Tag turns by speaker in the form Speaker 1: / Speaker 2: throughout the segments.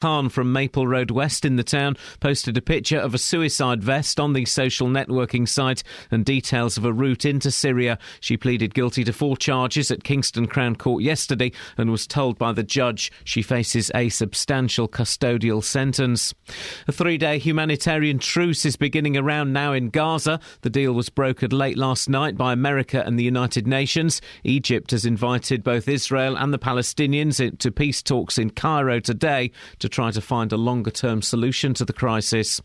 Speaker 1: Khan from Maple Road West in the town posted a picture of a suicide vest on the social networking site and details of a route into Syria. She pleaded guilty to 4 charges at Kingston Crown Court yesterday and was told by the judge she faces a substantial custodial sentence. A 3-day humanitarian truce is beginning around now in Gaza. The deal was brokered late last night by America and the United Nations. Egypt has invited both Israel and the Palestinians to peace talks in Cairo today to try to find a longer-term solution to the crisis.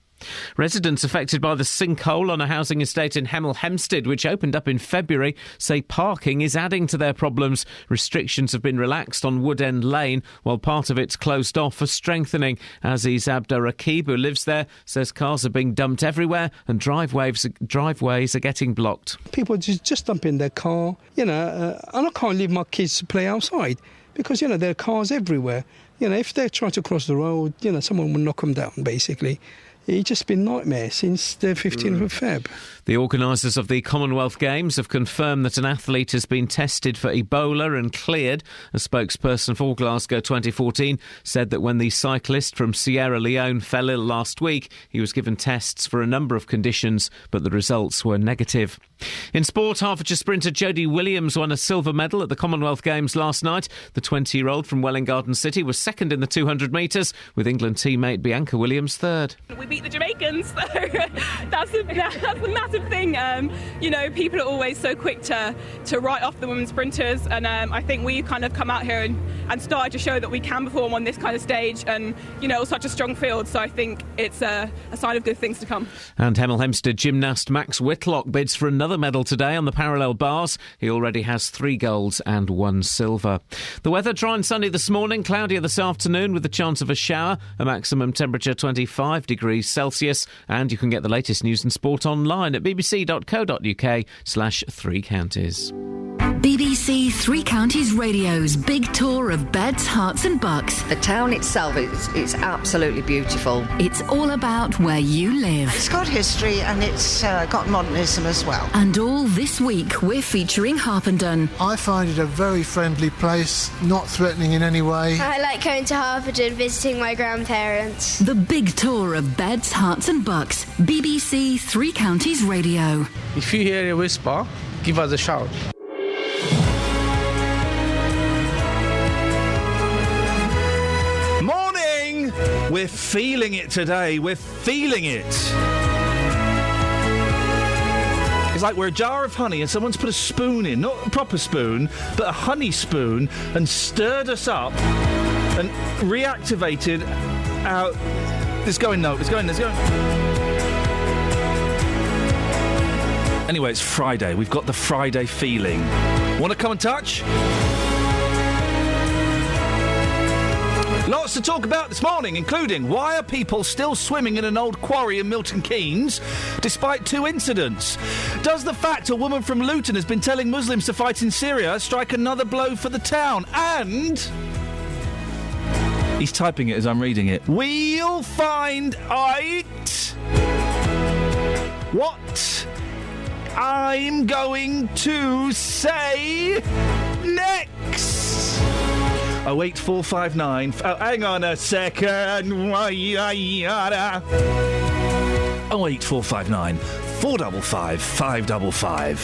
Speaker 1: Residents affected by the sinkhole on a housing estate in Hemel Hempstead, which opened up in February, say parking is adding to their problems. Restrictions have been relaxed on Wood End Lane, while part of it's closed off for strengthening. Aziz Abdur-Rakib, who lives there, says cars are being dumped everywhere and driveways are getting blocked.
Speaker 2: People just dump in their car, and I can't leave my kids to play outside because, there are cars everywhere. If they try to cross the road, someone will knock them down, basically. It's just been a nightmare since the 15th of Feb.
Speaker 1: The organisers of the Commonwealth Games have confirmed that an athlete has been tested for Ebola and cleared. A spokesperson for Glasgow 2014 said that when the cyclist from Sierra Leone fell ill last week, he was given tests for a number of conditions, but the results were negative. In sport, Hertfordshire sprinter Jodie Williams won a silver medal at the Commonwealth Games last night. The 20-year-old from Welwyn Garden City was second in the 200 metres, with England teammate Bianca Williams third.
Speaker 3: We beat the Jamaicans, so that's a massive thing. People are always so quick to write off the women sprinters, and I think we've kind of come out here and started to show that we can perform on this kind of stage, and it was such a strong field, so I think it's a sign of good things to come.
Speaker 1: And Hemel Hempstead gymnast Max Whitlock bids for another medal today on the parallel bars. He already has 3 golds and 1 silver. The weather, dry and sunny this morning, cloudier this afternoon with the chance of a shower, a maximum temperature 25 degrees Celsius, and you can get the latest news and sport online at bbc.co.uk/3 counties.
Speaker 4: BBC Three Counties Radio's big tour of beds, hearts and bucks.
Speaker 5: The town itself is absolutely beautiful.
Speaker 4: It's all about where you live.
Speaker 6: It's got history and it's got modernism as well.
Speaker 4: And all this week we're featuring Harpenden.
Speaker 7: I find it a very friendly place, not threatening in any way.
Speaker 8: I like going to Harpenden, visiting my grandparents.
Speaker 4: The big tour of beds, hearts and bucks. BBC Three Counties Radio.
Speaker 9: If you hear a whisper, give us a shout.
Speaker 10: Morning! We're feeling it today. We're feeling it. It's like we're a jar of honey and someone's put a spoon in, not a proper spoon, but a honey spoon, and stirred us up and reactivated our... It's going. Anyway, it's Friday. We've got the Friday feeling. Want to come and touch? Lots to talk about this morning, including why are people still swimming in an old quarry in Milton Keynes despite 2 incidents? Does the fact a woman from Luton has been telling Muslims to fight in Syria strike another blow for the town? And... he's typing it as I'm reading it. We'll find out what I'm going to say next. 08459. Oh, hang on a second. 08459 455 555.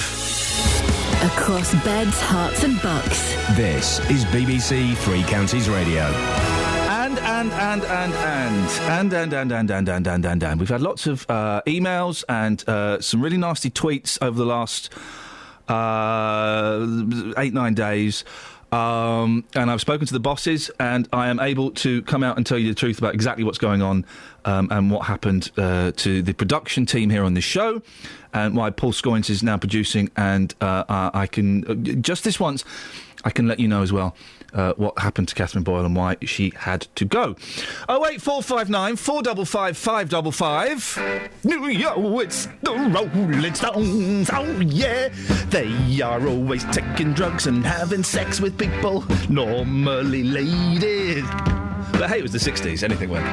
Speaker 4: Across beds, hearts and bucks.
Speaker 11: This is BBC Three Counties Radio.
Speaker 10: And. We've had lots of emails and some really nasty tweets over the last 8-9 days. And I've spoken to the bosses, and I am able to come out and tell you the truth about exactly what's going on and what happened to the production team here on this show, and why Paul Scoins is now producing. And I can, just this once, I can let you know as well what happened to Catherine Boyle and why she had to go. 08459 455 555. Yo, it's the Rolling Stones. Oh yeah, they are always taking drugs and having sex with people, normally ladies. But hey, it was the 60s, anything went.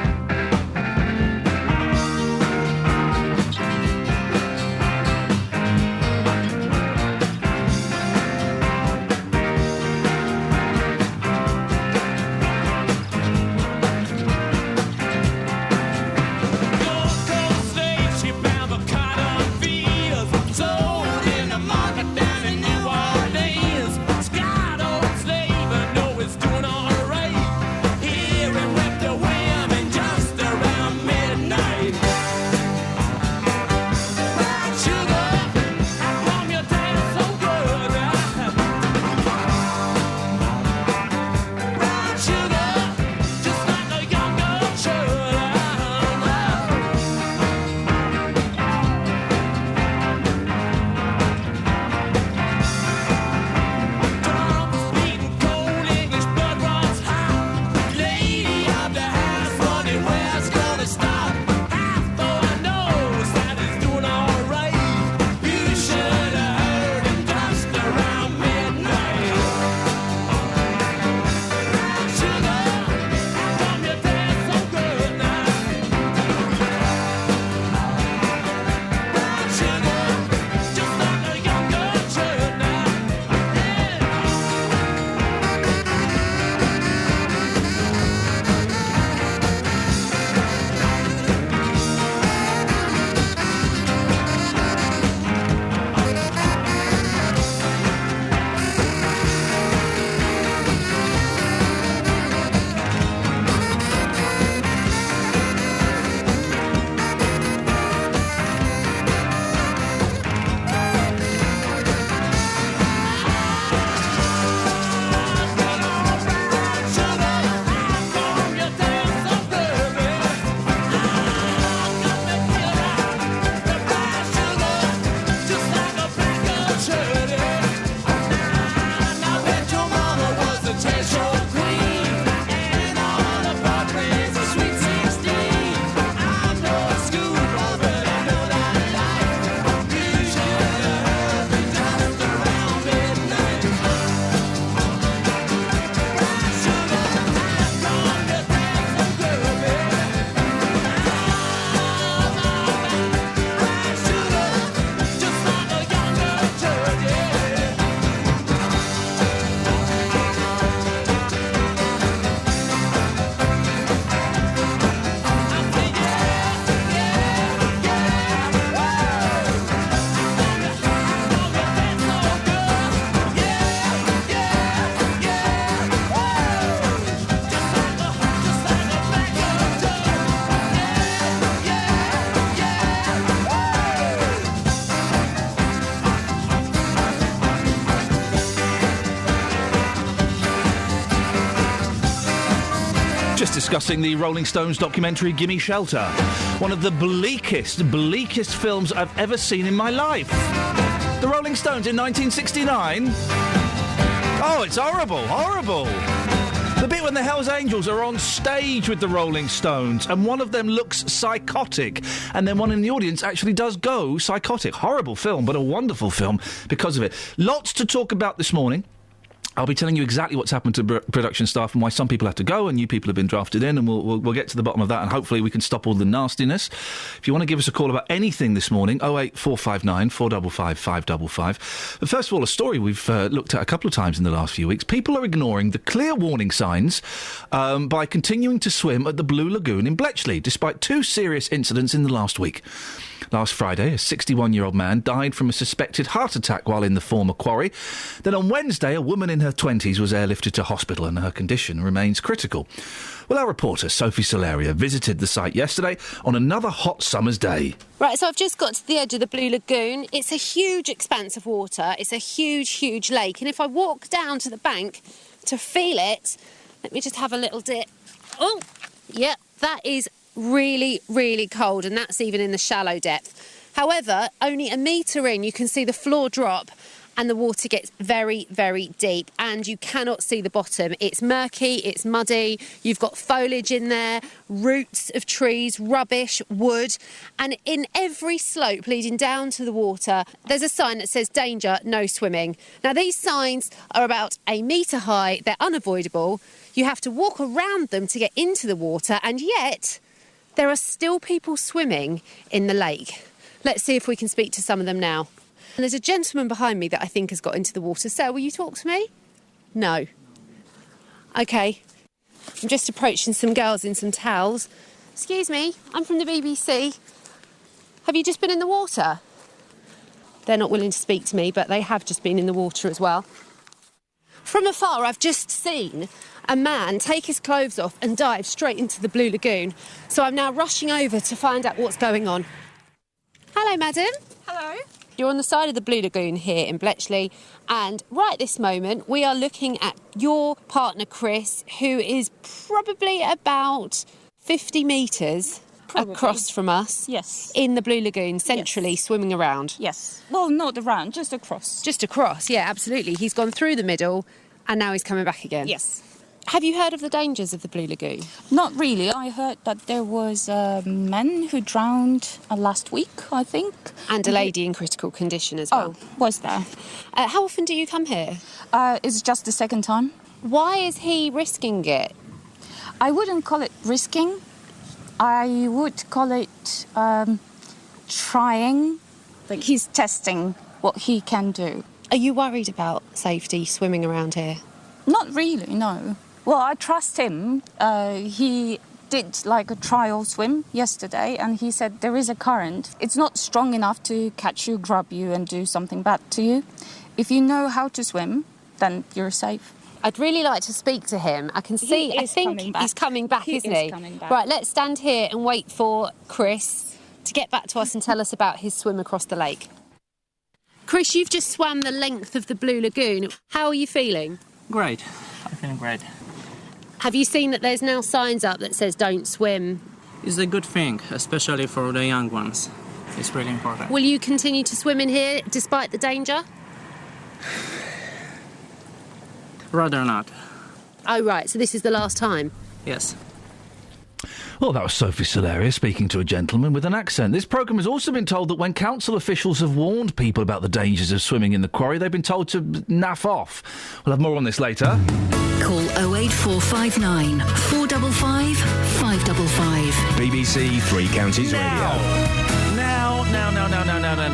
Speaker 10: discussing the Rolling Stones documentary Gimme Shelter. One of the bleakest films I've ever seen in my life. The Rolling Stones in 1969. Oh, it's horrible. The bit when the Hells Angels are on stage with the Rolling Stones and one of them looks psychotic and then one in the audience actually does go psychotic. Horrible film, but a wonderful film because of it. Lots to talk about this morning. I'll be telling you exactly what's happened to production staff and why some people have to go and new people have been drafted in, and we'll get to the bottom of that, and hopefully we can stop all the nastiness. If you want to give us a call about anything this morning, 08459 455 555. But first of all, a story we've looked at a couple of times in the last few weeks. People are ignoring the clear warning signs by continuing to swim at the Blue Lagoon in Bletchley, despite 2 serious incidents in the last week. Last Friday, a 61-year-old man died from a suspected heart attack while in the former quarry. Then on Wednesday, a woman in her 20s was airlifted to hospital and her condition remains critical. Well, our reporter, Sophie Solaria, visited the site yesterday on another hot summer's day.
Speaker 12: Right, so I've just got to the edge of the Blue Lagoon. It's a huge expanse of water. It's a huge, huge lake. And if I walk down to the bank to feel it, let me just have a little dip. Oh, yeah, that is really, really cold, and that's even in the shallow depth. However, only a metre in, you can see the floor drop and the water gets very, very deep and you cannot see the bottom. It's murky, it's muddy, you've got foliage in there, roots of trees, rubbish, wood, and in every slope leading down to the water, there's a sign that says danger, no swimming. Now, these signs are about a metre high, they're unavoidable. You have to walk around them to get into the water, and yet there are still people swimming in the lake. Let's see if we can speak to some of them now. And there's a gentleman behind me that I think has got into the water. Sir, will you talk to me? No. OK. I'm just approaching some girls in some towels. Excuse me, I'm from the BBC. Have you just been in the water? They're not willing to speak to me, but they have just been in the water as well. From afar, I've just seen a man take his clothes off and dive straight into the Blue Lagoon. So I'm now rushing over to find out what's going on. Hello, madam.
Speaker 13: Hello.
Speaker 12: You're on the side of the Blue Lagoon here in Bletchley, and right this moment we are looking at your partner Chris, who is probably about 50 metres across from us.
Speaker 13: Yes.
Speaker 12: In the Blue Lagoon, centrally, yes. Swimming around.
Speaker 13: Yes. Well, not around, just across.
Speaker 12: Just across, yeah, absolutely. He's gone through the middle and now he's coming back again.
Speaker 13: Yes.
Speaker 12: Have you heard of the dangers of the Blue Lagoon?
Speaker 13: Not really. I heard that there was a man who drowned last week, I think.
Speaker 12: And a lady in critical condition as well.
Speaker 13: Oh, was there?
Speaker 12: How often do you come here?
Speaker 13: It's just the second time.
Speaker 12: Why is he risking it?
Speaker 13: I wouldn't call it risking. I would call it trying. Like, he's testing what he can do.
Speaker 12: Are you worried about safety swimming around here?
Speaker 13: Not really, no. Well, I trust him. He did like a trial swim yesterday and he said there is a current. It's not strong enough to catch you, grab you and do something bad to you. If you know how to swim, then you're safe.
Speaker 12: I'd really like to speak to him. I can see, I think he's coming back, isn't he?
Speaker 13: Coming back.
Speaker 12: Right, let's stand here and wait for Chris to get back to us and tell us about his swim across the lake. Chris, you've just swam the length of the Blue Lagoon. How are you feeling?
Speaker 14: Great. I'm feeling great.
Speaker 12: Have you seen that there's now signs up that says don't swim?
Speaker 14: It's a good thing, especially for the young ones. It's really important.
Speaker 12: Will you continue to swim in here despite the danger?
Speaker 14: Rather not.
Speaker 12: Oh, right, so this is the last time?
Speaker 14: Yes.
Speaker 10: Well, that was Sophie Solaria speaking to a gentleman with an accent. This programme has also been told that when council officials have warned people about the dangers of swimming in the quarry, they've been told to naff off. We'll have more on this later.
Speaker 4: Call 08459 455 555.
Speaker 11: BBC Three Counties Radio.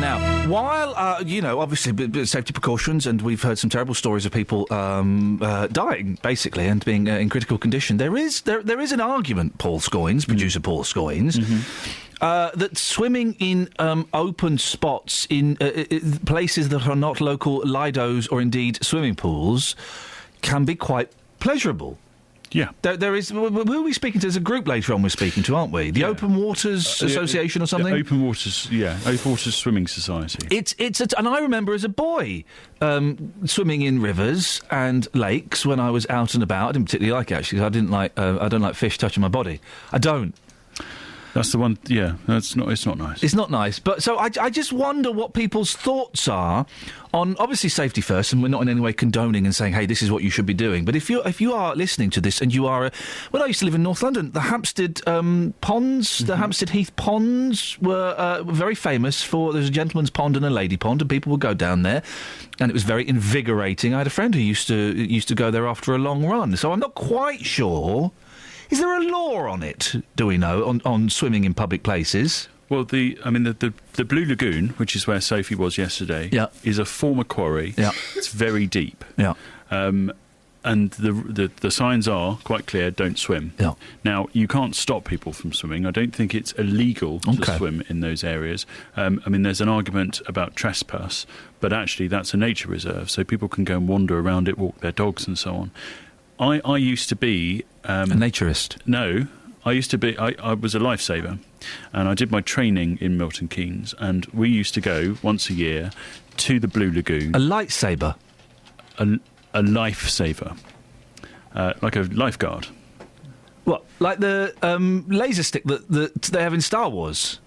Speaker 10: Now. While, obviously, safety precautions, and we've heard some terrible stories of people dying, basically, and being in critical condition, there is an argument, producer Paul Scoynes, that swimming in open spots in places that are not local lidos or indeed swimming pools can be quite pleasurable.
Speaker 15: Yeah.
Speaker 10: There is... Who are we speaking to? There's a group later on we're speaking to, aren't we? The Open Waters Association or something?
Speaker 15: Open Waters Swimming Society.
Speaker 10: And I remember as a boy swimming in rivers and lakes when I was out and about. I didn't particularly like it, actually, 'cause I don't like fish touching my body. I don't.
Speaker 15: That's the one, yeah, it's not nice.
Speaker 10: It's not nice. But so I just wonder what people's thoughts are on, obviously, safety first, and we're not in any way condoning and saying, hey, this is what you should be doing. But if you are listening to this and you are... When I used to live in North London, the Hampstead ponds, the Hampstead Heath ponds were very famous for... There's a gentleman's pond and a lady pond, and people would go down there, and it was very invigorating. I had a friend who used to go there after a long run. So I'm not quite sure... Is there a law on it, do we know, on swimming in public places?
Speaker 15: Well, the Blue Lagoon, which is where Sophie was yesterday, is a former quarry.
Speaker 10: Yeah.
Speaker 15: It's very deep.
Speaker 10: Yeah.
Speaker 15: And the signs are quite clear, don't swim.
Speaker 10: Yeah.
Speaker 15: Now, you can't stop people from swimming. I don't think it's illegal to swim in those areas. There's an argument about trespass, but actually that's a nature reserve, so people can go and wander around it, walk their dogs and so on. I used to be... a
Speaker 10: naturist?
Speaker 15: No, I used to be... I was a lifesaver, and I did my training in Milton Keynes, and we used to go once a year to the Blue Lagoon.
Speaker 10: A lightsaber?
Speaker 15: A lifesaver. Like a lifeguard.
Speaker 10: What, like the laser stick that they have in Star Wars?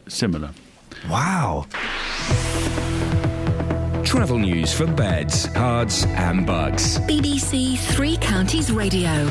Speaker 15: Similar.
Speaker 10: Wow.
Speaker 11: Travel news for beds, cards and bugs.
Speaker 4: BBC Three Counties Radio.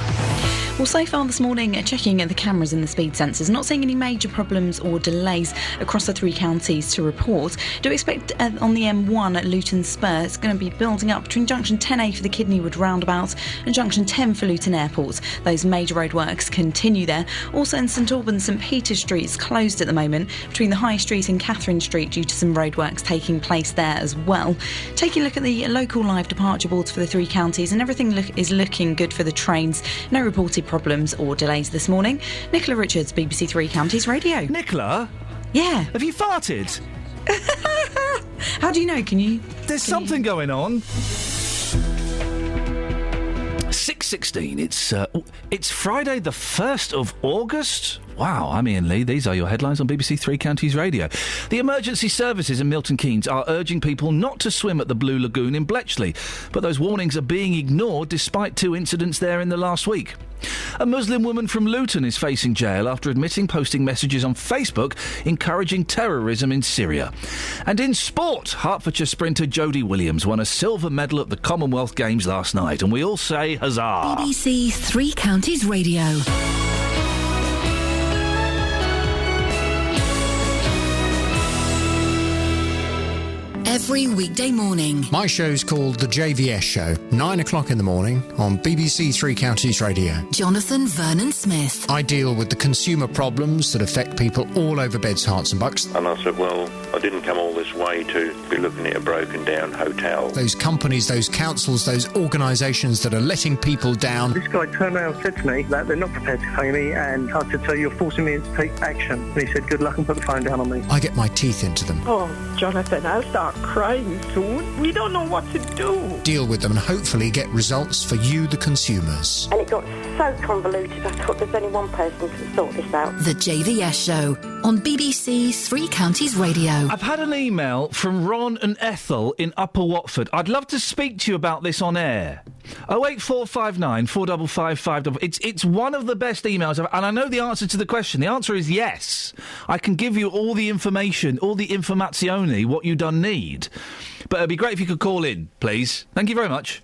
Speaker 16: Well, so far this morning, checking the cameras and the speed sensors, not seeing any major problems or delays across the three counties to report. Do expect on the M1 at Luton Spur, it's going to be building up between junction 10A for the Kidneywood roundabout and junction 10 for Luton Airport. Those major roadworks continue there. Also in St Albans, St Peter's Street is closed at the moment between the High Street and Catherine Street due to some roadworks taking place there as well. Taking a look at the local live departure boards for the three counties, and everything is looking good for the trains. No reported problems or delays this morning. Nicola Richards, BBC Three Counties Radio.
Speaker 10: Nicola?
Speaker 16: Yeah.
Speaker 10: Have you farted?
Speaker 16: How do you know?
Speaker 10: There's something going on. 6:16. It's Friday the 1st of August. Wow, I'm Iain Lee. These are your headlines on BBC Three Counties Radio. The emergency services in Milton Keynes are urging people not to swim at the Blue Lagoon in Bletchley, but those warnings are being ignored despite 2 incidents there in the last week. A Muslim woman from Luton is facing jail after admitting posting messages on Facebook encouraging terrorism in Syria. And in sport, Hertfordshire sprinter Jodie Williams won a silver medal at the Commonwealth Games last night, and we all say huzzah.
Speaker 4: BBC Three Counties Radio. Every weekday morning.
Speaker 17: My show's called The JVS Show, 9 o'clock in the morning on BBC Three Counties Radio.
Speaker 4: Jonathan Vernon Smith.
Speaker 17: I deal with the consumer problems that affect people all over Beds, Herts and Bucks.
Speaker 18: And I said, well, I didn't come all this way to be looking at a broken down hotel.
Speaker 17: Those companies, those councils, those organisations that are letting people down.
Speaker 19: This guy turned around and said to me that they're not prepared to pay me, and I said, so you're forcing me to take action. And he said, good luck, and put the phone down on me.
Speaker 17: I get my teeth into them.
Speaker 20: Oh, Jonathan, I'll start crying soon. We don't know what to do.
Speaker 17: Deal with them and hopefully get results for you, the consumers.
Speaker 21: And it got so convoluted, I thought there's only one person to sort this out.
Speaker 4: The JVS Show on BBC Three Counties Radio.
Speaker 10: I've had an email from Ron and Ethel in Upper Watford. I'd love to speak to you about this on air. 08459 455 555. It's one of the best emails, and I know the answer to the question. The answer is yes. I can give you all the information, all the informazione, what you done need. But it'd be great if you could call in, please. Thank you very much.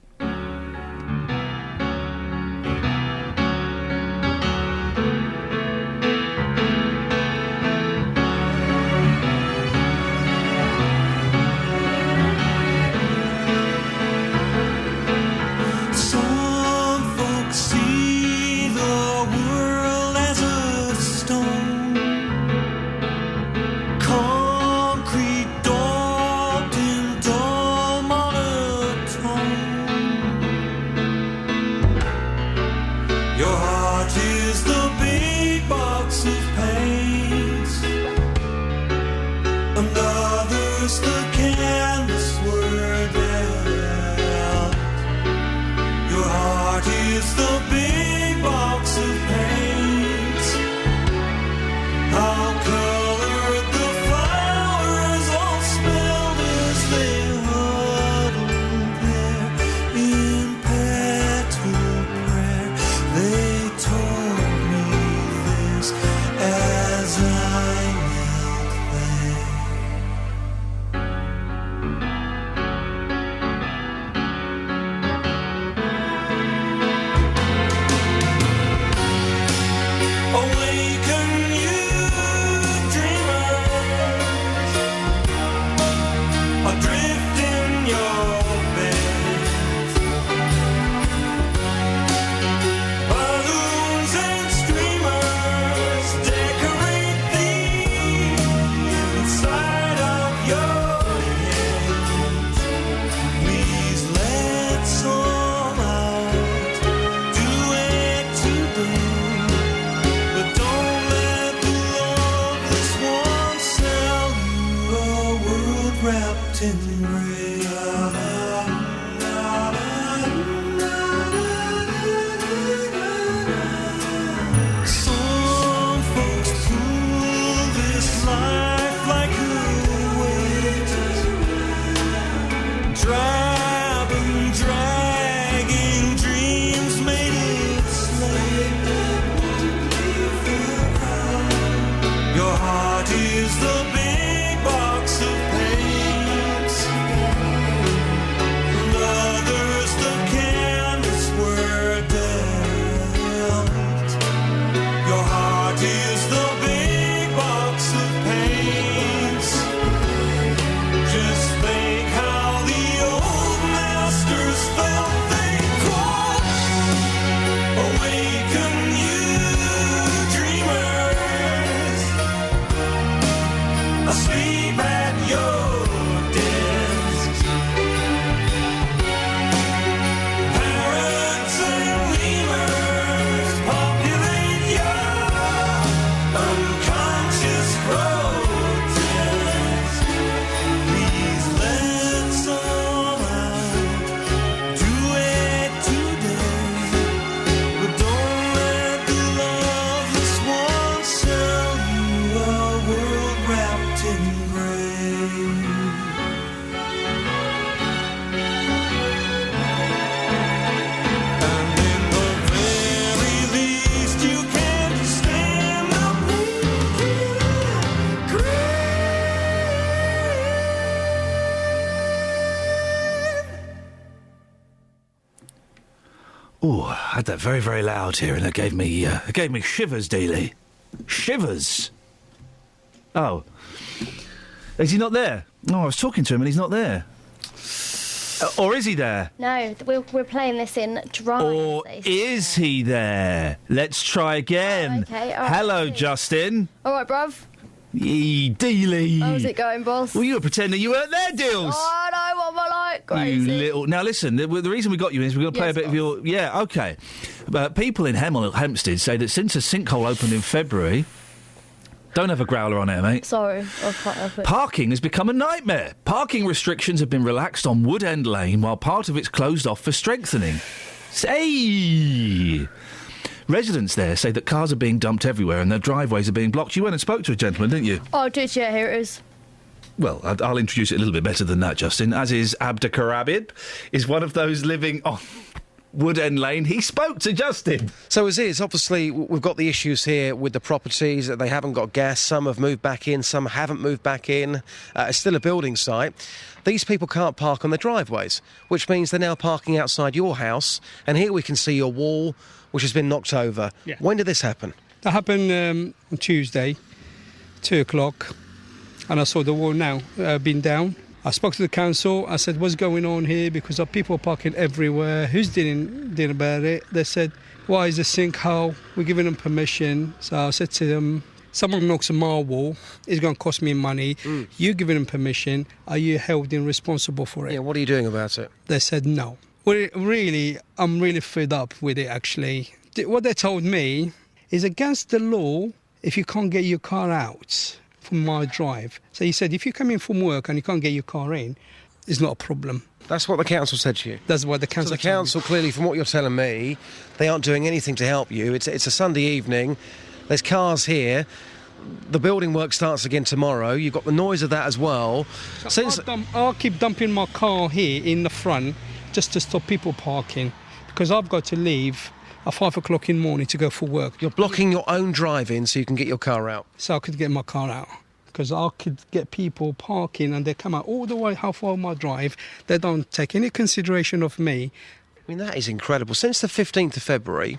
Speaker 10: had that very, very loud here, and it gave me shivers, Dealey. Shivers. Oh. Is he not there? No, I was talking to him and he's not there. Or is he there?
Speaker 2: No, we're playing this in drive.
Speaker 10: Or is he there? Let's try again.
Speaker 2: Oh, okay, all right.
Speaker 10: Hello, Justin.
Speaker 2: All right, bruv.
Speaker 10: Yee, Dealey.
Speaker 2: How's it going, boss?
Speaker 10: Well, you were pretending you weren't there, Dills.
Speaker 2: Oh, no, what am I like? Crazy.
Speaker 10: You little... Now, listen, the reason we got you is we're going to play a bit of your... Yeah, OK. People in Hempstead say that since a sinkhole opened in February... Don't have a growler on air, mate.
Speaker 2: Sorry, I can't help it.
Speaker 10: Parking has become a nightmare. Parking restrictions have been relaxed on Wood End Lane while part of it's closed off for strengthening. Hey! Residents there say that cars are being dumped everywhere and their driveways are being blocked. You went and spoke to a gentleman, didn't you?
Speaker 2: Oh, did you? Here it is.
Speaker 10: Well, I'll introduce it a little bit better than that, Justin. As is Abdulkarabid, is one of those living on Wood End Lane. He spoke to Justin.
Speaker 22: So as is, obviously, we've got the issues here with the properties, that they haven't got gas, some have moved back in, some haven't moved back in. It's still a building site. These people can't park on their driveways, which means they're now parking outside your house, and here we can see your wall, which has been knocked over.
Speaker 23: Yeah.
Speaker 22: When did this happen?
Speaker 23: That happened on Tuesday, 2 o'clock, and I saw the wall now been down. I spoke to the council. I said, what's going on here? Because of people parking everywhere. Who's dealing about it? They said, why is the sinkhole? We're giving them permission. So I said to them, someone knocks on my wall, it's going to cost me money. You're giving them permission. Are you held responsible for it?
Speaker 22: Yeah, what are you doing about it?
Speaker 23: They said no. Well, really, I'm really fed up with it, actually. What they told me is against the law if you can't get your car out from my drive. So he said, if you come in from work and you can't get your car in, it's not a problem.
Speaker 22: That's what the council said to you?
Speaker 23: That's what the council
Speaker 22: said. So the council, clearly, from what you're telling me, they aren't doing anything to help you. It's a Sunday evening. There's cars here. The building work starts again tomorrow. You've got the noise of that as well.
Speaker 23: So I'll keep dumping my car here in the front just to stop people parking, because I've got to leave at 5 o'clock in the morning to go for work.
Speaker 22: You're blocking your own drive-in so you can get your car out?
Speaker 23: So I could get my car out, because I could get people parking and they come out all the way halfway on my drive. They don't take any consideration of me.
Speaker 22: I mean, that is incredible. Since the 15th of February,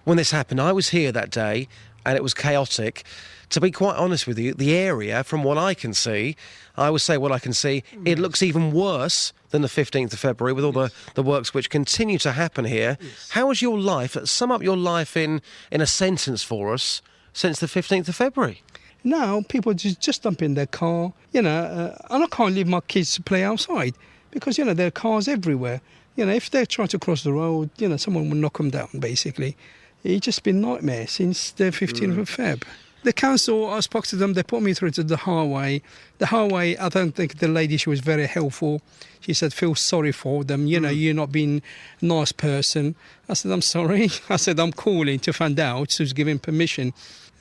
Speaker 22: when this happened, I was here that day and it was chaotic. To be quite honest with you, the area, from what I can see, I would say what I can see, it looks even worse than the 15th of February with all the works which continue to happen here. How is your life? Sum up your life in a sentence for us since the 15th of February.
Speaker 23: Now, people just dump in their car, and I can't leave my kids to play outside because, there are cars everywhere. If they try to cross the road, someone will knock them down, basically. It's just been a nightmare since the 15th of Feb. The council, I spoke to them, they put me through to the highway. The highway, I don't think the lady, she was very helpful. She said, feel sorry for them, you're not being a nice person. I said, I'm sorry. I said, I'm calling to find out who's giving permission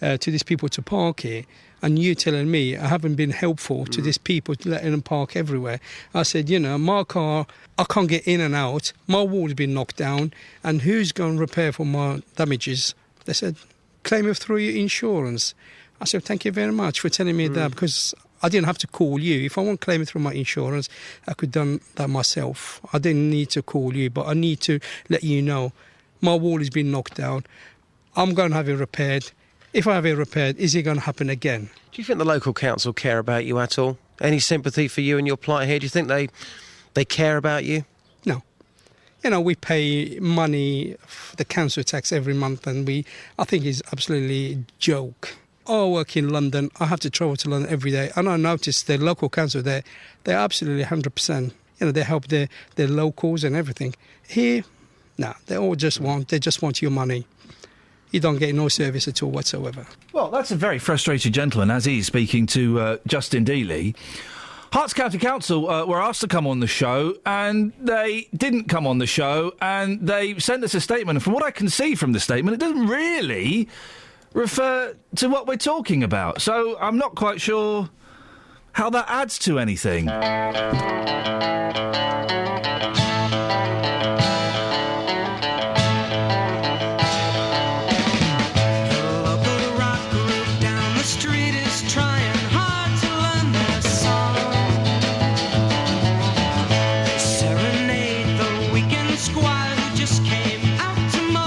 Speaker 23: to these people to park here. And you telling me I haven't been helpful to these people, letting them park everywhere. I said, my car, I can't get in and out. My wall's been knocked down. And who's going to repair for my damages? They said, claim it through your insurance. I said, thank you very much for telling me that, because I didn't have to call you. If I want to claim it through my insurance, I could have done that myself. I didn't need to call you, but I need to let you know my wall has been knocked down. I'm going to have it repaired. If I have it repaired, is it going to happen again?
Speaker 22: Do you think the local council care about you at all? Any sympathy for you and your plight here? Do you think they care about you?
Speaker 23: No. We pay money for the council tax every month, and I think it's absolutely a joke. I work in London. I have to travel to London every day, and I noticed the local council there, they're absolutely 100%. They help their locals and everything. Here, no, they just want your money. You don't get no service at all whatsoever.
Speaker 10: Well, that's a very frustrated gentleman, as he's speaking to Justin Dealey. Herts County Council were asked to come on the show, and they didn't come on the show, and they sent us a statement. And from what I can see from the statement, it doesn't really refer to what we're talking about. So I'm not quite sure how that adds to anything.
Speaker 24: Serenade the weekend squad who just came out tomorrow.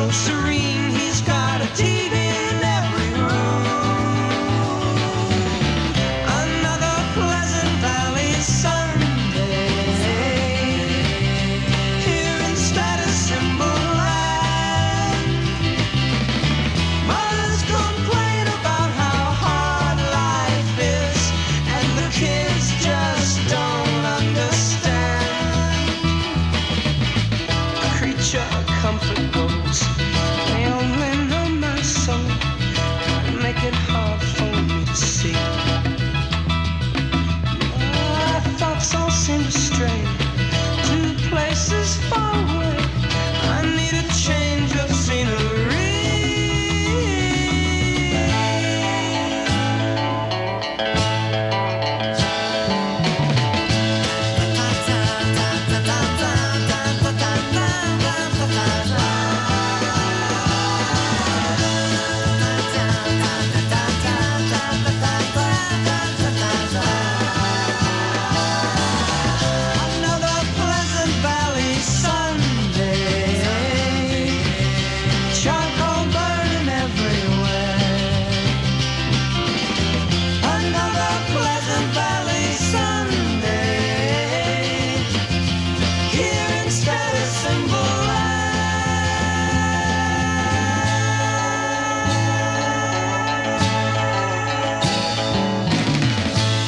Speaker 1: so serene. He's got a TV in every room. Another Pleasant Valley Sunday. Here in Status Symbol Land. Mothers complain about how hard life is, and the kids just don't understand. A creature comfort goes, they only know my soul, and make it hard for me to see. My thoughts all seem to stray to places far away. I need a change of scenery. Another Pleasant Valley Sunday. Charcoal burning everywhere. Another Pleasant Valley Sunday. Here in Status Symbol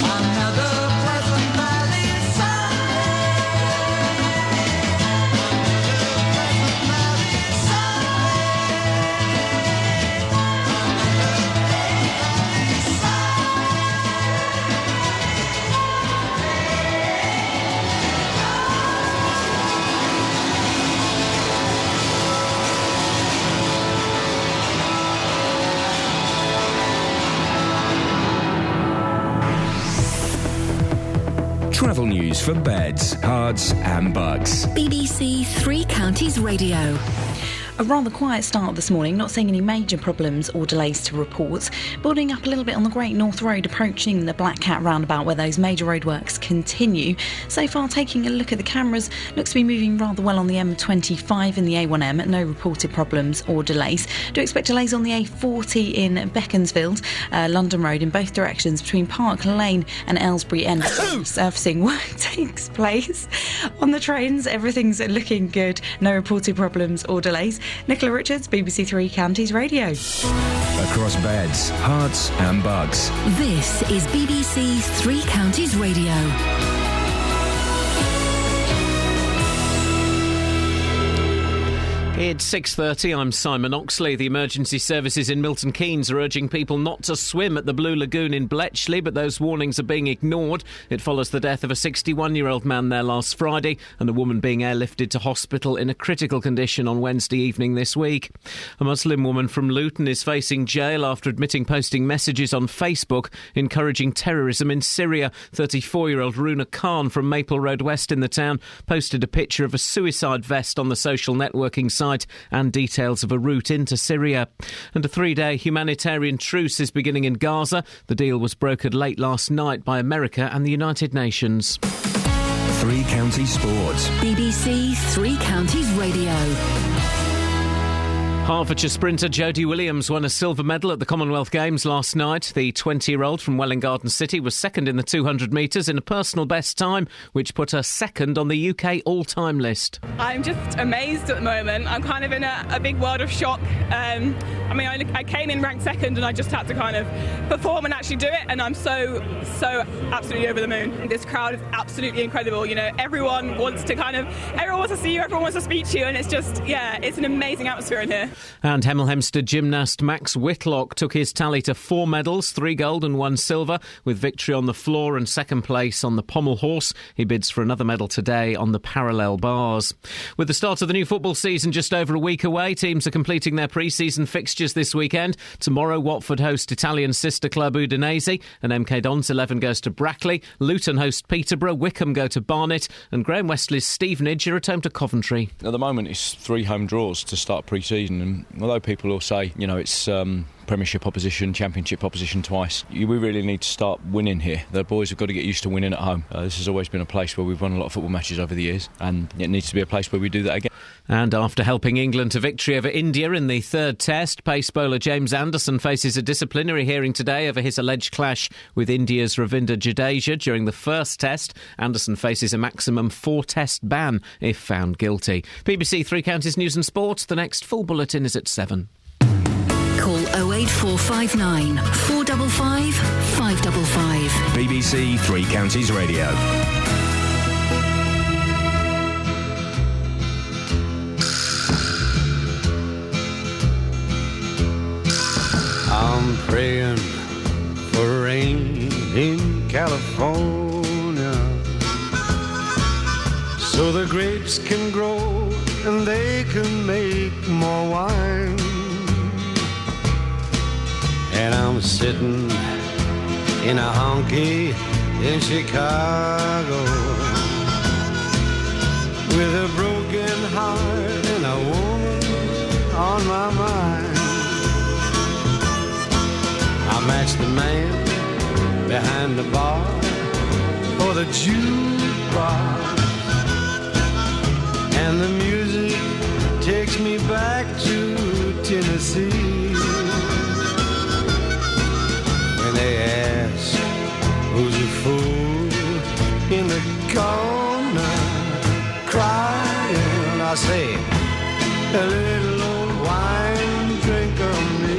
Speaker 1: Another Pleasant Valley
Speaker 11: Travel news for beds, cards and bugs.
Speaker 4: BBC Three Counties Radio.
Speaker 16: A rather quiet start this morning, not seeing any major problems or delays to report. Building up a little bit on the Great North Road, approaching the Black Cat roundabout where those major roadworks continue. So far, taking a look at the cameras, looks to be moving rather well on the M25 and the A1M, no reported problems or delays. Do expect delays on the A40 in Beaconsfield, London Road in both directions between Park Lane and Aylesbury End. Surfacing work takes place. On the trains, everything's looking good, no reported problems or delays. Nicola Richards, BBC Three Counties Radio.
Speaker 11: Across beds, hearts and bugs.
Speaker 4: This is BBC Three Counties Radio.
Speaker 3: It's 6:30. I'm Simon Oxley. The emergency services in Milton Keynes are urging people not to swim at the Blue Lagoon in Bletchley, but those warnings are being ignored. It follows the death of a 61-year-old man there last Friday and a woman being airlifted to hospital in a critical condition on Wednesday evening this week. A Muslim woman from Luton is facing jail after admitting posting messages on Facebook encouraging terrorism in Syria. 34-year-old Runa Khan from Maple Road West in the town posted a picture of a suicide vest on the social networking site and details of a route into Syria. And a 3-day humanitarian truce is beginning in Gaza. The deal was brokered late last night by America and the United Nations.
Speaker 11: Three Counties Sports.
Speaker 4: BBC Three Counties Radio.
Speaker 3: Hertfordshire sprinter Jodie Williams won a silver medal at the Commonwealth Games last night. The 20-year-old from Welwyn Garden City was second in the 200 metres in a personal best time, which put her second on the UK all-time list.
Speaker 5: I'm just amazed at the moment. I'm kind of in a big world of shock. I came in ranked second and I just had to kind of perform and actually do it, and I'm so absolutely over the moon. This crowd is absolutely incredible. You know, everyone wants to see you, everyone wants to speak to you, and it's just, it's an amazing atmosphere in here.
Speaker 3: And Hemel Hempstead gymnast Max Whitlock took his tally to 4 medals, 3 gold and 1 silver, with victory on the floor and second place on the pommel horse. He bids for another medal today on the parallel bars. With the start of the new football season just over a week away, teams are completing their pre-season fixtures this weekend. Tomorrow, Watford host Italian sister club Udinese, and MK Dons 11 goes to Brackley. Luton host Peterborough, Wickham go to Barnet, and Graham Westley's Stevenage are at home to Coventry.
Speaker 24: At the moment, it's 3 home draws to start pre-season, and although people will say, it's
Speaker 6: Premiership opposition, Championship opposition twice. We really need to start winning here. The boys have got to get used to winning at home. This has always been a place where we've won a lot of football matches over the years, and it needs to be a place where we do that again.
Speaker 3: And after helping England to victory over India in the third test, pace bowler James Anderson faces a disciplinary hearing today over his alleged clash with India's Ravindra Jadeja during the first test. Anderson faces a maximum 4-test ban if found guilty. BBC Three Counties News and Sport. The next full bulletin is at 7.
Speaker 4: Call 08459 455 555.
Speaker 11: BBC Three Counties Radio.
Speaker 7: I'm praying for rain in California, so the grapes can grow and they can make more wine. And I'm sitting in a honky in Chicago with a broken heart and a woman on my mind. I matched the man behind the bar for the jukebox, and the music takes me back to Tennessee. When they ask who's the fool in the corner crying, I say, a little old wine drinker me.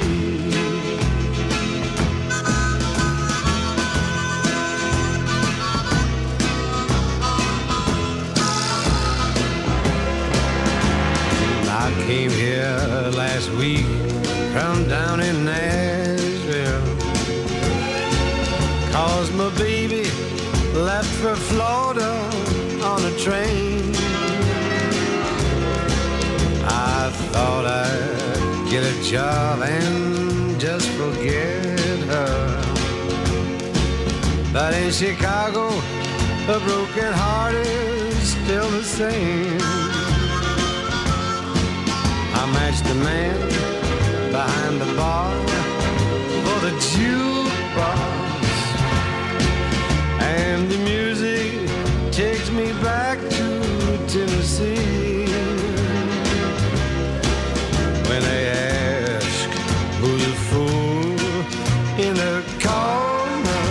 Speaker 7: I came here last week from down in Nashville, 'cause my baby left for Florida on a train. I thought I'd get a job and just forget her, but in Chicago a broken heart is still the same. I matched the man behind the bar for the jukebox, and the music takes me back to Tennessee. When they ask who's a fool in the corner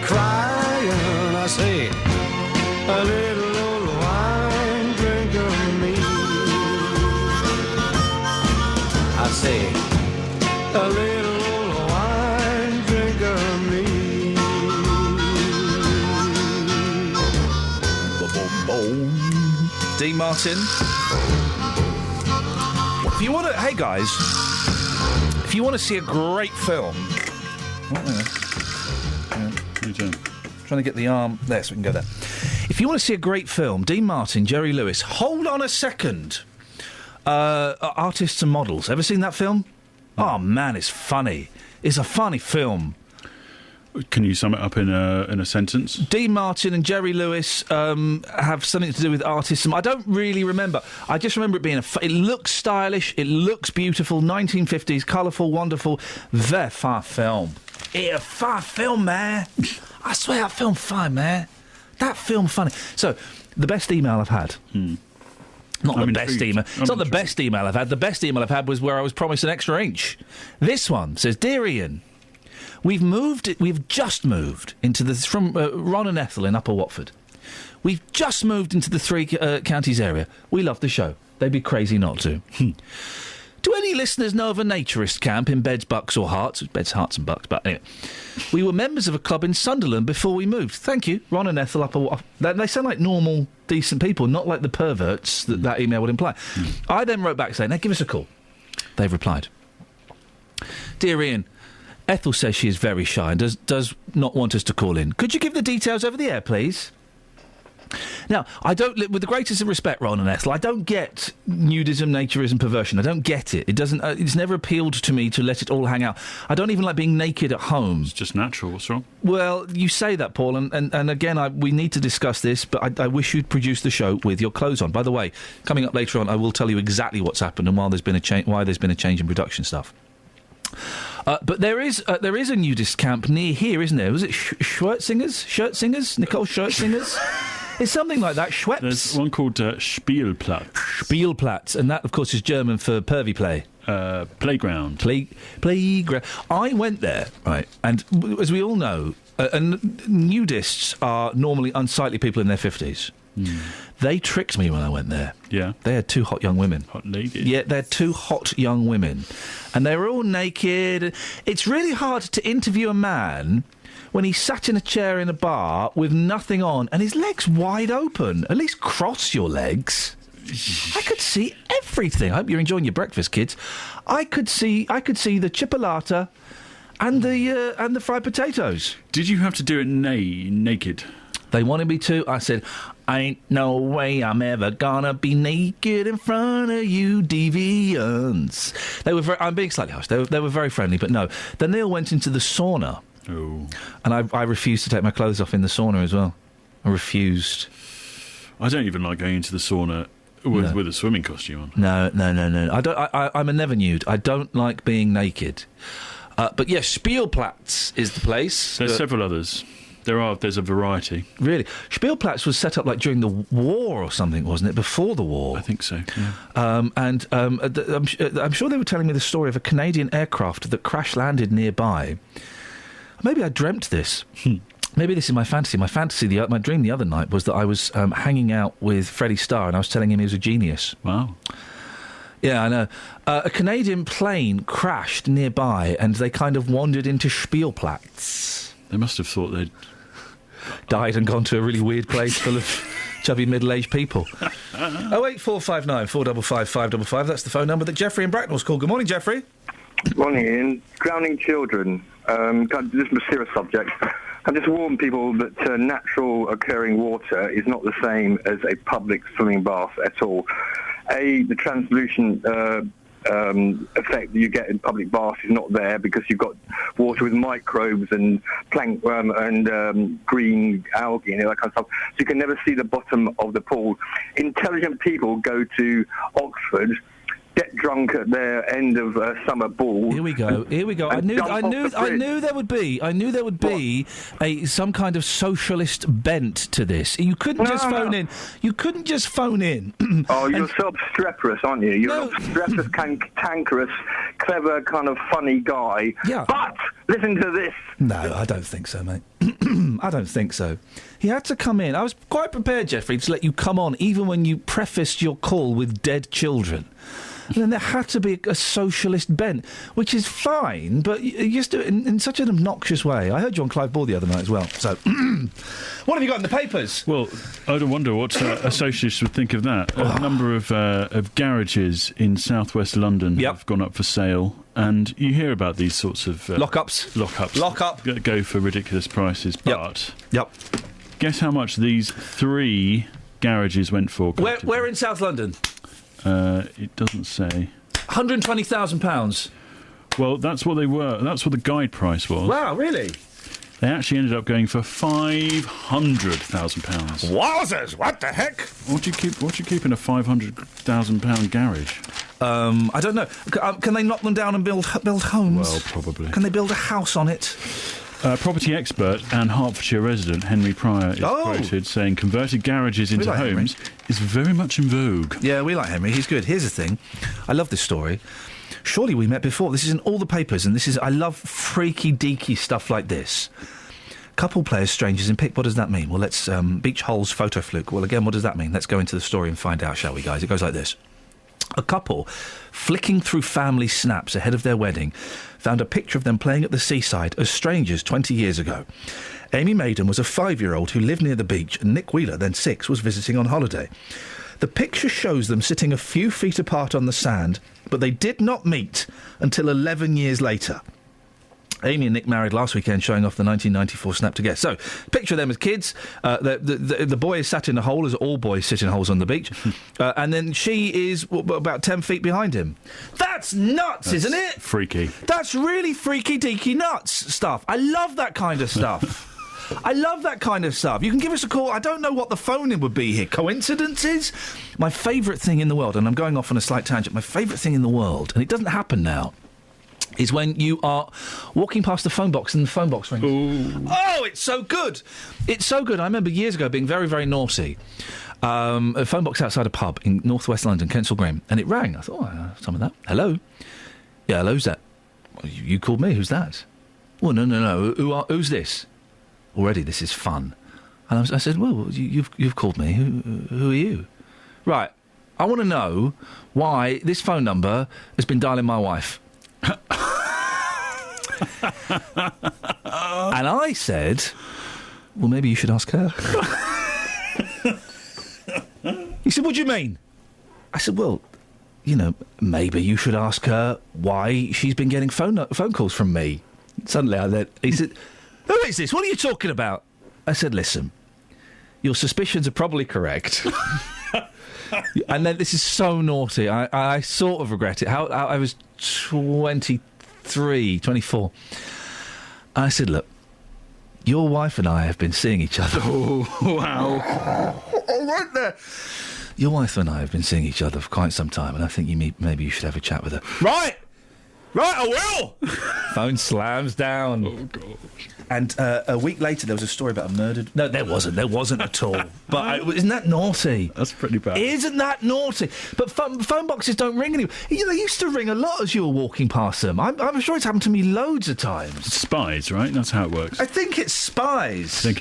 Speaker 7: crying, I say, a little old wine drinker me. I say, a little old wine drinker me.
Speaker 10: Dean Martin. If you want to, hey guys, if you want to see a great film, trying to get the arm there so we can go there. If you want to see a great film, Dean Martin, Jerry Lewis. Hold on a second. Artists and Models. Ever seen that film? Oh man, it's funny. It's a funny film.
Speaker 15: Can you sum it up in a sentence?
Speaker 10: Dean Martin and Jerry Lewis have something to do with artists. I don't really remember. I just remember it being it looks stylish. It looks beautiful. 1950s, colourful, wonderful. Very fine film. It's a fine film, man. I swear that film fine, man. That film funny. So, the best email I've had. Not the best email. It's not the best email I've had. The best email I've had was where I was promised an extra inch. This one says, Dear Iain, we've just moved into the from Ron and Ethel in Upper Watford. We've just moved into the Three Counties area. We love the show. They'd be crazy not to. Do any listeners know of a naturist camp in Beds, Bucks or Hearts? Beds, Hearts and Bucks, but anyway. We were members of a club in Sunderland before we moved. Thank you, Ron and Ethel Upper Watford. They sound like normal, decent people, not like the perverts that email would imply. I then wrote back saying, now give us a call. They've replied. Dear Iain, Ethel says she is very shy and does not want us to call in. Could you give the details over the air, please? Now, I don't, with the greatest of respect, Ron and Ethel, I don't get nudism, naturism, perversion. I don't get it. It doesn't. It's never appealed to me to let it all hang out. I don't even like being naked at home.
Speaker 15: It's just natural. What's wrong?
Speaker 10: Well, you say that, Paul, and again, we need to discuss this, but I wish you'd produce the show with your clothes on. By the way, coming up later on, I will tell you exactly what's happened and why there's been a change in production stuff. But there is a nudist camp near here, isn't there? Was it Schwertzingers? Nicole Schwertzingers? It's something like that. Schweppes.
Speaker 15: There's one called Spielplatz.
Speaker 10: Spielplatz, and that, of course, is German for pervy play.
Speaker 15: Playground.
Speaker 10: Playground. I went there, right, and as we all know, nudists are normally unsightly people in their 50s. They tricked me when I went there.
Speaker 15: Yeah.
Speaker 10: They had two hot young women.
Speaker 15: Hot ladies.
Speaker 10: Yeah, they're two hot young women. And they were all naked. It's really hard to interview a man when he sat in a chair in a bar with nothing on and his legs wide open. At least cross your legs. I could see everything. I hope you're enjoying your breakfast, kids. I could see the chipolata and the fried potatoes.
Speaker 15: Did you have to do it naked?
Speaker 10: They wanted me to. I said, ain't no way I'm ever gonna be naked in front of you, deviants. They were I'm being slightly harsh. They were very friendly, but no. Then they all went into the sauna.
Speaker 15: Oh.
Speaker 10: And I refused to take my clothes off in the sauna as well. I refused.
Speaker 15: I don't even like going into the sauna with a swimming costume on.
Speaker 10: No. I'm a never nude. I don't like being naked. But yes, Spielplatz is the place.
Speaker 15: There's several others. There's a variety.
Speaker 10: Really? Spielplatz was set up like during the war or something, wasn't it? Before the war.
Speaker 15: I think so, yeah.
Speaker 10: I'm sure they were telling me the story of a Canadian aircraft that crash-landed nearby. Maybe I dreamt this. Maybe this is my fantasy. My dream the other night was that I was hanging out with Freddie Starr and I was telling him he was a genius.
Speaker 15: Wow.
Speaker 10: Yeah, I know. A Canadian plane crashed nearby and they kind of wandered into Spielplatz.
Speaker 15: They must have thought they'd
Speaker 10: died and gone to a really weird place full of chubby middle-aged people. 08459 455 555. That's the phone number that Jeffrey in Bracknell's called. Good morning, Jeffrey.
Speaker 8: Good morning, Ian. Drowning children. This is a serious subject. I just warn people that natural occurring water is not the same as a public swimming bath at all. The translucent effect that you get in public baths is not there because you've got water with microbes and plankton and green algae and all that kind of stuff. So you can never see the bottom of the pool. Intelligent people go to Oxford, get drunk at their end of summer ball.
Speaker 10: Here we go. I knew there would be some kind of socialist bent to this. You couldn't just phone in. You couldn't just phone in.
Speaker 8: Oh, you're so obstreperous, aren't you? You're an obstreperous, cantankerous, clever, kind of funny guy.
Speaker 10: Yeah.
Speaker 8: But listen to this.
Speaker 10: No, I don't think so, mate. I don't think so. He had to come in. I was quite prepared, Jeffrey, to let you come on, even when you prefaced your call with dead children. And then there had to be a socialist bent, which is fine, but you just do it in such an obnoxious way. I heard you on Clive Ball the other night as well. So, what have you got in the papers?
Speaker 15: Well, I wonder what a socialist would think of that. A number of garages in southwest London have gone up for sale, and you hear about these sorts of...
Speaker 10: Lockups.
Speaker 15: Go for ridiculous prices, but...
Speaker 10: Yep.
Speaker 15: Guess how much these 3 garages went for?
Speaker 10: Where in South London?
Speaker 15: It doesn't say.
Speaker 10: £120,000.
Speaker 15: Well, that's what they were. That's what the guide price was.
Speaker 10: Wow, really?
Speaker 15: They actually ended up going for £500,000.
Speaker 10: Wowzers! What the heck?
Speaker 15: What do you keep in a £500,000 garage?
Speaker 10: I don't know. Can they knock them down and build homes?
Speaker 15: Well, probably.
Speaker 10: Can they build a house on it?
Speaker 15: Property expert and Hertfordshire resident Henry Pryor is quoted saying converted garages into homes is very much in vogue.
Speaker 10: Yeah, we like Henry. He's good. Here's the thing. I love this story. Surely we met before. This is in all the papers, and I love freaky deaky stuff like this. Couple players, strangers in pick. What does that mean? Well, let's beach holes photo fluke. Well, again, what does that mean? Let's go into the story and find out, shall we, guys? It goes like this. A couple, flicking through family snaps ahead of their wedding, found a picture of them playing at the seaside as strangers 20 years ago. Amy Maiden was a 5-year-old who lived near the beach, and Nick Wheeler, then 6, was visiting on holiday. The picture shows them sitting a few feet apart on the sand, but they did not meet until 11 years later. Amy and Nick married last weekend, showing off the 1994 snap together. So, picture them as kids. The boy is sat in a hole, as all boys sit in holes on the beach. And then she is about 10 feet behind him. That's nuts, isn't it?
Speaker 15: Freaky.
Speaker 10: That's really freaky deaky nuts stuff. I love that kind of stuff. I love that kind of stuff. You can give us a call. I don't know what the phone-in would be here. Coincidences? My favourite thing in the world, and I'm going off on a slight tangent, my favourite thing in the world, and it doesn't happen now, is when you are walking past the phone box and the phone box rings.
Speaker 15: Ooh.
Speaker 10: Oh, it's so good. It's so good. I remember years ago being very, very naughty. A phone box outside a pub in northwest London, Kensal Green, and it rang. I thought, some of that. Hello? Yeah, hello, who's that? Well, you called me, who's that? Well, no. Who's this? Already, this is fun. And I said, well, you've called me. Who are you? Right, I want to know why this phone number has been dialing my wife. And I said, well, maybe you should ask her. He said, what do you mean? I said, well, maybe you should ask her why she's been getting phone calls from me. Suddenly, he said, who is this? What are you talking about? I said, listen, your suspicions are probably correct. And then this is so naughty. I sort of regret it. I was 23, 24. And I said, look, your wife and I have been seeing each other.
Speaker 15: Oh, wow.
Speaker 10: Right there. Your wife and I have been seeing each other for quite some time, and I think maybe you should have a chat with her. Right, I will! Phone slams down.
Speaker 15: Oh, gosh.
Speaker 10: And a week later, there was a story about a murdered... No, there wasn't at all. But isn't that naughty?
Speaker 15: That's pretty bad.
Speaker 10: Isn't that naughty? But phone boxes don't ring anymore. They used to ring a lot as you were walking past them. I'm sure it's happened to me loads of times.
Speaker 15: It's spies, right? That's how it works.
Speaker 10: I think it's spies. When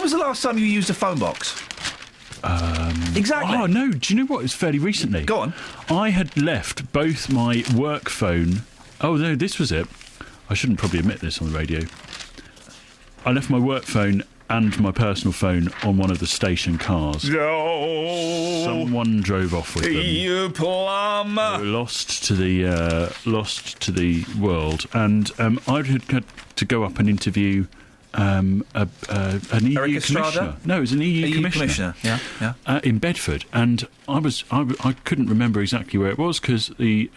Speaker 10: was the last time you used a phone box? Exactly.
Speaker 15: Oh, no. Do you know what? It was fairly recently.
Speaker 10: Go on.
Speaker 15: I had left both my work phone... Oh, no, this was it. I shouldn't probably admit this on the radio. I left my work phone and my personal phone on one of the station cars.
Speaker 10: No.
Speaker 15: Someone drove off with them.
Speaker 10: You plum.
Speaker 15: They were lost to the world. And I had to go up and interview... an EU commissioner. No, it was an EU commissioner.
Speaker 10: Yeah.
Speaker 15: In Bedford, and I couldn't remember exactly where it was because the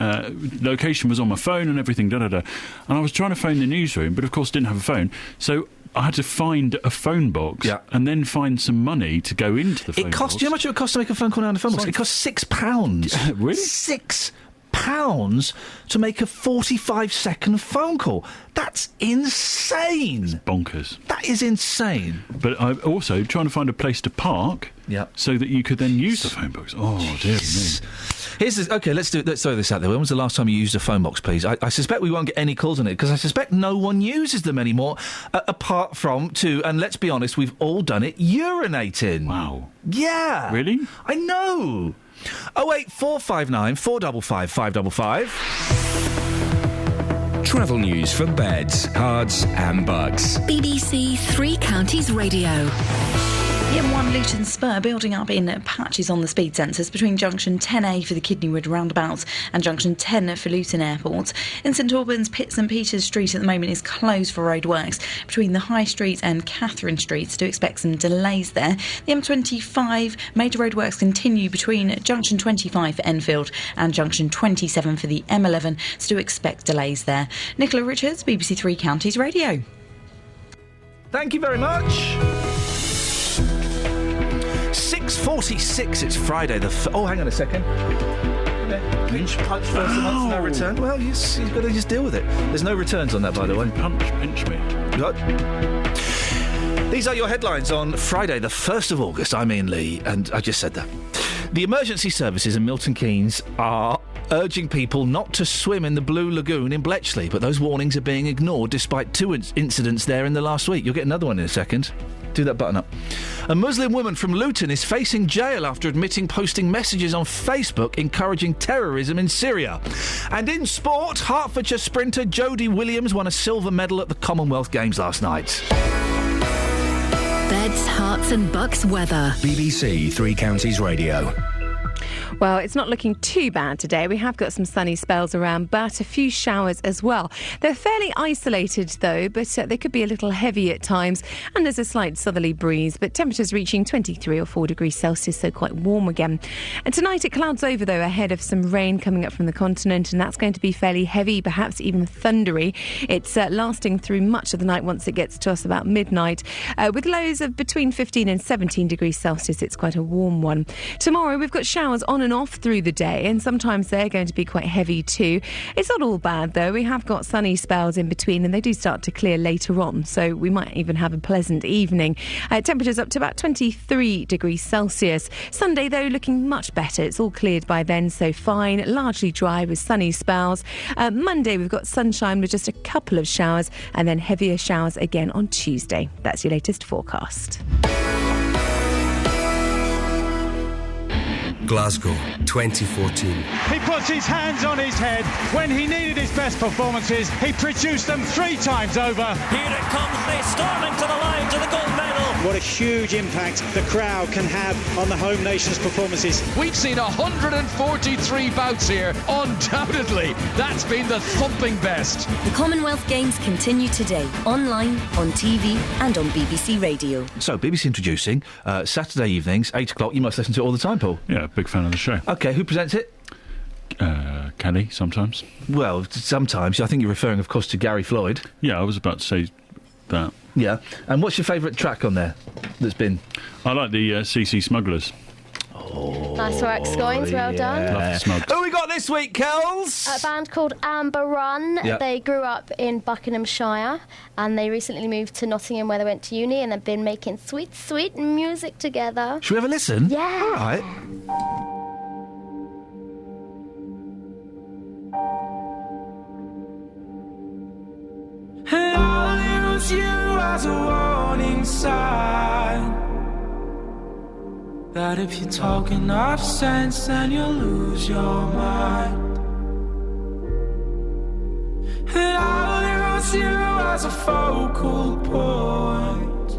Speaker 15: location was on my phone and everything. And I was trying to phone the newsroom, but of course didn't have a phone, so I had to find a phone box and then find some money to go into the phone box.
Speaker 10: Do you know how much it would cost to make a phone call down the phone box? It costs £6.
Speaker 15: Really?
Speaker 10: £6 to make a 45-second phone call. That's insane. It's
Speaker 15: bonkers.
Speaker 10: That is insane.
Speaker 15: But I'm also trying to find a place to park so that you could then use the phone box. Oh, dear me.
Speaker 10: Okay, let's throw this out there. When was the last time you used a phone box, please? I suspect we won't get any calls on it because I suspect no one uses them anymore apart from and let's be honest, we've all done it, urinating.
Speaker 15: Wow.
Speaker 10: Yeah.
Speaker 15: Really?
Speaker 10: I know. 08459 455 555.
Speaker 11: Travel news for beds, cards and bugs.
Speaker 4: BBC Three Counties Radio.
Speaker 16: The M1 Luton Spur building up in patches on the speed sensors between junction 10A for the Kidneywood roundabout and junction 10 for Luton Airport. In St Albans, St Peter's Street at the moment is closed for roadworks between the High Street and Catherine Streets. Do expect some delays there. The M25 major roadworks continue between junction 25 for Enfield and junction 27 for the M11. So do expect delays there. Nicola Richards, BBC Three Counties Radio.
Speaker 10: Thank you very much. 6:46. It's Friday. Hang on a second. Okay. Pinch, punch first of month, no return. Well, you've got to just deal with it. There's no returns on that, by the way.
Speaker 15: Pinch me.
Speaker 10: What? These are your headlines on Friday, the 1st of August. I'm Iain Lee, and I just said that. The emergency services in Milton Keynes are urging people not to swim in the Blue Lagoon in Bletchley, but those warnings are being ignored despite two incidents there in the last week. You'll get another one in a second. Do that button up. A Muslim woman from Luton is facing jail after admitting posting messages on Facebook encouraging terrorism in Syria. And in sport, Hertfordshire sprinter Jodie Williams won a silver medal at the Commonwealth Games last night.
Speaker 4: Beds, Herts and bucks weather.
Speaker 11: BBC Three Counties Radio.
Speaker 9: Well, it's not looking too bad today. We have got some sunny spells around, but a few showers as well. They're fairly isolated, though, but they could be a little heavy at times, and there's a slight southerly breeze, but temperatures reaching 23 or 4 degrees Celsius, so quite warm again. And tonight it clouds over, though, ahead of some rain coming up from the continent, and that's going to be fairly heavy, perhaps even thundery. It's lasting through much of the night once it gets to us about midnight. With lows of between 15 and 17 degrees Celsius, it's quite a warm one. Tomorrow we've got showers on and off through the day, and sometimes they're going to be quite heavy too. It's not all bad though. We have got sunny spells in between, and they do start to clear later on, so we might even have a pleasant evening. Temperatures up to about 23 degrees Celsius. Sunday though looking much better. It's all cleared by then, so fine, largely dry with sunny spells. Monday we've got sunshine with just a couple of showers, and then heavier showers again on Tuesday. That's your latest forecast.
Speaker 12: Glasgow, 2014.
Speaker 13: He puts his hands on his head. When he needed his best performances, he produced them 3 times over.
Speaker 14: Here it comes, they storming to the line to the gold medal.
Speaker 24: What a huge impact the crowd can have on the home nation's performances.
Speaker 25: We've seen 143 bouts here. Undoubtedly, that's been the thumping best.
Speaker 26: The Commonwealth Games continue today, online, on TV and on BBC Radio.
Speaker 10: So, BBC introducing, Saturday evenings, 8 o'clock. You must listen to it all the time, Paul.
Speaker 15: Yeah, big fan of the show.
Speaker 10: OK, who presents it?
Speaker 15: Kelly, sometimes.
Speaker 10: Well, sometimes. I think you're referring, of course, to Gary Floyd.
Speaker 15: Yeah, I was about to say that.
Speaker 10: Yeah. And what's your favourite track on there that's been?
Speaker 15: I like the CC Smugglers.
Speaker 10: Oh,
Speaker 2: nice work, Scoins. Well done.
Speaker 15: Love the Smugs.
Speaker 10: Who we got this week, Kels?
Speaker 2: A band called Amber Run.
Speaker 10: Yep.
Speaker 2: They grew up in Buckinghamshire, and they recently moved to Nottingham where they went to uni, and they've been making sweet, sweet music together.
Speaker 10: Should we have a listen?
Speaker 2: Yeah.
Speaker 10: All right.
Speaker 1: And I'll use you as a warning sign that if you talk enough sense, then you'll lose your mind. And I'll use you as a focal point,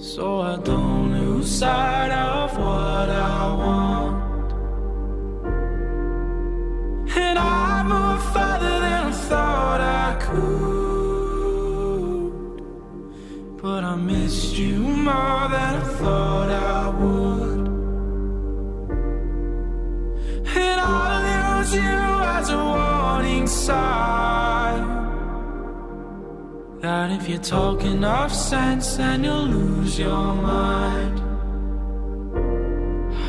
Speaker 1: so I don't lose sight of what I want. And I move further than I thought I could, but I missed you more than I thought I would. And I'll use you as a warning sign that if you talk enough sense, then you'll lose your mind.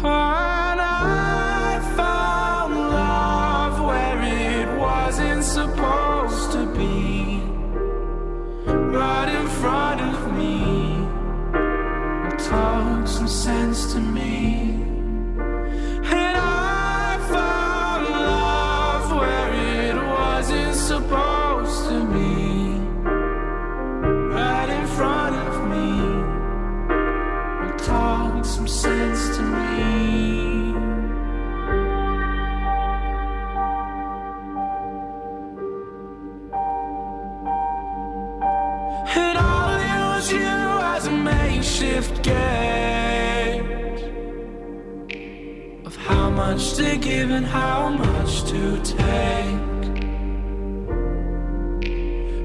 Speaker 1: And I found love where it wasn't supposed to be, right in front of me. Talk some sense to me. And I found love where it wasn't supposed to be, right in front of me. Talk some sense to me. And I'll use you as a makeshift gauge of how much to give and how much to take.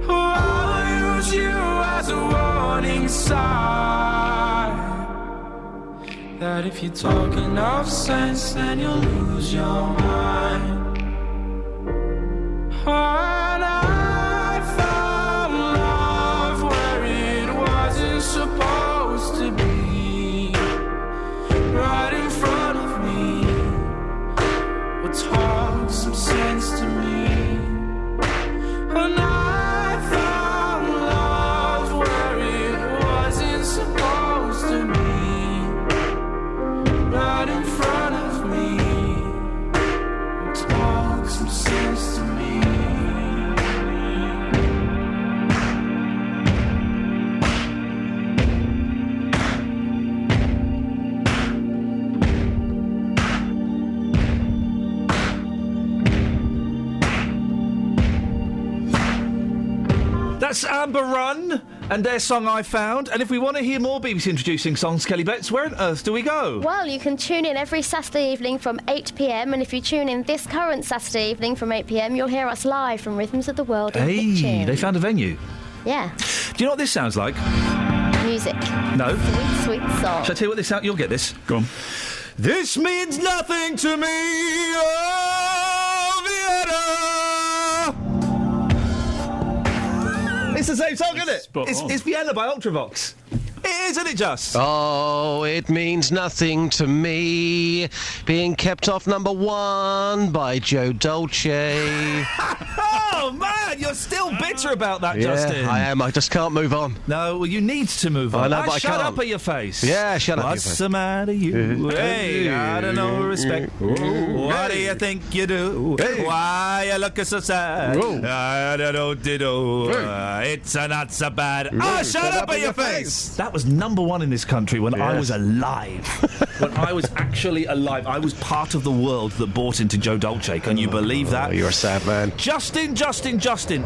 Speaker 1: Oh, I'll use you as a warning sign that if you talk enough sense, then you'll lose your mind. Oh, and I found love where it wasn't supposed to be, right in front of me. Well, talk some sense to me. And I found love where it wasn't supposed to be, right in front of me. Well, talk some sense to me.
Speaker 10: That's Amber Run and their song I Found. And if we want to hear more BBC introducing songs, Kelly Betts, where on earth do we go?
Speaker 2: Well, you can tune in every Saturday evening from 8 p.m, and if you tune in this current Saturday evening from 8 p.m, you'll hear us live from Rhythms of the World in Hitchin.
Speaker 10: They found a venue.
Speaker 2: Yeah.
Speaker 10: Do you know what this sounds like?
Speaker 2: Music.
Speaker 10: No.
Speaker 2: Sweet, sweet song.
Speaker 10: Shall I tell you what this sounds? You'll get this.
Speaker 15: Go on.
Speaker 10: This means nothing to me, oh, Vienna. It's the same song, isn't it? It's Vienna by Ultravox. It isn't it just?
Speaker 17: Oh, it means nothing to me. Being kept off number 1 by Joe Dolce.
Speaker 10: Oh, man, you're still bitter about that, Justin.
Speaker 17: Yeah, I am. I just can't move on.
Speaker 10: No, well, you need to move on.
Speaker 17: I know, but I
Speaker 10: shut
Speaker 17: can't.
Speaker 10: up at your face.
Speaker 17: Yeah, shut up at your
Speaker 10: What's
Speaker 17: face.
Speaker 10: the matter, you? Hey, I don't know respect. What do you think you do? Why you looking so sad? I don't know, ditto. It's not so bad. Shut up at your face. That was number 1 in this country when I was alive. When I was actually alive. I was part of the world that bought into Joe Dolce. Can you believe that?
Speaker 17: You're a sad man.
Speaker 10: Justin.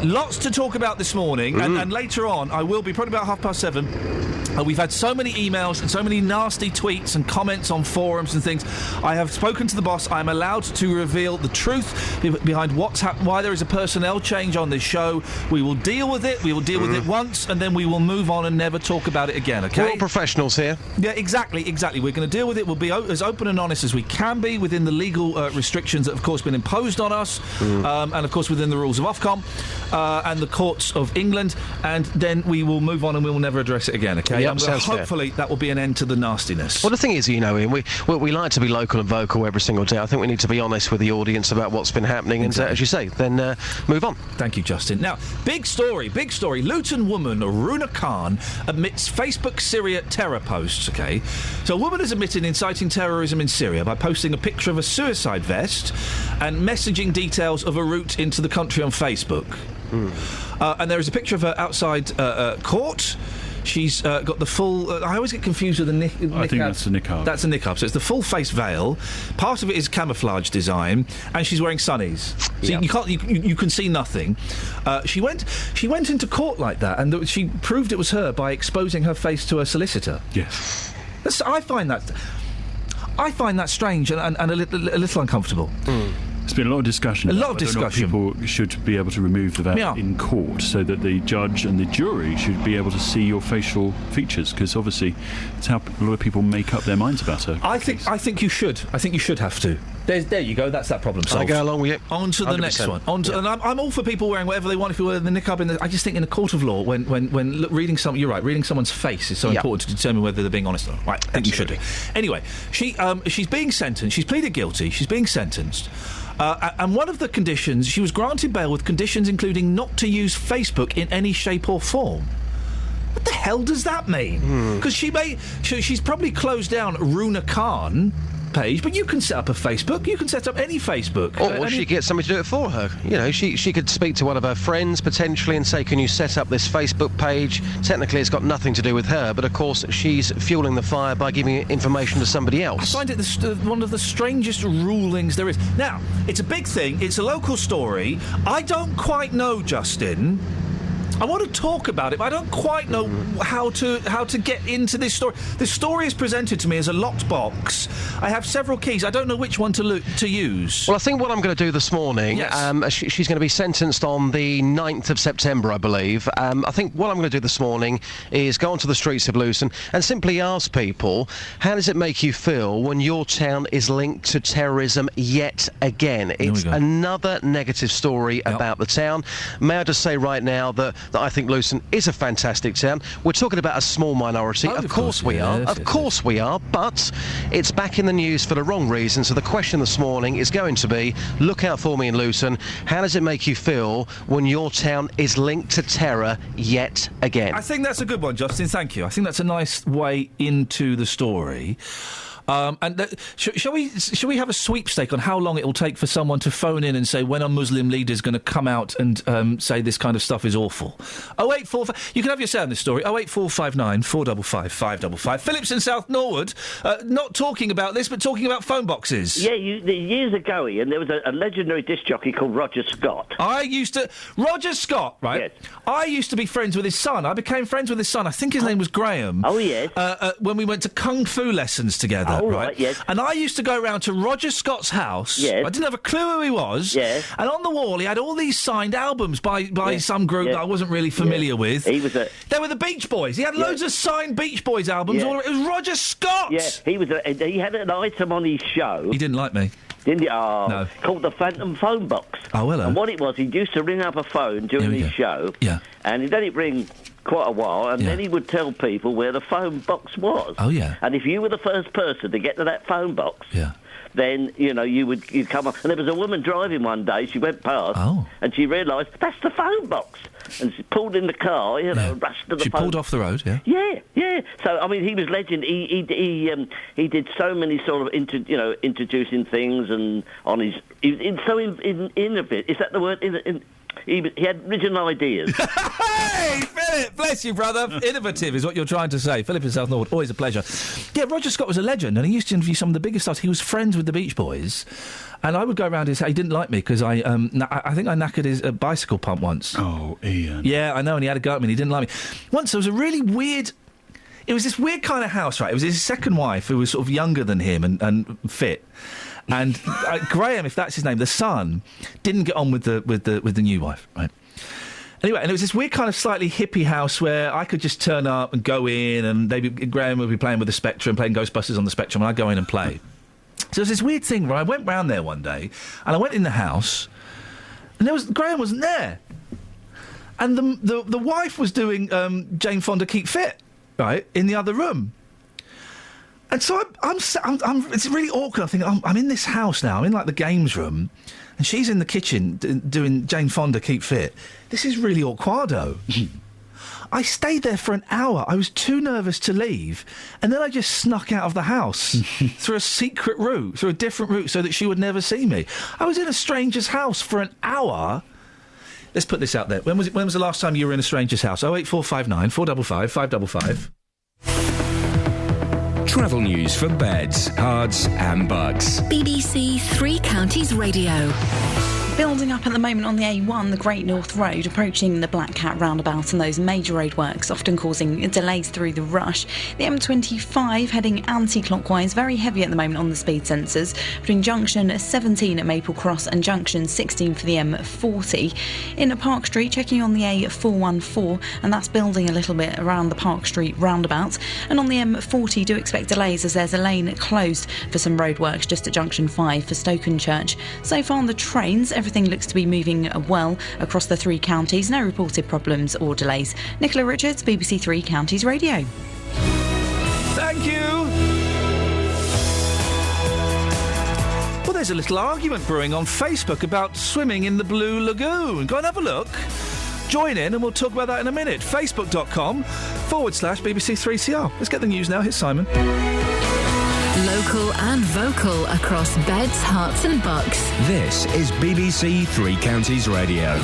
Speaker 10: Lots to talk about this morning. And later on, I will be probably about 7:30. We've had so many emails and so many nasty tweets and comments on forums and things. I have spoken to the boss. I'm allowed to reveal the truth behind what's happened, why there is a personnel change on this show. We will deal with it. We will deal with it once, and then we will move on and never talk about it again, okay?
Speaker 17: We're all professionals here.
Speaker 10: Yeah, exactly. We're going to deal with it. We'll be as open and honest as we can be within the legal restrictions that have, of course, been imposed on us, and, of course, within the rules of Ofcom and the courts of England, and then we will move on and we will never address it again, okay?
Speaker 17: Yep, sounds fair.
Speaker 10: Hopefully that will be an end to the nastiness.
Speaker 17: Well, the thing is, Ian, we like to be local and vocal every single day. I think we need to be honest with the audience about what's been happening, and as you say, then move on.
Speaker 10: Thank you, Justin. Now, big story. Luton woman Runa Khan admits Facebook Syria terror posts, okay? So a woman has admitted inciting terrorism in Syria by posting a picture of a suicide vest and messaging details of a route into the country on Facebook. And there is a picture of her outside court. She's got the full... I always get confused with the niqab.
Speaker 15: I think that's a niqab.
Speaker 10: That's a niqab. So it's the full face veil. Part of it is camouflage design, and she's wearing sunnies. So you can see nothing. She went into court like that, and she proved it was her by exposing her face to her solicitor.
Speaker 15: Yes.
Speaker 10: I find that strange and a little uncomfortable.
Speaker 15: There's been a lot of discussion.
Speaker 10: A lot of discussion.
Speaker 15: People should be able to remove the veil in court, so that the judge and the jury should be able to see your facial features, because obviously it's how a lot of people make up their minds about her.
Speaker 10: I think you should. I think you should have to. There you go. That's that problem solved.
Speaker 17: I go along with it.
Speaker 10: On to the
Speaker 17: 100%.
Speaker 10: next one. And I'm all for people wearing whatever they want if you wear the niqab. I just think in a court of law, when reading you're right, reading someone's face is so important to determine whether they're being honest or not. Right, I think you should do. Anyway, she's being sentenced. She's pleaded guilty. She's being sentenced. And one of the conditions, she was granted bail with conditions including not to use Facebook in any shape or form. What the hell does that mean? Because she's probably closed down Runa Khan page, but you can set up a Facebook. You can set up any Facebook.
Speaker 17: Or she gets somebody to do it for her. You know, she could speak to one of her friends potentially and say, can you set up this Facebook page? Technically, it's got nothing to do with her, but of course, she's fueling the fire by giving information to somebody else.
Speaker 10: I find it one of the strangest rulings there is. Now, it's a big thing. It's a local story. I don't quite know, Justin. I want to talk about it, but I don't quite know how to get into this story. This story is presented to me as a locked box. I have several keys. I don't know which one to use.
Speaker 17: Well, I think what I'm going to do this morning, she's going to be sentenced on the 9th of September, I believe. I think what I'm going to do this morning is go onto the streets of Luton and simply ask people, how does it make you feel when your town is linked to terrorism yet again? It's another negative story about the town. May I just say right now that I think Luton is a fantastic town. We're talking about a small minority. Of course we are. Of course we are. But it's back in the news for the wrong reason. So the question this morning is going to be, look out for me in Luton. How does it make you feel when your town is linked to terror yet again?
Speaker 10: I think that's a good one, Justin. Thank you. I think that's a nice way into the story. Shall we have a sweepstake on how long it will take for someone to phone in and say when a Muslim leader is going to come out and say this kind of stuff is awful? 0845. You can have your say on this story. 08459 455 555. Philip's in South Norwood, not talking about this, but talking about phone boxes.
Speaker 18: Yeah, years ago, Ian, there was a legendary disc jockey called Roger Scott.
Speaker 10: Roger Scott, right? Yes. I used to be friends with his son. I became friends with his son. I think his name was Graham.
Speaker 18: Oh, yes.
Speaker 10: When we went to Kung Fu lessons together.
Speaker 18: Oh, right, yes.
Speaker 10: And I used to go around to Roger Scott's house.
Speaker 18: Yes.
Speaker 10: I didn't have a clue who he was.
Speaker 18: Yes.
Speaker 10: And on the wall, he had all these signed albums by some group that I wasn't really familiar with.
Speaker 18: He was
Speaker 10: They were the Beach Boys. He had loads of signed Beach Boys albums. All it was Roger Scott.
Speaker 18: Yeah, he had an item on his show.
Speaker 10: He didn't like me.
Speaker 18: Didn't he? Oh,
Speaker 10: no.
Speaker 18: Called the Phantom Phone Box.
Speaker 10: Oh, hello.
Speaker 18: And what it was, he used to ring up a phone during his show.
Speaker 10: Yeah.
Speaker 18: And then he'd ring quite a while, and then he would tell people where the phone box was.
Speaker 10: Oh, yeah.
Speaker 18: And if you were the first person to get to that phone box, then, you'd come up. And there was a woman driving one day, she went past, and she realised, that's the phone box. And she pulled in the car, and rushed to the phone.
Speaker 10: She pulled off the road, yeah?
Speaker 18: Yeah. So, I mean, he was legend. He did so many sort of, introducing things and on his... innovative. Is that the word? He had original ideas.
Speaker 10: Hey, Philip! Bless you, brother. Innovative is what you're trying to say. Philip in South Norwood, always a pleasure. Yeah, Roger Scott was a legend, and he used to interview some of the biggest stars. He was friends with the Beach Boys, and I would go around his house. He didn't like me because I think I knackered his bicycle pump once.
Speaker 15: Oh, Iain.
Speaker 10: Yeah, I know, and he had a go at me, and he didn't like me. Once, there was a really weird... It was this weird kind of house, right? It was his second wife, who was sort of younger than him and fit. And Graham, if that's his name, the son, didn't get on with the new wife, right? Anyway, and it was this weird kind of slightly hippie house where I could just turn up and go in, and Graham would be playing with the Spectrum, playing Ghostbusters on the Spectrum, and I'd go in and play. So there's this weird thing where I went round there one day, and I went in the house, and Graham wasn't there. And the wife was doing Jane Fonda Keep Fit, right, in the other room. And so it's really awkward. I think I'm in this house now. I'm in, like, the games room, and she's in the kitchen doing Jane Fonda Keep Fit. This is really awkwardo. I stayed there for an hour. I was too nervous to leave, and then I just snuck out of the house through a secret route, through a different route, so that she would never see me. I was in a stranger's house for an hour. Let's put this out there. When was the last time you were in a stranger's house? 08459 455 555.
Speaker 11: Travel news for beds, cards and bugs.
Speaker 4: BBC Three Counties Radio.
Speaker 16: Building up at the moment on the A1, the Great North Road, approaching the Black Cat roundabout and those major roadworks, often causing delays through the rush. The M25 heading anti-clockwise, very heavy at the moment on the speed sensors, between junction 17 at Maple Cross and junction 16 for the M40. In Park Street, checking on the A414, and that's building a little bit around the Park Street roundabout. And on the M40, do expect delays as there's a lane closed for some roadworks just at junction 5 for Stokenchurch. So far on the trains, everything looks to be moving well across the three counties. No reported problems or delays. Nicola Richards, BBC Three Counties Radio.
Speaker 10: Thank you. Well, there's a little argument brewing on Facebook about swimming in the Blue Lagoon. Go and have a look. Join in and we'll talk about that in a minute. Facebook.com/BBC3CR. Let's get the news now. Here's Simon.
Speaker 4: Local and vocal across beds, hearts and bucks.
Speaker 11: This is BBC Three Counties Radio.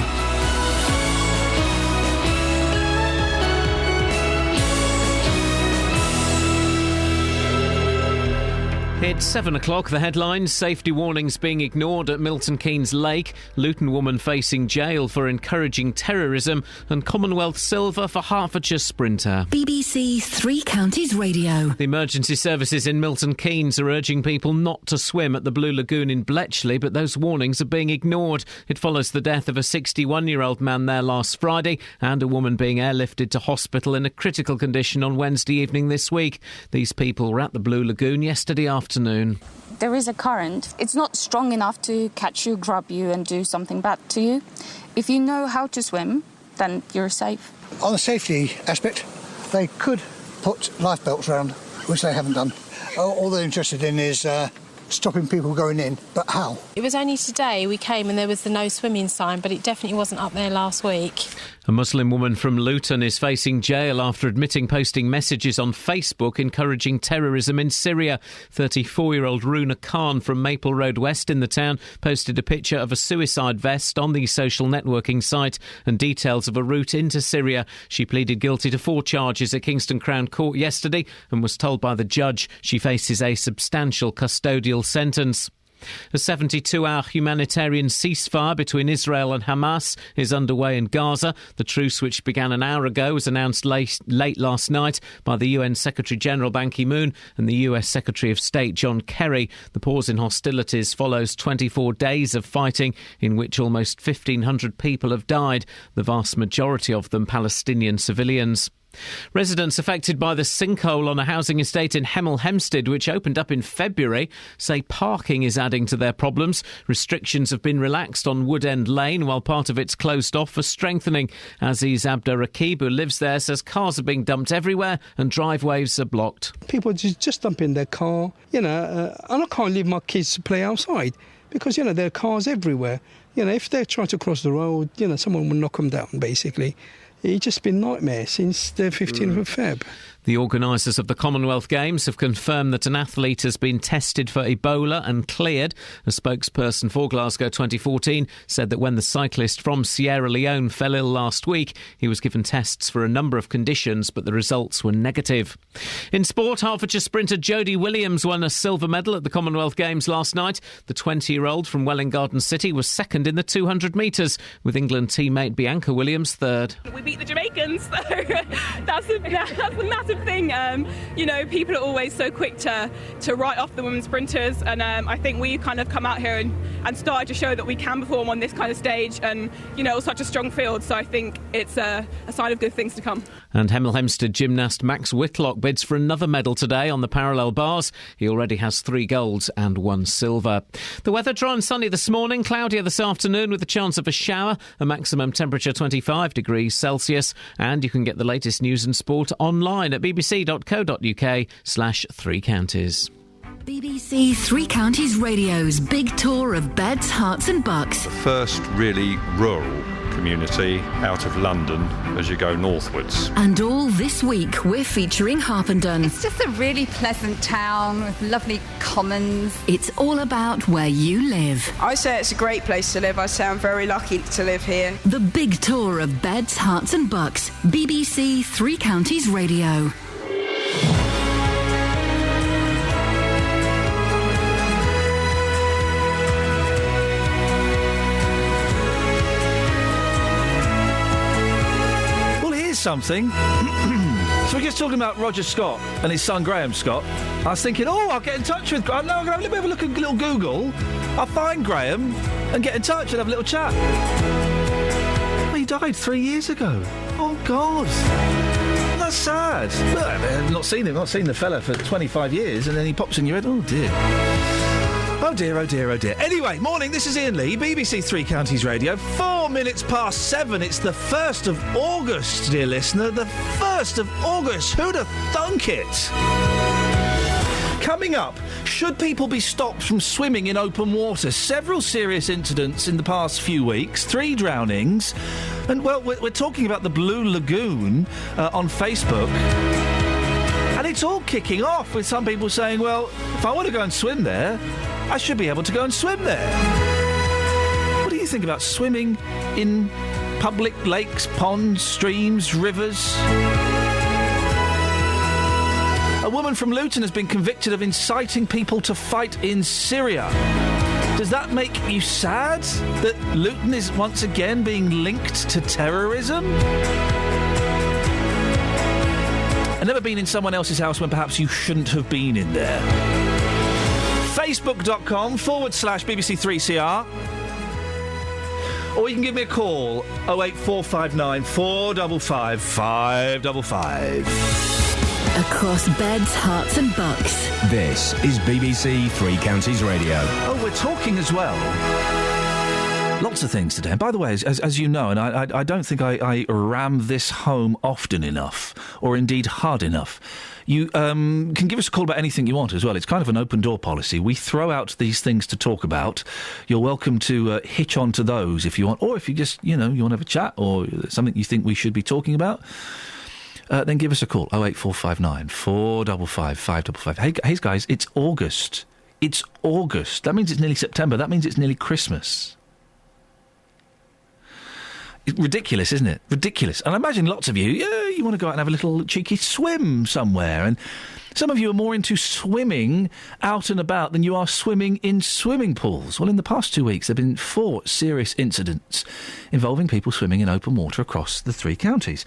Speaker 3: It's 7 o'clock. The headlines: safety warnings being ignored at Milton Keynes Lake, Luton woman facing jail for encouraging terrorism, and Commonwealth silver for Hertfordshire sprinter.
Speaker 4: BBC Three Counties Radio.
Speaker 3: The emergency services in Milton Keynes are urging people not to swim at the Blue Lagoon in Bletchley, but those warnings are being ignored. It follows the death of a 61-year-old man there last Friday and a woman being airlifted to hospital in a critical condition on Wednesday evening this week. These people were at the Blue Lagoon yesterday afternoon.
Speaker 5: There is a current. It's not strong enough to catch you, grab you and do something bad to you. If you know how to swim, then you're safe.
Speaker 19: On the safety aspect, they could put life belts around, which they haven't done. All they're interested in is stopping people going in, but how?
Speaker 20: It was only today we came and there was the no swimming sign, but it definitely wasn't up there last week.
Speaker 3: A Muslim woman from Luton is facing jail after admitting posting messages on Facebook encouraging terrorism in Syria. 34-year-old Runa Khan from Maple Road West in the town posted a picture of a suicide vest on the social networking site and details of a route into Syria. She pleaded guilty to 4 charges at Kingston Crown Court yesterday and was told by the judge she faces a substantial custodial sentence. A 72-hour humanitarian ceasefire between Israel and Hamas is underway in Gaza. The truce, which began an hour ago, was announced late last night by the UN Secretary-General Ban Ki-moon and the US Secretary of State John Kerry. The pause in hostilities follows 24 days of fighting in which almost 1,500 people have died, the vast majority of them Palestinian civilians. Residents affected by the sinkhole on a housing estate in Hemel Hempstead, which opened up in February, say parking is adding to their problems. Restrictions have been relaxed on Wood End Lane, while part of it's closed off for strengthening. Aziz Abdur-Rakib, who lives there, says cars are being dumped everywhere and driveways are blocked.
Speaker 6: People just dump in their car, and I can't leave my kids to play outside because, there are cars everywhere. If they try to cross the road, someone will knock them down, basically. It's just been a nightmare since the 15th of Feb.
Speaker 3: The organisers of the Commonwealth Games have confirmed that an athlete has been tested for Ebola and cleared. A spokesperson for Glasgow 2014 said that when the cyclist from Sierra Leone fell ill last week, he was given tests for a number of conditions, but the results were negative. In sport, Hertfordshire sprinter Jodie Williams won a silver medal at the Commonwealth Games last night. The 20-year-old from Welwyn Garden City was second in the 200 metres, with England teammate Bianca Williams third.
Speaker 7: We beat the Jamaicans, so that's a massive thing. People are always so quick to write off the women's sprinters, and I think we kind of come out here and started to show that we can perform on this kind of stage, and it was such a strong field, so I think it's a sign of good things to come. And
Speaker 3: Hemel Hempstead gymnast Max Whitlock bids for another medal today on the parallel bars. He already has 3 golds and 1 silver. The weather dry and sunny this morning, cloudier this afternoon with a chance of a shower, a maximum temperature 25 degrees Celsius, and you can get the latest news and sport online at bbc.co.uk/3 counties.
Speaker 4: BBC Three Counties Radio's big tour of beds, hearts and bucks.
Speaker 8: First really rural community out of London as you go northwards.
Speaker 4: And all this week we're featuring Harpenden.
Speaker 21: It's just a really pleasant town with lovely commons.
Speaker 4: It's all about where you live.
Speaker 22: I say it's a great place to live. I say I'm very lucky to live here.
Speaker 4: The big tour of beds, hearts and bucks. BBC Three Counties Radio.
Speaker 10: Something. So we're just talking about Roger Scott and his son Graham Scott. I was thinking, I'll get in touch with Graham. No, let me have a look at little Google. I'll find Graham and get in touch and have a little chat. Well, he died 3 years ago. Oh, God. That's sad. Well, I've not seen the fella for 25 years, and then he pops in your head. Oh, dear. Oh dear, oh dear, oh dear. Anyway, morning, this is Iain Lee, BBC Three Counties Radio. 4 minutes past 7. It's the 1st of August, dear listener. The 1st of August. Who'd have thunk it? Coming up, should people be stopped from swimming in open water? Several serious incidents in the past few weeks. 3 drownings. And, well, we're talking about the Blue Lagoon on Facebook. And it's all kicking off with some people saying, well, if I want to go and swim there, I should be able to go and swim there. What do you think about swimming in public lakes, ponds, streams, rivers? A woman from Luton has been convicted of inciting people to fight in Syria. Does that make you sad that Luton is once again being linked to terrorism? I've never been in someone else's house when perhaps you shouldn't have been in there. Facebook.com/BBC3CR. Or you can give me a call, 08459 455 555.
Speaker 4: Across beds, hearts and bucks.
Speaker 11: This is BBC Three Counties Radio.
Speaker 10: Oh, we're talking as well. Lots of things today. And by the way, as you know, and I don't think I ram this home often enough, or indeed hard enough, you can give us a call about anything you want as well. It's kind of an open door policy. We throw out these things to talk about. You're welcome to hitch on to those if you want, or if you just, you want to have a chat or something you think we should be talking about. Then give us a call, 08459 455 555. Hey guys, it's August. It's August. That means it's nearly September. That means it's nearly Christmas. It's ridiculous, isn't it? Ridiculous. And I imagine lots of you, you want to go out and have a little cheeky swim somewhere. And some of you are more into swimming out and about than you are swimming in swimming pools. Well, in the past 2 weeks, there have been 4 serious incidents involving people swimming in open water across the 3 counties.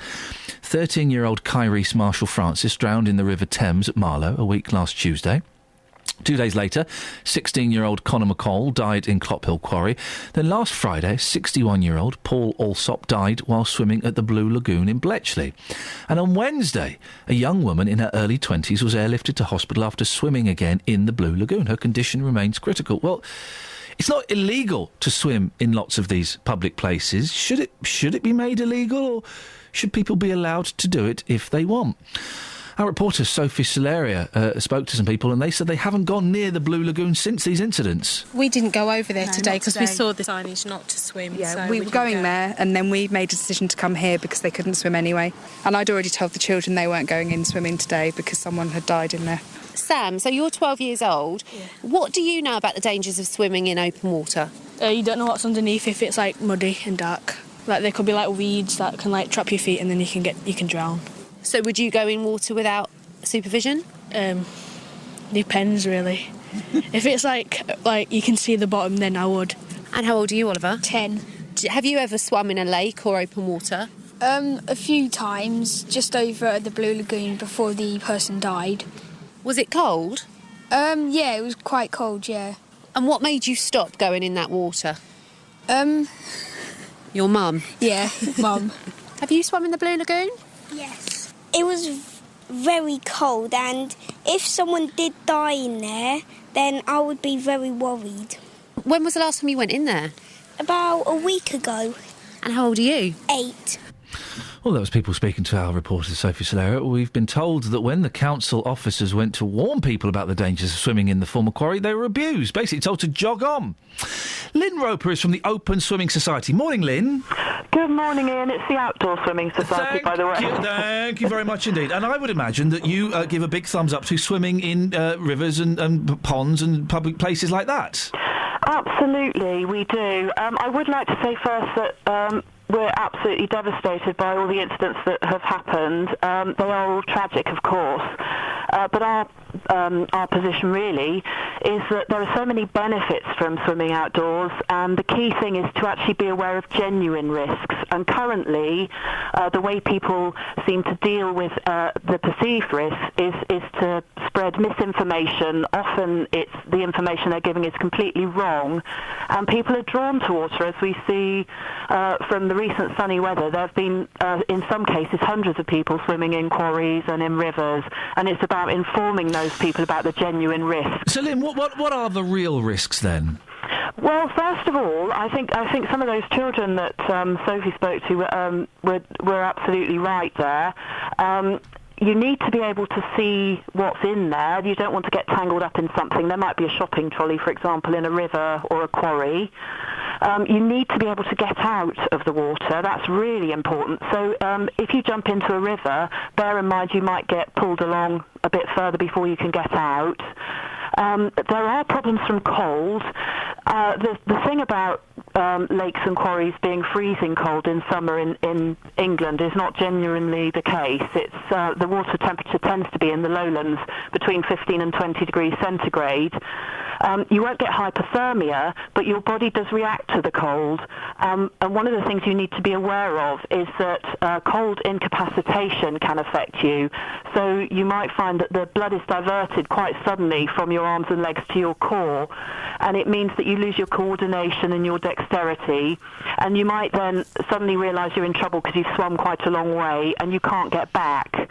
Speaker 10: 13-year-old Kyrese Marshall Francis drowned in the River Thames at Marlow a week last Tuesday. 2 days later, 16-year-old Conor McCall died in Clophill Quarry. Then last Friday, 61-year-old Paul Alsop died while swimming at the Blue Lagoon in Bletchley. And on Wednesday, a young woman in her early 20s was airlifted to hospital after swimming again in the Blue Lagoon. Her condition remains critical. Well, it's not illegal to swim in lots of these public places. Should it be made illegal, or should people be allowed to do it if they want? Our reporter Sophie Solaria spoke to some people, and they said they haven't gone near the Blue Lagoon since these incidents.
Speaker 20: We didn't go over there today because we saw the signage not to swim.
Speaker 22: Yeah,
Speaker 20: so
Speaker 22: we were going there, and then we made a decision to come here because they couldn't swim anyway. And I'd already told the children they weren't going in swimming today because someone had died in there.
Speaker 9: Sam, so you're 12 years old. Yeah. What do you know about the dangers of swimming in open water?
Speaker 12: You don't know what's underneath if it's like muddy and dark. Like there could be like weeds that can like trap your feet and then you can drown.
Speaker 9: So would you go in water without supervision?
Speaker 12: Depends really. If it's like you can see the bottom, then I would.
Speaker 9: And how old are you, Oliver?
Speaker 12: 10.
Speaker 9: Have you ever swum in a lake or open water?
Speaker 13: A few times, just over at the Blue Lagoon before the person died.
Speaker 9: Was it cold?
Speaker 13: Yeah, it was quite cold, yeah.
Speaker 9: And what made you stop going in that water? Your mum?
Speaker 13: Yeah, mum.
Speaker 9: Have you swum in the Blue Lagoon?
Speaker 14: Yes. It was very cold, and if someone did die in there, then I would be very worried.
Speaker 9: When was the last time you went in there?
Speaker 14: About a week ago.
Speaker 9: And how old are you?
Speaker 14: 8.
Speaker 10: Well, that was people speaking to our reporter, Sophie Solera. We've been told that when the council officers went to warn people about the dangers of swimming in the former quarry, they were abused, basically told to jog on. Lynn Roper is from the Open Swimming Society. Morning, Lynn.
Speaker 23: Good morning, Iain. It's the Outdoor Swimming Society, by the way.
Speaker 10: Thank you very much indeed. And I would imagine that you give a big thumbs up to swimming in rivers and ponds and public places like that.
Speaker 23: Absolutely, we do. I would like to say first that we're absolutely devastated by all the incidents that have happened. They are all tragic, of course. But our position really is that there are so many benefits from swimming outdoors, and the key thing is to actually be aware of genuine risks. And currently, the way people seem to deal with the perceived risks is to spread misinformation. Often it's the information they're giving is completely wrong, and people are drawn to water, as we see from the recent sunny weather. There have been, in some cases, hundreds of people swimming in quarries and in rivers, and it's about informing those people about the genuine risks.
Speaker 10: So, Lynn, what are the real risks then?
Speaker 23: Well, first of all, I think some of those children that Sophie spoke to were absolutely right there. You need to be able to see what's in there. You don't want to get tangled up in something. There might be a shopping trolley, for example, in a river or a quarry. You need to be able to get out of the water. That's really important. So if you jump into a river, bear in mind you might get pulled along a bit further before you can get out. There are problems from cold. The thing about lakes and quarries being freezing cold in summer in England is not genuinely the case. It's the water temperature tends to be in the lowlands between 15 and 20 degrees centigrade. You won't get hypothermia, but your body does react to the cold. And one of the things you need to be aware of is that cold incapacitation can affect you. So you might find that the blood is diverted quite suddenly from your arms and legs to your core, and it means that you lose your coordination and your dexterity, and you might then suddenly realise you're in trouble because you've swum quite a long way and you can't get back.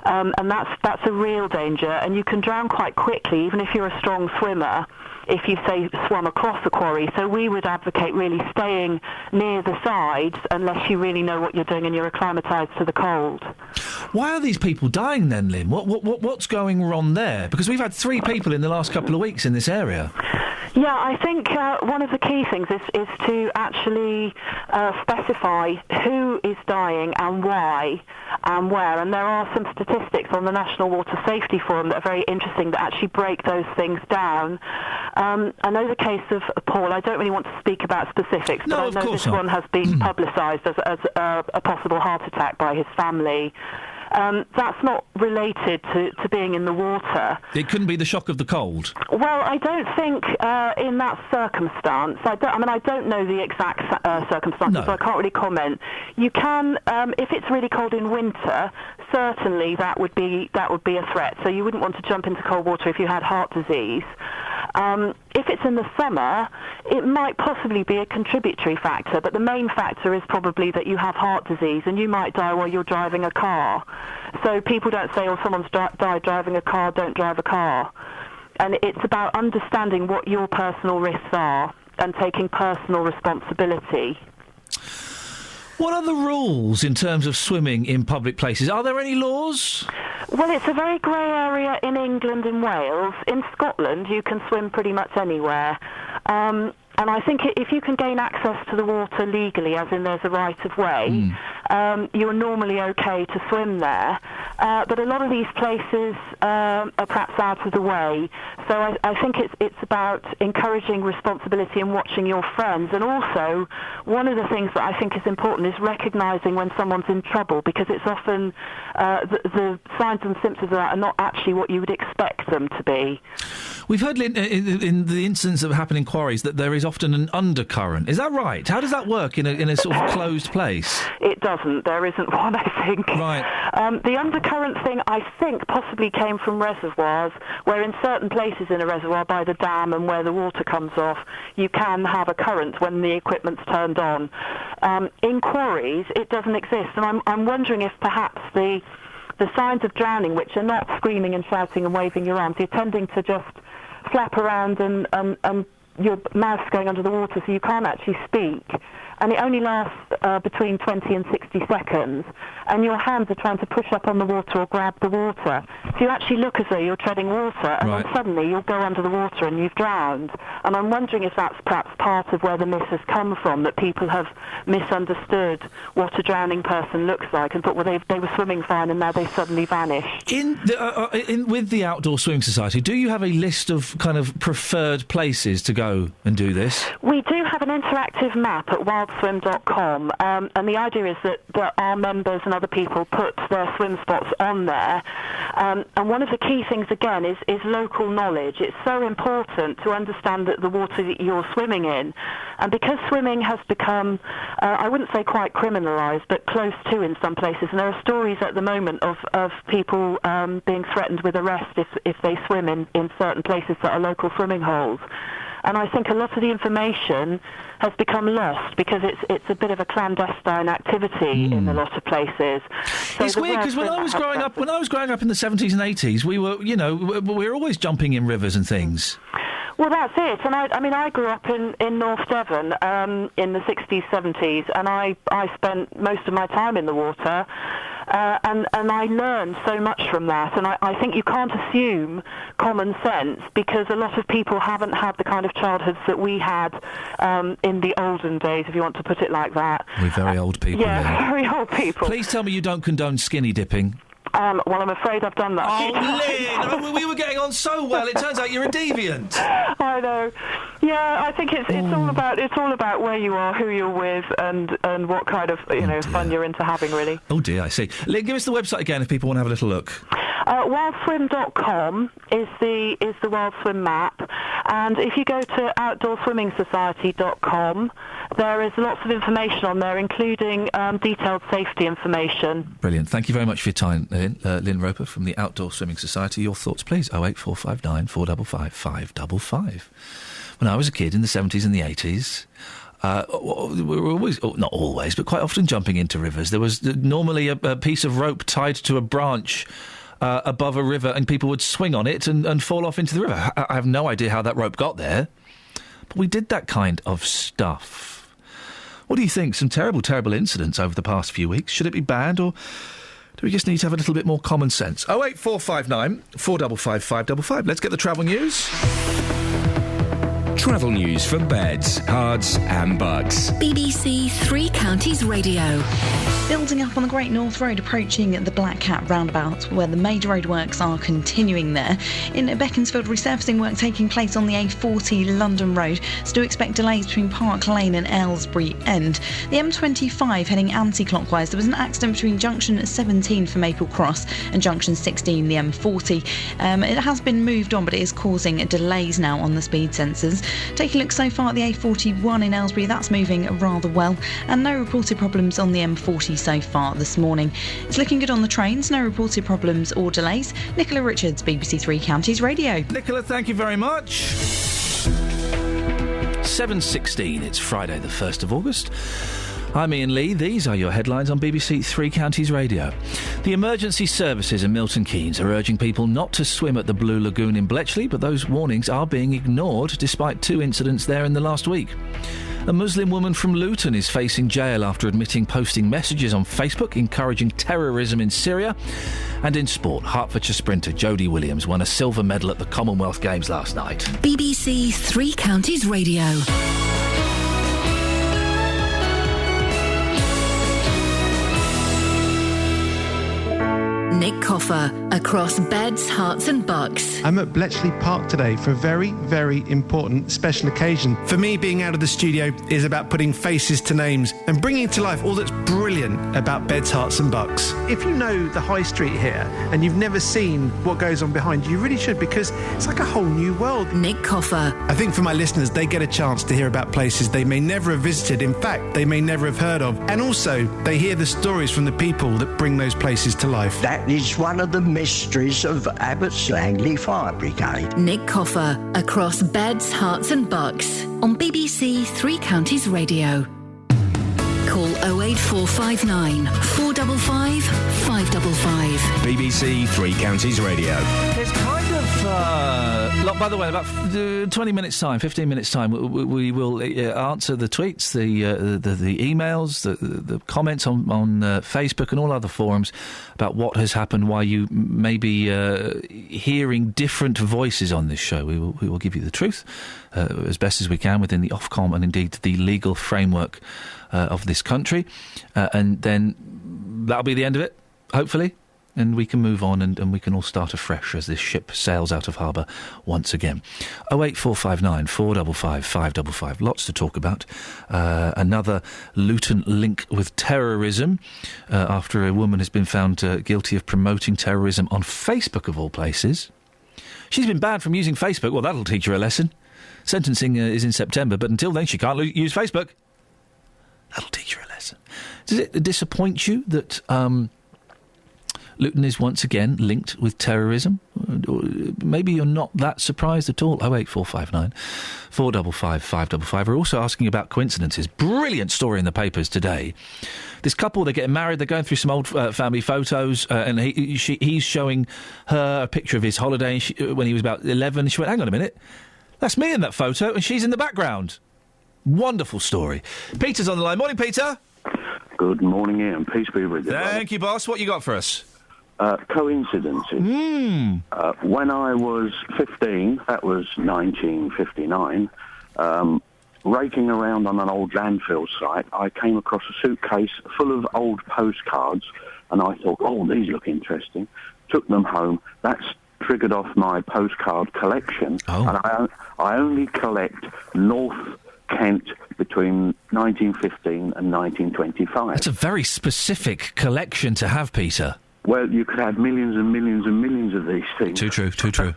Speaker 23: And that's a real danger, and you can drown quite quickly, even if you're a strong swimmer, if you, say, swum across the quarry. So we would advocate really staying near the sides unless you really know what you're doing and you're acclimatised to the cold.
Speaker 10: Why are these people dying then, Lynn? What's going wrong there? Because we've had 3 people in the last couple of weeks in this area.
Speaker 23: Yeah, I think one of the key things is to actually specify who is dying and why and where. And there are some statistics on the National Water Safety Forum that are very interesting that actually break those things down. I know the case of Paul. I don't really want to speak about specifics, but I know this one has been publicised as a possible heart attack by his family. That's not related to being in the water.
Speaker 10: It couldn't be the shock of the cold.
Speaker 23: Well, I don't think in that circumstance. I don't know the exact circumstances, so I can't really comment. You can, if it's really cold in winter, certainly that would be a threat. So you wouldn't want to jump into cold water if you had heart disease. If it's in the summer, it might possibly be a contributory factor, but the main factor is probably that you have heart disease and you might die while you're driving a car. So people don't say, someone's died driving a car, don't drive a car. And it's about understanding what your personal risks are and taking personal responsibility.
Speaker 10: What are the rules in terms of swimming in public places? Are there any laws?
Speaker 23: Well, it's a very grey area in England and Wales. In Scotland, you can swim pretty much anywhere. And I think if you can gain access to the water legally, as in there's a right of way, you're normally okay to swim there. But a lot of these places are perhaps out of the way. So I think it's about encouraging responsibility and watching your friends. And also, one of the things that I think is important is recognising when someone's in trouble, because it's often the signs and symptoms of that are not actually what you would expect them to be.
Speaker 10: We've heard in the incidents that happen in quarries that there is often an undercurrent. Is that right? How does that work in a sort of closed place?
Speaker 23: It doesn't. There isn't one, I think.
Speaker 10: Right.
Speaker 23: The undercurrent thing, I think, possibly came from reservoirs, where in certain places in a reservoir, by the dam and where the water comes off, you can have a current when the equipment's turned on. In quarries, it doesn't exist, and I'm wondering if perhaps the signs of drowning, which are not screaming and shouting and waving your arms, you're tending to just flap around and your mouth's going under the water, so you can't actually speak. And it only lasts between 20 and 60 seconds, and your hands are trying to push up on the water or grab the water. So you actually look as though you're treading water, and then suddenly you'll go under the water and you've drowned. And I'm wondering if that's perhaps part of where the myth has come from, that people have misunderstood what a drowning person looks like and thought, well, they were swimming fine and now they suddenly vanished.
Speaker 10: With the Outdoor Swimming Society, do you have a list of kind of preferred places to go and do this?
Speaker 23: We do have an interactive map at wildswim.com, and the idea is that our members and other people put their swim spots on there. And one of the key things, again, is local knowledge. It's so important to understand that the water that you're swimming in. And because swimming has become, I wouldn't say quite criminalised, but close to in some places, and there are stories at the moment of people being threatened with arrest if they swim in certain places that are local swimming holes. And I think a lot of the information has become lost because it's a bit of a clandestine activity in a lot of places. So
Speaker 10: it's weird because when I was growing up in the 70s and 80s, we were always jumping in rivers and things.
Speaker 23: Well, that's it. And I grew up in North Devon in the 60s, 70s, and I spent most of my time in the water. And I learned so much from that, and I think you can't assume common sense because a lot of people haven't had the kind of childhoods that we had in the olden days, if you want to put it like that.
Speaker 10: We're very old people.
Speaker 23: Yeah, very old people.
Speaker 10: Please tell me you don't condone skinny dipping.
Speaker 23: Well, I'm afraid I've done that.
Speaker 10: Oh, Lynn! We were getting on so well. It turns out you're a deviant.
Speaker 23: I know. Yeah, I think it's all about where you are, who you're with, and what kind of fun you're into having, really.
Speaker 10: Oh dear, I see. Lynn, give us the website again if people want to have a little look.
Speaker 23: Wildswim.com is the Wild Swim map, and if you go to outdoorswimmingsociety.com, there is lots of information on there, including detailed safety information.
Speaker 10: Brilliant. Thank you very much for your time, Lynn. Lynn Roper from the Outdoor Swimming Society. Your thoughts, please. 08459 455 555. When I was a kid in the 70s and the 80s, we were always, not always, but quite often jumping into rivers. There was normally a piece of rope tied to a branch above a river, and people would swing on it and fall off into the river. I have no idea how that rope got there, but we did that kind of stuff. What do you think? Some terrible, terrible incidents over the past few weeks. Should it be banned, or do we just need to have a little bit more common sense? 08459 455 555. Let's get the travel news.
Speaker 11: Travel news for beds, cards and bugs.
Speaker 4: BBC Three Counties Radio.
Speaker 16: Building up on the Great North Road, approaching the Black Cat roundabout, where the major roadworks are continuing there. In Beaconsfield, resurfacing work taking place on the A40 London Road, so do expect delays between Park Lane and Aylesbury End. The M25 heading anti-clockwise, there was an accident between junction 17 for Maple Cross and junction 16, the M40. It has been moved on, but it is causing delays now on the speed sensors. Taking a look so far at the A41 in Aylesbury, that's moving rather well, and no reported problems on the M40 so far this morning. It's looking good on the trains, no reported problems or delays. Nicola Richards, BBC Three Counties Radio.
Speaker 10: Nicola, thank you very much. 7:16, it's Friday the 1st of August. I'm Iain Lee. These are your headlines on BBC Three Counties Radio. The emergency services in Milton Keynes are urging people not to swim at the Blue Lagoon in Bletchley, but those warnings are being ignored despite 2 incidents there in the last week. A Muslim woman from Luton is facing jail after admitting posting messages on Facebook encouraging terrorism in Syria. And in sport, Hertfordshire sprinter Jodie Williams won a silver medal at the Commonwealth Games last night.
Speaker 4: BBC Three Counties Radio. Nick Coffer, across beds, hearts and bucks.
Speaker 1: I'm at Bletchley Park today for a very, very important special occasion. For me, being out of the studio is about putting faces to names and bringing to life all that's brilliant about beds, hearts and bucks. If you know the high street here and you've never seen what goes on behind you really should, because it's like a whole new world.
Speaker 4: Nick Coffer.
Speaker 1: I think for my listeners, they get a chance to hear about places they may never have visited, in fact, they may never have heard of. And also, they hear the stories from the people that bring those places to life.
Speaker 2: That is one of the mysteries of Abbots Langley Fire Brigade.
Speaker 4: Nick Coffer, across beds, hearts and bucks, on BBC Three Counties Radio. Call 08459 455 555.
Speaker 11: BBC Three Counties Radio.
Speaker 10: There's kind of, by the way, about 20 minutes' time, 15 minutes' time, we will answer the tweets, the emails, the comments on Facebook and all other forums about what has happened, why you may be hearing different voices on this show. We will give you the truth as best as we can within the Ofcom and indeed the legal framework of this country, and then that'll be the end of it, hopefully, and we can move on and we can all start afresh as this ship sails out of harbour once again. 08459 455 555. Lots to talk about. Another Luton link with terrorism after a woman has been found guilty of promoting terrorism on Facebook, of all places. She's been banned from using Facebook. Well, that'll teach her a lesson. Sentencing is in September, but until then she can't use Facebook. That'll teach her a lesson. Does it disappoint you that Luton is once again linked with terrorism? Maybe you're not that surprised at all. 08459 455 555. We're also asking about coincidences. Brilliant story in the papers today. This couple, they're getting married, they're going through some old family photos, and he's showing her a picture of his holiday when he was about 11. She went, hang on a minute, that's me in that photo, and she's in the background. Wonderful story. Peter's on the line. Morning, Peter.
Speaker 17: Good morning, Iain. Peace be with you.
Speaker 10: Thank you, boss. What you got for us?
Speaker 17: Coincidences. When I was 15, that was 1959, raking around on an old landfill site, I came across a suitcase full of old postcards, and I thought, oh, these look interesting. Took them home. That's triggered off my postcard collection, and I only collect North Kent between 1915 and 1925.
Speaker 10: That's a very specific collection to have, Peter.
Speaker 17: Well, you could have millions and millions and millions of these things.
Speaker 10: Too true.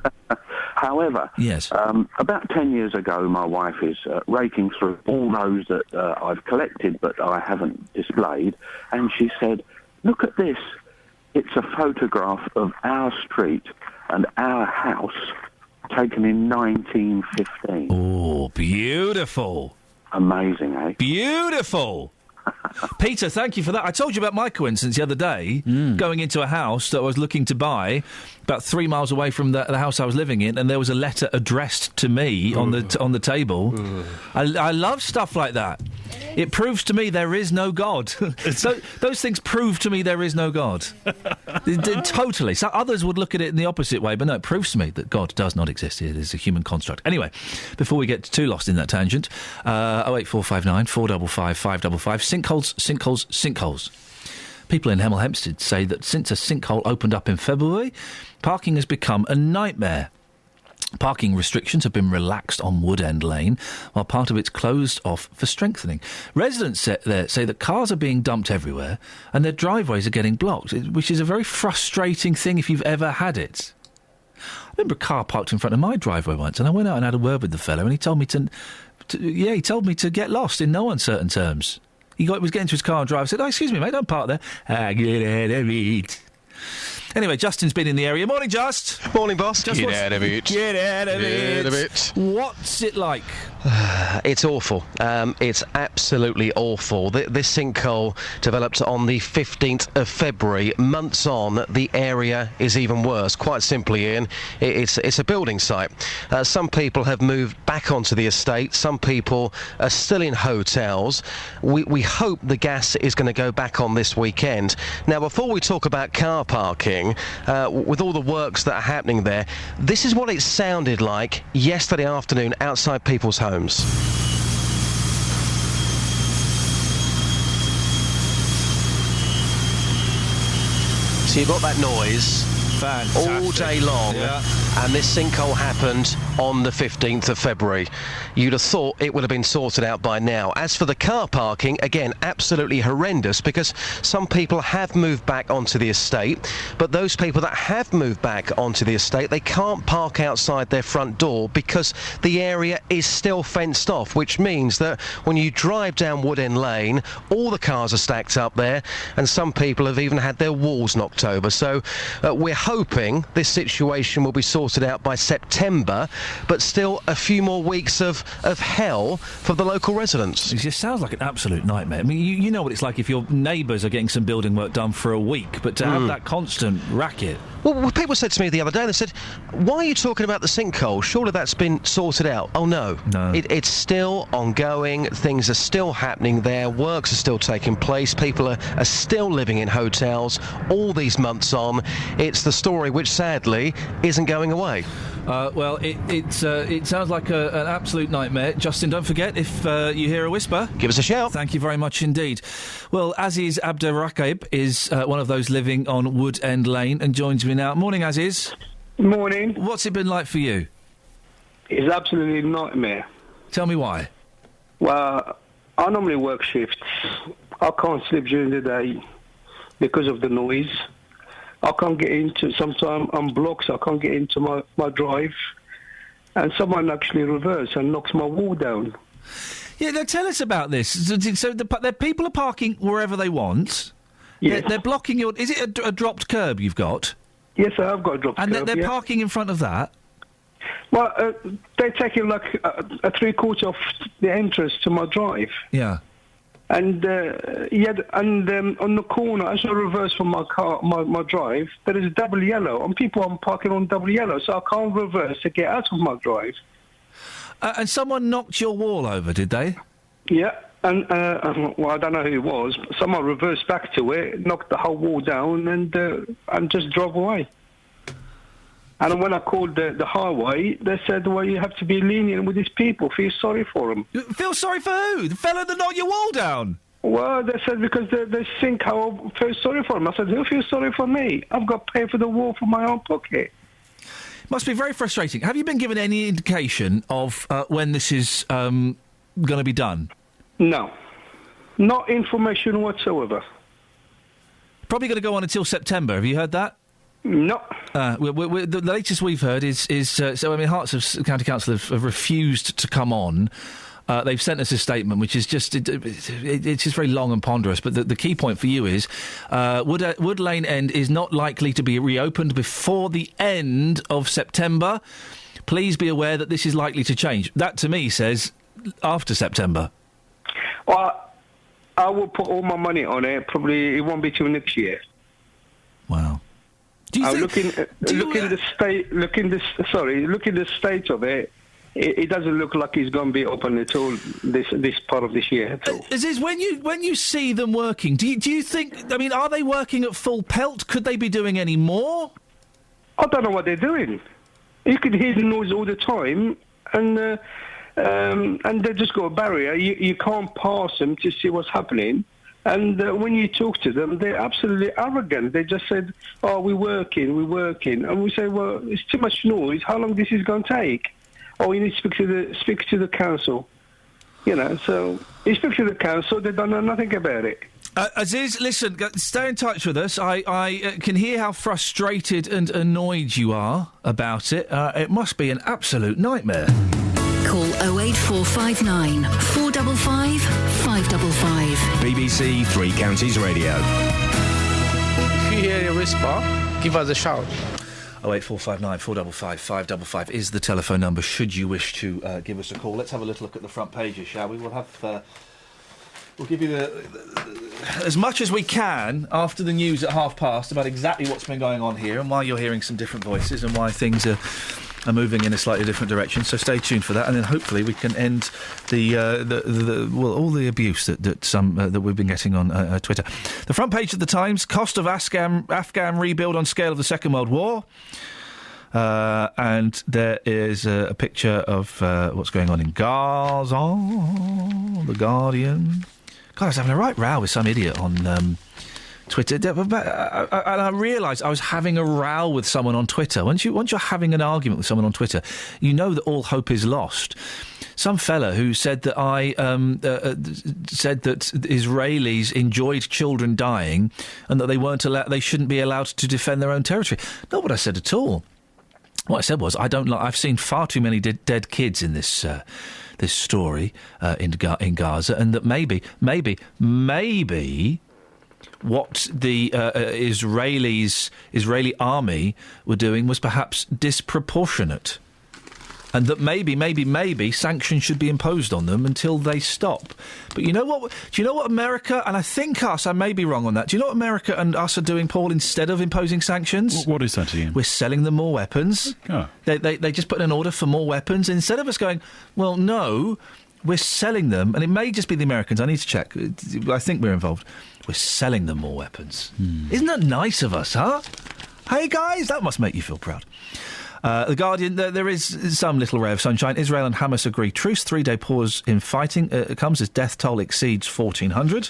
Speaker 17: However,
Speaker 10: yes.
Speaker 17: About 10 years ago, my wife is raking through all those that I've collected but I haven't displayed, and she said, look at this. It's a photograph of our street and our house taken in 1915.
Speaker 10: Oh, beautiful.
Speaker 17: Amazing, eh?
Speaker 10: Beautiful. Peter, thank you for that. I told you about my coincidence the other day, going into a house that I was looking to buy about 3 miles away from the house I was living in, and there was a letter addressed to me on the table. I love stuff like that. It proves to me there is no God. So those things prove to me there is no God. Totally. So others would look at it in the opposite way, but no, it proves to me that God does not exist. It is a human construct. Anyway, before we get too lost in that tangent, 08459 455 555. Sinkholes. People in Hemel Hempstead say that since a sinkhole opened up in February, parking has become a nightmare. Parking restrictions have been relaxed on Woodend Lane, while part of it's closed off for strengthening. Residents there say that cars are being dumped everywhere and their driveways are getting blocked, which is a very frustrating thing if you've ever had it. I remember a car parked in front of my driveway once, and I went out and had a word with the fellow, and he told me he told me to get lost in no uncertain terms. He was getting to his car and drive. I said, "Oh, excuse me, mate, don't park there." Get out of it. Anyway, Justin's been in the area. Morning, Just.
Speaker 5: Morning, boss.
Speaker 10: Get out of it. Get out of it. What's it like?
Speaker 5: It's awful. It's absolutely awful. This sinkhole developed on the 15th of February. Months on, the area is even worse. Quite simply, Ian, it's a building site. Some people have moved back onto the estate. Some people are still in hotels. We hope the gas is going to go back on this weekend. Now, before we talk about car parking, with all the works that are happening there, this is what it sounded like yesterday afternoon outside people's homes. So you've got that noise all day long, and this sinkhole happened on the 15th of February. You'd have thought it would have been sorted out by now. As for the car parking, again, absolutely horrendous, because some people have moved back onto the estate, but those people that have moved back onto the estate, they can't park outside their front door because the area is still fenced off, which means that when you drive down Woodend Lane, all the cars are stacked up there, and some people have even had their walls knocked over. So we're hoping this situation will be sorted out by September, but still a few more weeks of hell for the local residents.
Speaker 10: It just sounds like an absolute nightmare. I mean, you know what it's like if your neighbours are getting some building work done for a week, but to have that constant racket...
Speaker 5: Well, people said to me the other day, they said, "Why are you talking about the sinkhole? Surely that's been sorted out." Oh, no. It's still ongoing. Things are still happening there. Works are still taking place. People are still living in hotels all these months on. It's the story which, sadly, isn't going away.
Speaker 10: Well, it sounds like an absolute nightmare. Justin, don't forget, if you hear a whisper...
Speaker 5: give us a shout.
Speaker 10: Thank you very much indeed. Well, Aziz Abderraqib is one of those living on Woodend Lane and joins me now. Morning, Aziz.
Speaker 15: Morning.
Speaker 10: What's it been like for you?
Speaker 15: It's absolutely a nightmare.
Speaker 10: Tell me why.
Speaker 15: Well, I normally work shifts. I can't sleep during the day because of the noise. I can't get into, sometimes I'm blocked, so I can't get into my drive. And someone actually reverses and knocks my wall down.
Speaker 10: Yeah, now tell us about this. So the people are parking wherever they want.
Speaker 15: Yes.
Speaker 10: They're blocking your... Is it a dropped curb you've got?
Speaker 15: Yes, I have got a dropped curb,
Speaker 10: and they're parking in front of that?
Speaker 15: Well, they're taking like a three-quarter of the entrance to my drive.
Speaker 10: Yeah.
Speaker 15: And on the corner, as I reverse from my car, my drive, there is double yellow, and people are parking on double yellow, so I can't reverse to get out of my drive.
Speaker 10: And someone knocked your wall over, did they?
Speaker 15: Yeah, and well, I don't know who it was, but someone reversed back to it, knocked the whole wall down, and just drove away. And when I called the highway, they said, well, you have to be lenient with these people. Feel sorry for them.
Speaker 10: Feel sorry for who? The fellow that knocked your wall down?
Speaker 15: Well, they said because they think how I feel sorry for them. I said, who feels sorry for me? I've got to pay for the wall from my own pocket.
Speaker 10: Must be very frustrating. Have you been given any indication of when this is going to be done?
Speaker 15: No. Not information whatsoever.
Speaker 10: Probably going to go on until September. Have you heard that?
Speaker 15: No.
Speaker 10: The latest we've heard is Hearts of County Council have refused to come on. They've sent us a statement, which is just it's just very long and ponderous. But the key point for you is Wood Lane End is not likely to be reopened before the end of September. Please be aware that this is likely to change. That to me says after September.
Speaker 15: Well, I will put all my money on it. Probably it won't be till next year.
Speaker 10: Wow.
Speaker 15: Look in the state of it. it doesn't look like it's going to be open at all this part of this year at all.
Speaker 10: Aziz, when you see them working, do you think? I mean, are they working at full pelt? Could they be doing any more?
Speaker 15: I don't know what they're doing. You could hear the noise all the time, and they just got a barrier. You can't pass them to see what's happening. And when you talk to them, they're absolutely arrogant. They just said, "Oh, we're working," and we say, "Well, it's too much noise. How long this is going to take?" "Oh, you need to speak to the council." So you speak to the council. They don't know nothing about it.
Speaker 10: Aziz, listen, stay in touch with us. I can hear how frustrated and annoyed you are about it. It must be an absolute nightmare.
Speaker 4: Call 08459 455 555.
Speaker 11: BBC Three Counties Radio.
Speaker 6: If you hear a whisper, give us a shout.
Speaker 10: 08459 455 555 is the telephone number should you wish to give us a call. Let's have a little look at the front pages, shall we? We'll give you as much as we can after the news at past about exactly what's been going on here and why you're hearing some different voices and why things are moving in a slightly different direction. So stay tuned for that, and then hopefully we can end all the abuse that we've been getting on Twitter. The front page of the Times: cost of Afghan rebuild on scale of the Second World War. And there is a picture of what's going on in Gaza. The Guardian. God, I was having a right row with some idiot on Twitter. And I realised I was having a row with someone on Twitter. Once you're having an argument with someone on Twitter, you know that all hope is lost. Some fella who said that I said that Israelis enjoyed children dying and that they shouldn't be allowed to defend their own territory. Not what I said at all. What I said was, I've seen far too many dead kids in this story in Gaza, and that maybe what the Israeli army were doing was perhaps disproportionate, and that maybe sanctions should be imposed on them until they stop. But you know what? Do you know what America, and I think us, I may be wrong on that, do you know what America and us are doing, Paul, instead of imposing sanctions?
Speaker 8: What is that, Iain?
Speaker 10: We're selling them more weapons.
Speaker 8: Oh.
Speaker 10: They just put in an order for more weapons. Instead of us going, well, no, we're selling them, and it may just be the Americans, I need to check, I think we're involved. We're selling them more weapons. Isn't that nice of us, huh? Hey, guys, that must make you feel proud. The Guardian, there is some little ray of sunshine. Israel and Hamas agree truce. 3-day pause in fighting. It comes as death toll exceeds 1,400.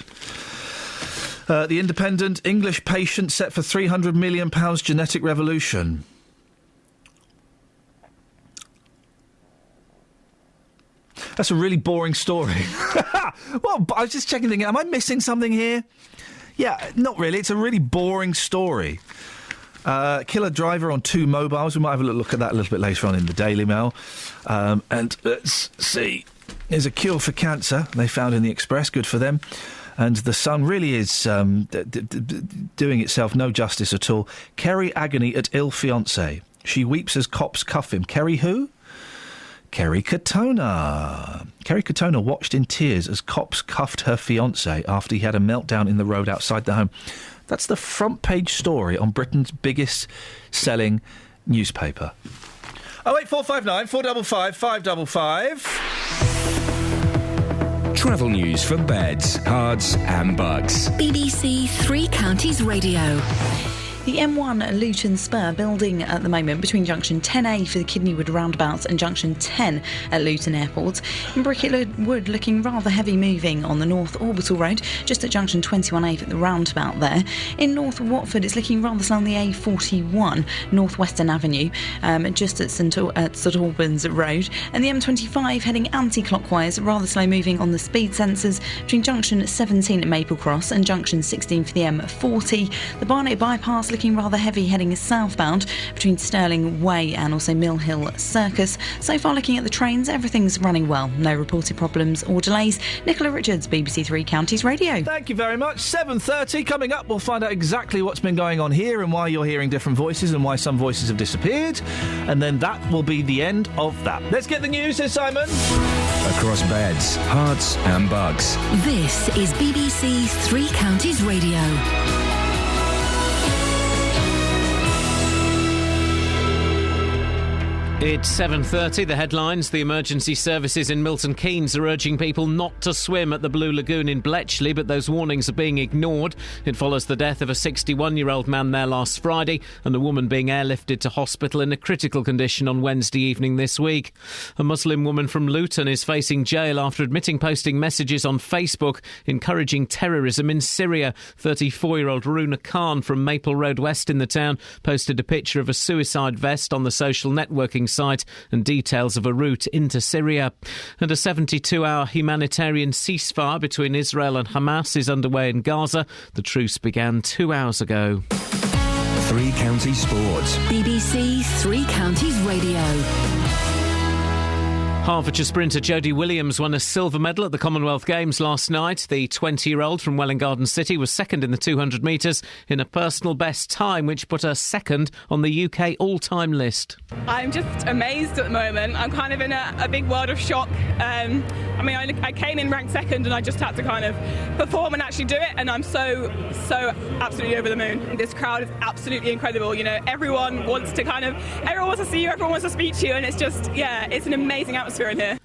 Speaker 10: The Independent, English patient set for £300 million genetic revolution. That's a really boring story. Well, I was just checking thinking, am I missing something here? Yeah, not really. It's a really boring story. Killer driver on 2 mobiles. We might have a look at that a little bit later on in the Daily Mail. And let's see. There's a cure for cancer they found in the Express. Good for them. And the Sun really is doing itself no justice at all. Kerry agony at ill fiancé. She weeps as cops cuff him. Kerry who? Kerry Katona. Kerry Katona watched in tears as cops cuffed her fiancé after he had a meltdown in the road outside the home. That's the front page story on Britain's biggest selling newspaper. 08459 455 555.
Speaker 11: Travel news for beds, cards and bugs.
Speaker 4: BBC Three Counties Radio.
Speaker 16: The M1 Luton Spur building at the moment between junction 10A for the Kidneywood roundabout and junction 10 at Luton Airport. In Bricket Wood looking rather heavy moving on the North Orbital Road, just at junction 21A at the roundabout there. In North Watford it's looking rather slow on the A41 North Western Avenue, just at St Albans Road. And the M25 heading anti-clockwise, rather slow moving on the speed sensors between junction 17 at Maple Cross and junction 16 for the M40. The Barnet bypass looking rather heavy heading southbound between Stirling Way and also Mill Hill Circus. So far looking at the trains, everything's running well. No reported problems or delays. Nicola Richards, BBC Three Counties Radio.
Speaker 10: Thank you very much. 7:30 coming up. We'll find out exactly what's been going on here and why you're hearing different voices and why some voices have disappeared. And then that will be the end of that. Let's get the news, says Simon.
Speaker 11: Across beds, hearts and bugs.
Speaker 4: This is BBC Three Counties Radio.
Speaker 3: It's 7:30. The headlines. The emergency services in Milton Keynes are urging people not to swim at the Blue Lagoon in Bletchley, but those warnings are being ignored. It follows the death of a 61-year-old man there last Friday and a woman being airlifted to hospital in a critical condition on Wednesday evening this week. A Muslim woman from Luton is facing jail after admitting posting messages on Facebook encouraging terrorism in Syria. 34-year-old Runa Khan from Maple Road West in the town posted a picture of a suicide vest on the social networking site and details of a route into Syria. And a 72-hour humanitarian ceasefire between Israel and Hamas is underway in Gaza. The truce began 2 hours ago.
Speaker 11: Three Counties Sports.
Speaker 4: BBC Three Counties Radio.
Speaker 3: Hertfordshire sprinter Jodie Williams won a silver medal at the Commonwealth Games last night. The 20-year-old from Welwyn Garden City was second in the 200 metres in a personal best time, which put her second on the UK all-time list.
Speaker 7: I'm just amazed at the moment. I'm kind of in a big world of shock. I came in ranked second and I just had to kind of perform and actually do it, and I'm so absolutely over the moon. This crowd is absolutely incredible. You know, everyone wants to see you, everyone wants to speak to you, and it's just, it's an amazing atmosphere in here.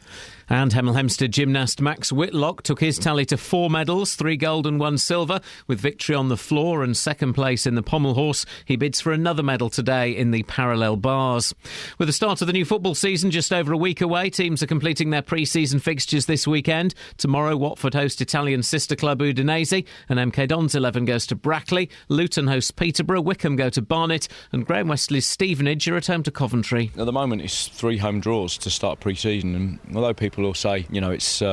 Speaker 3: And Hemel Hempstead gymnast Max Whitlock took his tally to 4 medals, 3 gold and 1 silver, with victory on the floor and second place in the pommel horse. He bids for another medal today in the parallel bars. With the start of the new football season just over a week away, teams are completing their pre-season fixtures this weekend. Tomorrow, Watford host Italian sister club Udinese, and MK Dons 11 goes to Brackley. Luton hosts Peterborough, Wickham go to Barnet, and Graham Westley's Stevenage are at home to Coventry.
Speaker 18: At the moment, it's 3 home draws to start pre-season, and although people will say, it's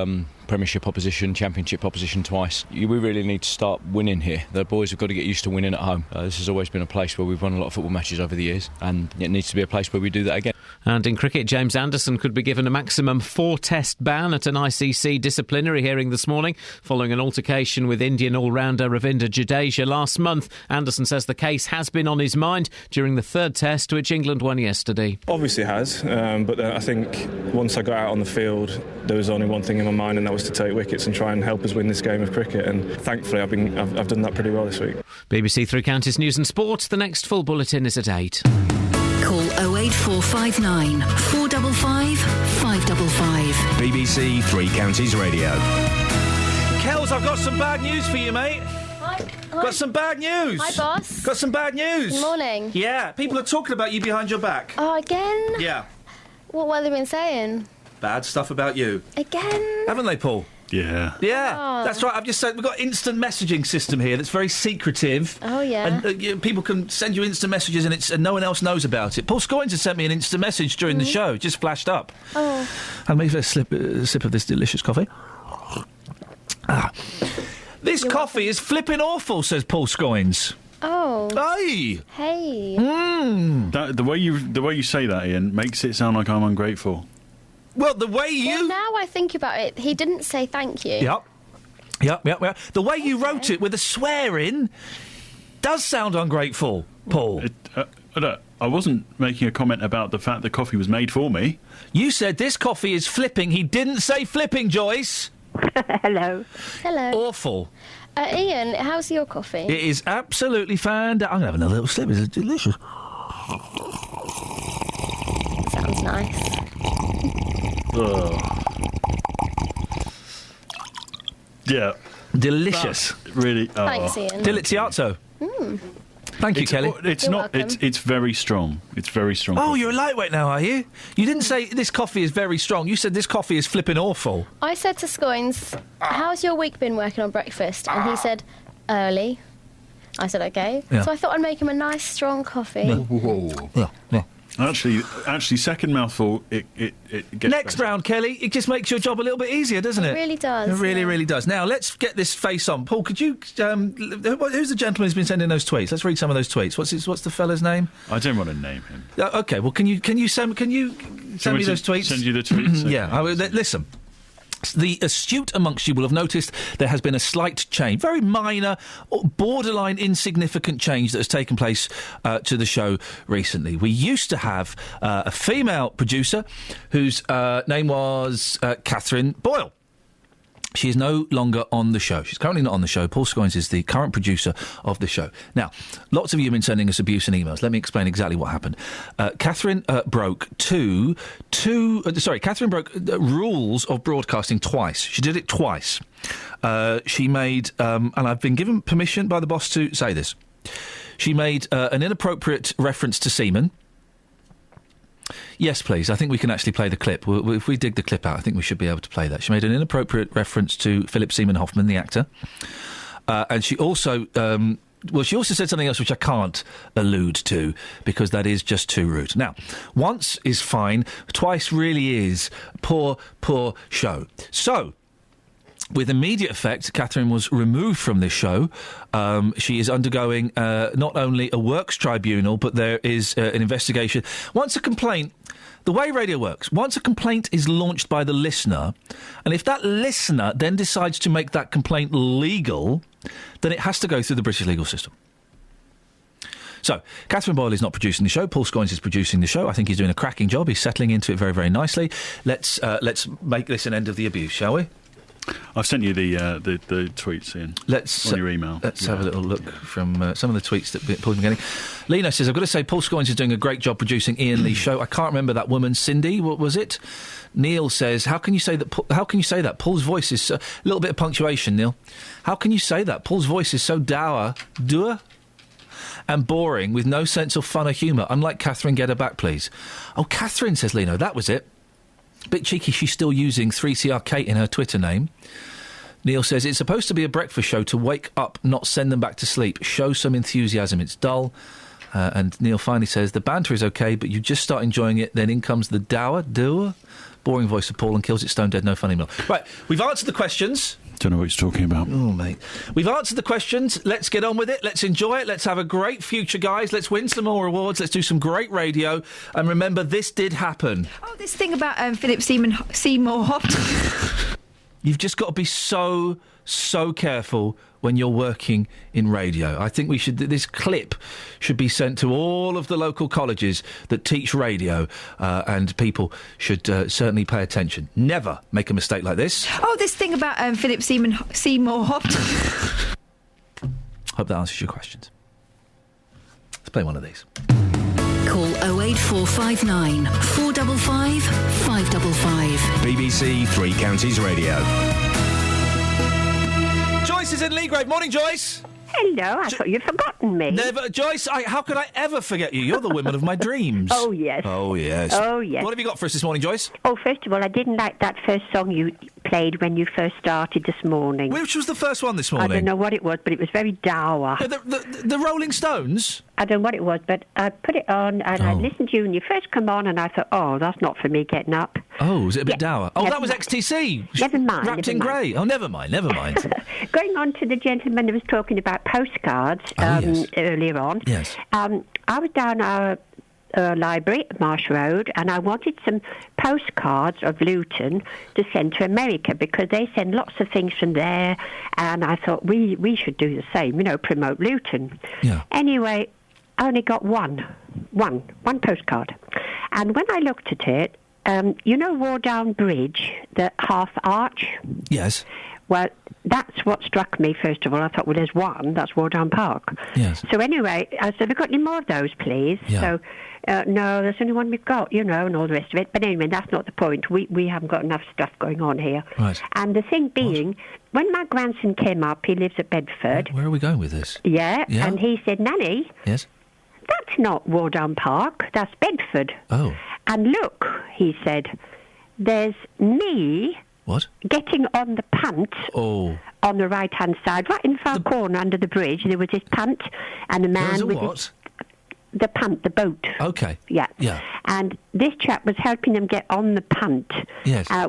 Speaker 18: Premiership opposition, Championship opposition twice. We really need to start winning here. The boys have got to get used to winning at home. This has always been a place where we've won a lot of football matches over the years, and it needs to be a place where we do that again.
Speaker 3: And in cricket, James Anderson could be given a maximum 4-test ban at an ICC disciplinary hearing this morning, following an altercation with Indian all-rounder Ravindra Jadeja last month. Anderson says the case has been on his mind during the 3rd test, which England won yesterday.
Speaker 19: Obviously it has, but I think once I got out on the field, there was only one thing in my mind, and that was to take wickets and try and help us win this game of cricket, and thankfully I've done that pretty well this week.
Speaker 3: BBC Three Counties News and Sport. The next full bulletin is at 8.
Speaker 4: Call 08459 455 555.
Speaker 11: BBC Three Counties Radio.
Speaker 10: Kels, I've got some bad news for you, mate.
Speaker 24: Hi.
Speaker 10: Got some bad news.
Speaker 24: Hi, boss.
Speaker 10: Got some bad news.
Speaker 24: Good morning.
Speaker 10: Yeah, people are talking about you behind your back.
Speaker 24: Oh, again?
Speaker 10: Yeah.
Speaker 24: What have they been saying?
Speaker 10: Bad stuff about you.
Speaker 24: Again?
Speaker 10: Haven't they, Paul?
Speaker 25: Yeah.
Speaker 10: Yeah,
Speaker 24: Oh.
Speaker 10: that's right. I've just said we've got instant messaging system here that's very secretive.
Speaker 24: Oh, yeah.
Speaker 10: And people can send you instant messages and no one else knows about it. Paul Scoins has sent me an instant message during the show. It just flashed up.
Speaker 24: Oh.
Speaker 10: I'll make a sip of this delicious coffee. This coffee is flipping awful, says Paul Scoins.
Speaker 24: Oh.
Speaker 10: Hey.
Speaker 24: Hey.
Speaker 25: The way you say that, Ian, makes it sound like I'm ungrateful.
Speaker 10: Well, the way you...
Speaker 24: Well, now I think about it, he didn't say thank you.
Speaker 10: Yep. The way you wrote it with a swear in does sound ungrateful, Paul.
Speaker 25: I wasn't making a comment about the fact the coffee was made for me.
Speaker 10: You said this coffee is flipping. He didn't say flipping, Joyce.
Speaker 24: Hello.
Speaker 10: Awful.
Speaker 24: Ian, how's your coffee?
Speaker 10: It is absolutely fantastic. I'm going to have another little sip. It's delicious.
Speaker 24: Sounds nice.
Speaker 25: Yeah.
Speaker 10: Delicious.
Speaker 25: Really.
Speaker 24: Thanks, Ian.
Speaker 10: Deliziato. Thank you, Kelly.
Speaker 25: It's not. It's very strong. It's very strong.
Speaker 10: Oh, you're a lightweight now, are you? You didn't say this coffee is very strong. You said this coffee is flipping awful.
Speaker 24: I said to Scoins, how's your week been working on breakfast? And he said, early. I said, OK.
Speaker 10: Yeah.
Speaker 24: So I thought I'd make him a nice, strong coffee.
Speaker 10: Yeah.
Speaker 25: Actually, second mouthful, it gets
Speaker 10: Next
Speaker 25: better.
Speaker 10: round, Kelly. It just makes your job a little bit easier, doesn't it?
Speaker 24: It really does.
Speaker 10: It really does. Now, let's get this face on. Paul, could you... who's the gentleman who's been sending those tweets? Let's read some of those tweets. What's the fella's name?
Speaker 25: I don't want to name him.
Speaker 10: OK, well, can you send me those tweets?
Speaker 25: Send you the tweets?
Speaker 10: Yeah, listen. The astute amongst you will have noticed there has been a slight change, very minor, borderline insignificant change that has taken place to the show recently. We used to have a female producer whose name was Catherine Boyle. She is no longer on the show. She's currently not on the show. Paul Scoins is the current producer of the show. Now, lots of you have been sending us abuse and emails. Let me explain exactly what happened. Catherine broke Catherine broke rules of broadcasting twice. She did it twice. She made, and I've been given permission by the boss to say this, she made an inappropriate reference to semen. Yes, please. I think we can actually play the clip. If we dig the clip out, I think we should be able to play that. She made an inappropriate reference to Philip Seymour Hoffman, the actor. And she also... she also said something else which I can't allude to because that is just too rude. Now, once is fine. Twice really is. Poor show. So... with immediate effect, Catherine was removed from this show. She is undergoing not only a works tribunal, but there is an investigation. Once a complaint... The way radio works, once a complaint is launched by the listener, and if that listener then decides to make that complaint legal, then it has to go through the British legal system. So, Catherine Boyle is not producing the show. Paul Scoins is producing the show. I think he's doing a cracking job. He's settling into it very, very nicely. Let's make this an end of the abuse, shall we?
Speaker 25: I've sent you the tweets, Ian. On your email.
Speaker 10: Let's have a little look from some of the tweets that Paul's been getting. Lena says, I've got to say, Paul Scoins is doing a great job producing Ian Lee's show. I can't remember that woman, Cindy. What was it? Neil says, how can you say that? Paul's voice is a little bit of punctuation, Neil. How can you say that? Paul's voice is so dour, and boring, with no sense of fun or humour. Unlike Catherine, get her back, please. Oh, Catherine, says Leno, that was it. Bit cheeky, she's still using 3CR Kate in her Twitter name. Neil says, it's supposed to be a breakfast show to wake up, not send them back to sleep. Show some enthusiasm, it's dull. And Neil finally says, the banter is okay, but you just start enjoying it, then in comes the dour, boring voice of Paul and kills it stone dead, no funny meal. Right, we've answered the questions.
Speaker 25: Don't know what you're talking about.
Speaker 10: Oh, mate. We've answered the questions. Let's get on with it. Let's enjoy it. Let's have a great future, guys. Let's win some more awards. Let's do some great radio. And remember, this did happen.
Speaker 12: Oh, this thing about Philip Seymour Hoffman.
Speaker 10: You've just got to be so careful when you're working in radio. I think this clip should be sent to all of the local colleges that teach radio, and people should certainly pay attention. Never make a mistake like this.
Speaker 12: Oh, this thing about Philip Seymour Hoffman.
Speaker 10: Hope that answers your questions. Let's play one of these.
Speaker 4: Call 08459 455 555.
Speaker 11: BBC Three Counties Radio.
Speaker 10: Joyce is in Leagrave. Morning, Joyce.
Speaker 13: Hello, I thought you'd forgotten me.
Speaker 10: Never. Joyce, how could I ever forget you? You're the woman of my dreams.
Speaker 13: Oh, yes.
Speaker 10: Oh, yes.
Speaker 13: Oh, yes.
Speaker 10: What have you got for us this morning, Joyce?
Speaker 13: Oh, first of all, I didn't like that first song you played when you first started this morning.
Speaker 10: Which was the first one this morning?
Speaker 13: I don't know what it was, but it was very dour.
Speaker 10: The Rolling Stones?
Speaker 13: I don't know what it was, but I put it on and I listened to you and you first come on and I thought, oh, that's not for me getting up.
Speaker 10: Oh, was it a bit dour? Oh, that was XTC.
Speaker 13: Never mind.
Speaker 10: Wrapped in grey. Oh, never mind.
Speaker 13: Going on to the gentleman who was talking about postcards earlier on.
Speaker 10: Yes.
Speaker 13: I was down our library at Marsh Road and I wanted some postcards of Luton to send to America because they send lots of things from there and I thought we should do the same, promote Luton.
Speaker 10: Yeah.
Speaker 13: Anyway, I only got one postcard. And when I looked at it, Wardown Bridge, the half arch?
Speaker 10: Yes.
Speaker 13: Well, that's what struck me, first of all. I thought, well, there's one. That's Wardown Park.
Speaker 10: Yes.
Speaker 13: So anyway, I said, have you got any more of those, please?
Speaker 10: Yeah.
Speaker 13: So, no, there's only one we've got, and all the rest of it. But anyway, that's not the point. We haven't got enough stuff going on here.
Speaker 10: Right.
Speaker 13: And the thing being, when my grandson came up, he lives at Bedford.
Speaker 10: Where are we going with this?
Speaker 13: Yeah. And he said, Nanny.
Speaker 10: Yes.
Speaker 13: That's not Wardown Park. That's Bedford.
Speaker 10: Oh.
Speaker 13: And look, he said, there's me...
Speaker 10: What?
Speaker 13: Getting on the punt on the right-hand side, right in the far corner under the bridge, there was this punt and a man with the punt, the boat.
Speaker 10: Okay.
Speaker 13: Yeah.
Speaker 10: Yeah.
Speaker 13: And this chap was helping them get on the punt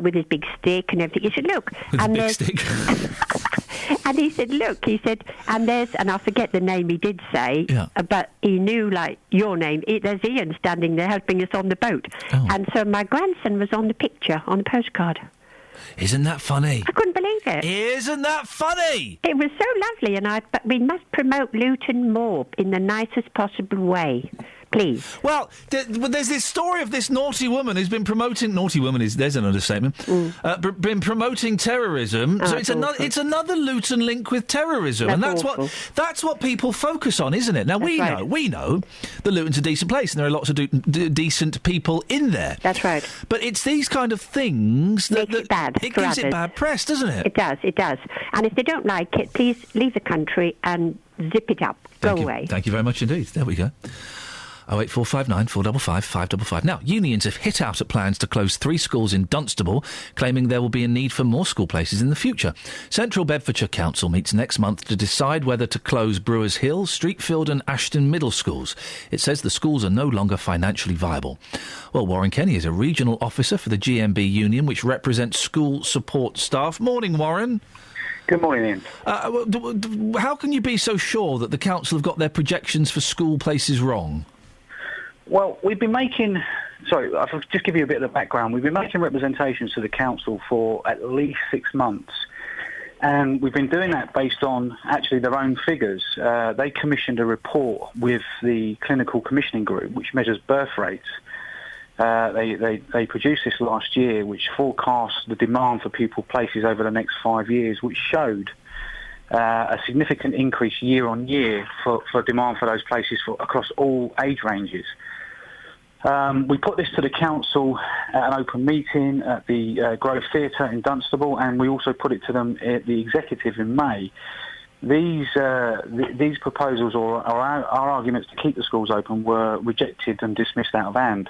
Speaker 13: with his big stick and everything. He said, look.
Speaker 10: With
Speaker 13: and
Speaker 10: a big stick.
Speaker 13: And he said, look, and I forget the name he did say, but he knew, your name. There's Iain standing there helping us on the boat.
Speaker 10: Oh.
Speaker 13: And so my grandson was on the picture, on the postcard.
Speaker 10: Isn't that funny?
Speaker 13: I couldn't believe it.
Speaker 10: Isn't that funny?
Speaker 13: It was so lovely, but we must promote Luton more in the nicest possible way. please.
Speaker 10: Well, there's this story of this naughty woman who's been promoting... Naughty woman there's an understatement. Been promoting terrorism. So it's another Luton link with terrorism. And that's what people focus on, isn't it? Now, we know that Luton's a decent place and there are lots of decent people in there.
Speaker 13: That's right.
Speaker 10: But it's these kind of things that...
Speaker 13: Makes it bad.
Speaker 10: It gives it bad press, doesn't it?
Speaker 13: It does. And if they don't like it, please leave the country and zip it up. Go away.
Speaker 10: Thank you very much indeed. There we go. 08459 455 555. Now, unions have hit out at plans to close 3 schools in Dunstable, claiming there will be a need for more school places in the future. Central Bedfordshire Council meets next month to decide whether to close Brewers Hill, Streetfield and Ashton Middle Schools. It says the schools are no longer financially viable. Well, Warren Kenny is a regional officer for the GMB union, which represents school support staff. Morning, Warren.
Speaker 9: Good morning,
Speaker 10: Ian. How can you be so sure that the council have got their projections for school places wrong?
Speaker 9: Well, we've been making... Sorry, I'll just give you a bit of the background. We've been making representations to the council for at least 6 months. And we've been doing that based on, actually, their own figures. They commissioned a report with the Clinical Commissioning Group, which measures birth rates. They produced this last year, which forecast the demand for pupil places over the next 5 years, which showed a significant increase year on year for demand for those places across all age ranges. We put this to the council at an open meeting at the Grove Theatre in Dunstable, and we also put it to them at the executive in May. These proposals or our arguments to keep the schools open were rejected and dismissed out of hand.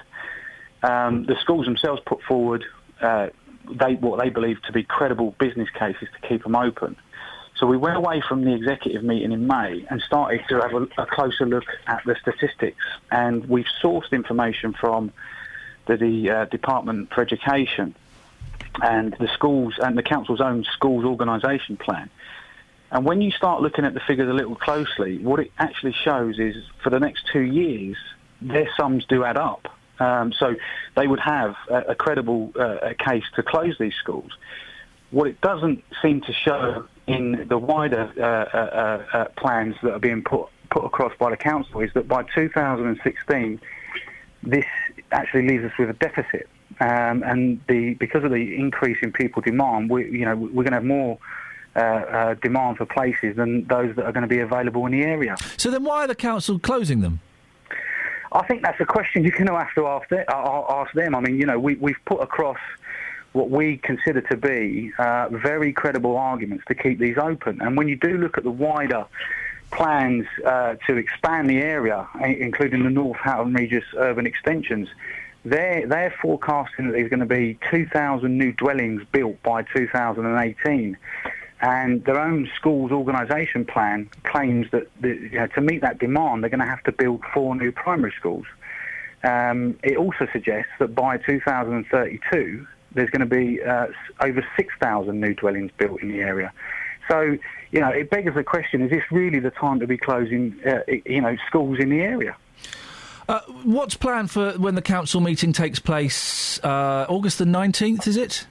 Speaker 9: The schools themselves put forward what they believe to be credible business cases to keep them open. So we went away from the executive meeting in May and started to have a closer look at the statistics. And we've sourced information from the Department for Education and the schools and the council's own schools organisation plan. And when you start looking at the figures a little closely, what it actually shows is for the next 2 years, their sums do add up. So they would have a credible case to close these schools. What it doesn't seem to show in the wider plans that are being put across by the council is that by 2016, this actually leaves us with a deficit. And because of the increase in pupil demand, we're going to have more demand for places than those that are going to be available in the area.
Speaker 10: So then why are the council closing them?
Speaker 9: I think that's a question you're going to have to ask them. I mean, we've put across what we consider to be very credible arguments to keep these open. And when you do look at the wider plans to expand the area, including the North Houghton Regis urban extensions, they're forecasting that there's going to be 2,000 new dwellings built by 2018. And their own school's organisation plan claims that to meet that demand, they're going to have to build 4 new primary schools. It also suggests that by 2032, there's going to be over 6,000 new dwellings built in the area. So, it begs the question, is this really the time to be closing, schools in the area?
Speaker 10: What's planned for when the council meeting takes place? August the 19th, is it?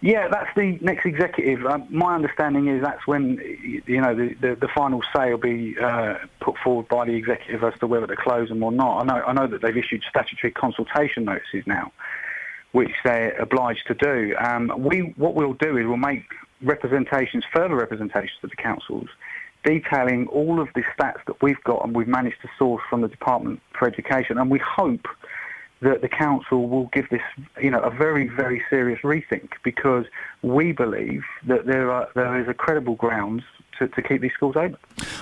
Speaker 9: Yeah, that's the next executive. My understanding is that's when, the final say will be put forward by the executive as to whether to close them or not. I know that they've issued statutory consultation notices now, which they're obliged to do. What we'll do is we'll make further representations to the councils, detailing all of the stats that we've got and we've managed to source from the Department for Education, and we hope that the council will give this, a very, very serious rethink, because we believe that there is a credible grounds to keep these schools open.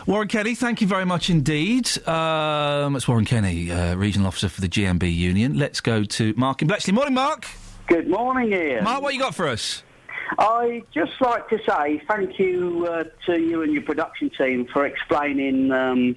Speaker 10: Warren Kenny, thank you very much indeed. It's Warren Kenny, Regional Officer for the GMB Union. Let's go to Mark in Bletchley. Morning, Mark.
Speaker 14: Good morning, Ian.
Speaker 10: Mark, what you got for us?
Speaker 14: I'd just like to say thank you to you and your production team for explaining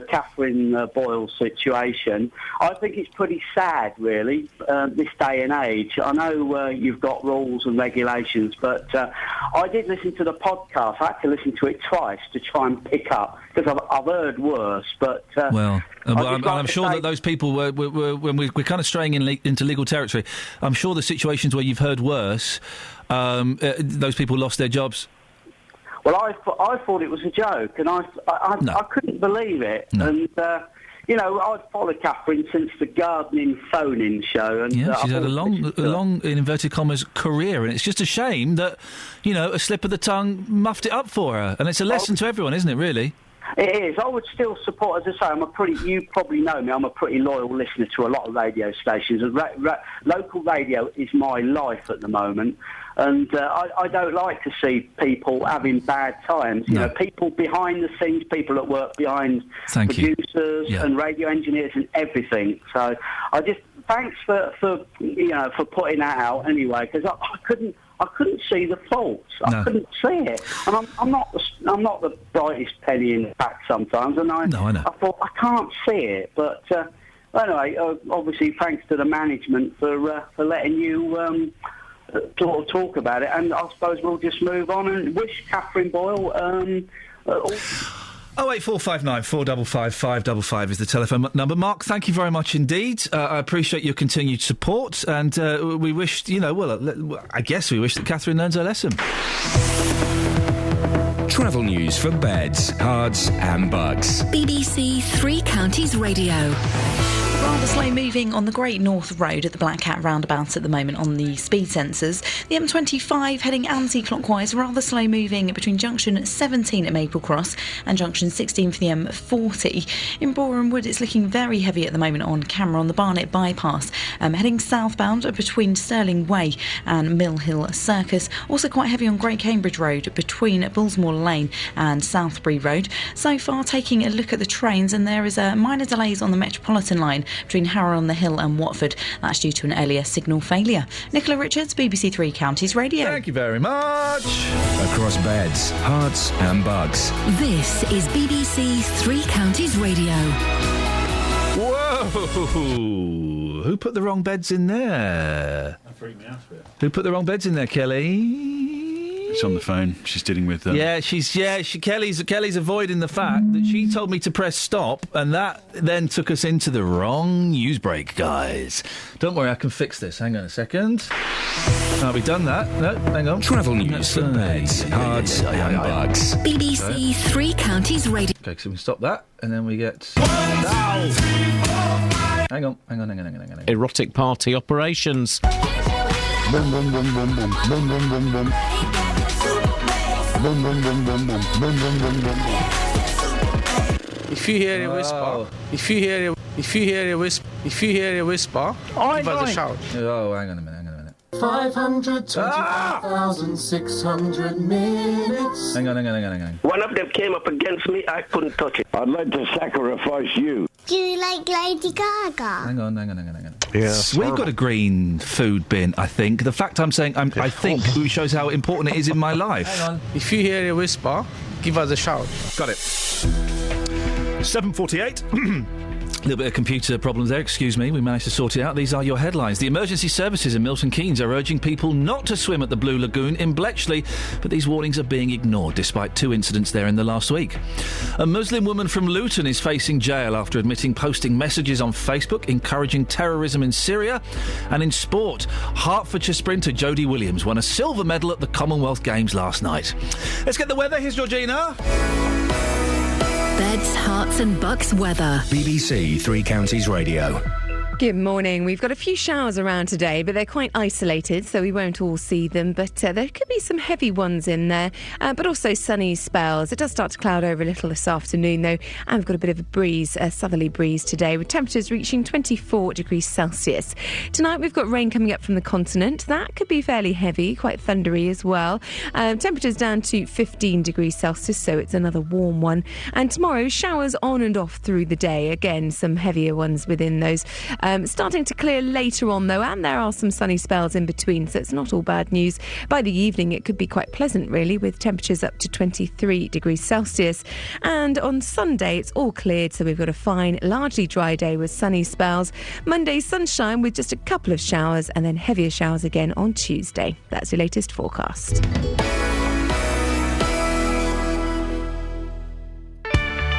Speaker 14: Catherine Boyle's situation. I think it's pretty sad, really, this day and age. I know you've got rules and regulations, but I did listen to the podcast. I had to listen to it twice to try and pick up, because I've heard worse. But
Speaker 10: I'm sure that those people were when we're kind of straying into legal territory. I'm sure the situations where you've heard worse, those people lost their jobs.
Speaker 14: Well, I thought it was a joke, and I couldn't believe it.
Speaker 10: No.
Speaker 14: And, you know, I've followed Catherine since the gardening phone-in show. And,
Speaker 10: Yeah, she's had a long, in inverted commas, career, and it's just a shame that, you know, a slip of the tongue muffed it up for her. And it's a lesson to everyone, isn't it, really?
Speaker 14: It is. I would still support, as I say, you probably know me, I'm a pretty loyal listener to a lot of radio stations. Local radio is my life at the moment. And I don't like to see people having bad times. You know, people behind the scenes, people that work behind producers and radio engineers and everything. So I just thanks for putting that out anyway, because I couldn't see the faults. I couldn't see it, and I'm not the brightest penny in the pack sometimes. And I thought I can't see it, but anyway, obviously thanks to the management for letting you talk about it. And I suppose we'll just move on and wish Catherine Boyle.
Speaker 10: 08459 455 555 is the telephone number. Mark, thank you very much indeed. I appreciate your continued support, and we wish, I guess we wish that Catherine learns her lesson.
Speaker 11: Travel news for beds, cards and bugs.
Speaker 4: BBC Three Counties Radio.
Speaker 16: Rather slow moving on the Great North Road at the Black Cat roundabout at the moment on the speed sensors. The M25 heading anti-clockwise, rather slow moving between junction 17 at Maple Cross and junction 16 for the M40. In Boreham Wood, it's looking very heavy at the moment on camera on the Barnet bypass. Heading southbound between Stirling Way and Mill Hill Circus. Also quite heavy on Great Cambridge Road between Bullsmore Lane and Southbury Road. So far, taking a look at the trains, and there is minor delays on the Metropolitan line between Harrow on the Hill and Watford. That's due to an earlier signal failure. Nicola Richards, BBC Three Counties Radio.
Speaker 10: Thank you very much.
Speaker 11: Across beds, hearts and bugs.
Speaker 4: This is BBC Three Counties Radio.
Speaker 10: Whoa! Who put the wrong beds in there?
Speaker 25: That freaked me out a bit.
Speaker 10: Who put the wrong beds in there, Kelly?
Speaker 25: She's on the phone. She's dealing with them.
Speaker 10: Kelly's avoiding the fact that she told me to press stop, and that then took us into the wrong news break, guys. Don't worry, I can fix this. Hang on a second. We've done that. No, hang on.
Speaker 11: Travel news for beds, cards and bugs.
Speaker 4: BBC Three Counties Radio.
Speaker 10: Okay, so we can stop that, and then we get... Hang on.
Speaker 3: Erotic party operations.
Speaker 1: Boom, boom, boom, boom, boom, boom, boom, boom, boom. Boom, boom, boom, boom, boom, boom, boom, boom, boom.
Speaker 6: If you hear a whisper, if you hear a whisper, give us a shout.
Speaker 10: Oh, hang on a minute.
Speaker 1: 525,600 minutes.
Speaker 10: Hang on.
Speaker 15: One of them came up against me, I couldn't touch it. I'd like to sacrifice you.
Speaker 1: Do you like Lady Gaga?
Speaker 10: Hang on. Yeah, we've got a green food bin, I think. The fact I'm saying I think shows how important it is in my life.
Speaker 6: Hang on. If you hear a whisper, give us a shout.
Speaker 10: Got it. 7:48. A little bit of computer problems there, excuse me. We managed to sort it out. These are your headlines. The emergency services in Milton Keynes are urging people not to swim at the Blue Lagoon in Bletchley, but these warnings are being ignored despite 2 incidents there in the last week. A Muslim woman from Luton is facing jail after admitting posting messages on Facebook encouraging terrorism in Syria. And in sport, Hertfordshire sprinter Jodie Williams won a silver medal at the Commonwealth Games last night. Let's get the weather. Here's Georgina.
Speaker 4: Beds, Hearts and Bucks weather.
Speaker 11: BBC Three Counties Radio.
Speaker 20: Good morning. We've got a few showers around today, but they're quite isolated, so we won't all see them. But there could be some heavy ones in there, but also sunny spells. It does start to cloud over a little this afternoon, though, and we've got a bit of a breeze, a southerly breeze today, with temperatures reaching 24 degrees Celsius. Tonight, we've got rain coming up from the continent. That could be fairly heavy, quite thundery as well. Temperatures down to 15 degrees Celsius, so it's another warm one. And tomorrow, showers on and off through the day. Again, some heavier ones within those. Starting to clear later on, though, and there are some sunny spells in between, so it's not all bad news. By the evening, it could be quite pleasant, really, with temperatures up to 23 degrees Celsius. And on Sunday, it's all cleared, so we've got a fine, largely dry day with sunny spells. Monday, sunshine with just a couple of showers, and then heavier showers again on Tuesday. That's your latest forecast.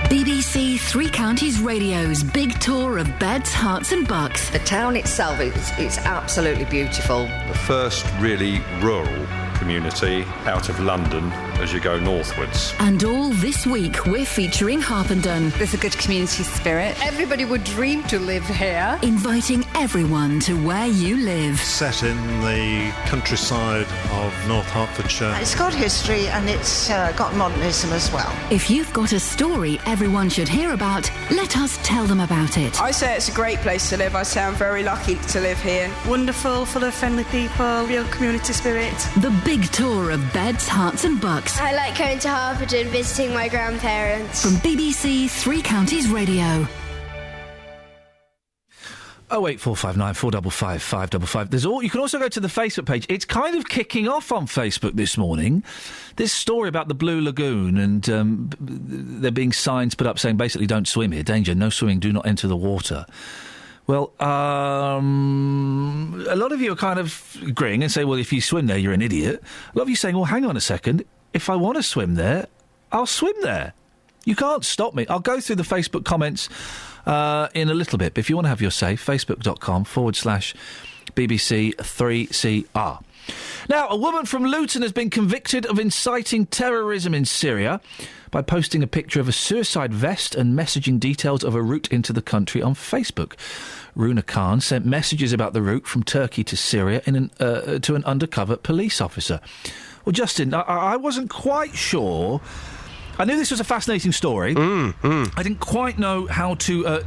Speaker 4: BBC Three Counties Radio's big tour of beds, hearts and bucks.
Speaker 21: The town itself is absolutely beautiful.
Speaker 8: The first really rural community out of London as you go northwards.
Speaker 4: And all this week, we're featuring Harpenden.
Speaker 2: There's a good community spirit. Everybody would dream to live here.
Speaker 4: Inviting everyone to where you live.
Speaker 17: Set in the countryside of North Hertfordshire.
Speaker 21: It's got history and it's got modernism as well.
Speaker 4: If you've got a story everyone should hear about, let us tell them about it.
Speaker 22: I say it's a great place to live. I say I'm very lucky to live here.
Speaker 23: Wonderful, full of friendly people, real community spirit.
Speaker 4: The big tour of beds, hearts and bucks.
Speaker 26: I like going to Harpenden, visiting my grandparents.
Speaker 4: From BBC Three Counties Radio.
Speaker 10: 08459 455 555. There's all. You can also go to the Facebook page. It's kind of kicking off on Facebook this morning. This story about the Blue Lagoon, and there being signs put up saying basically don't swim here, danger, no swimming, do not enter the water. Well, a lot of you are kind of agreeing and say, well, if you swim there, you're an idiot. A lot of you saying, well, hang on a second. If I want to swim there, I'll swim there. You can't stop me. I'll go through the Facebook comments in a little bit. But if you want to have your say, facebook.com/BBC3CR. Now, a woman from Luton has been convicted of inciting terrorism in Syria by posting a picture of a suicide vest and messaging details of a route into the country on Facebook. Runa Khan sent messages about the route from Turkey to Syria to an undercover police officer. Well, Justin, I wasn't quite sure. I knew this was a fascinating story. I didn't quite know how to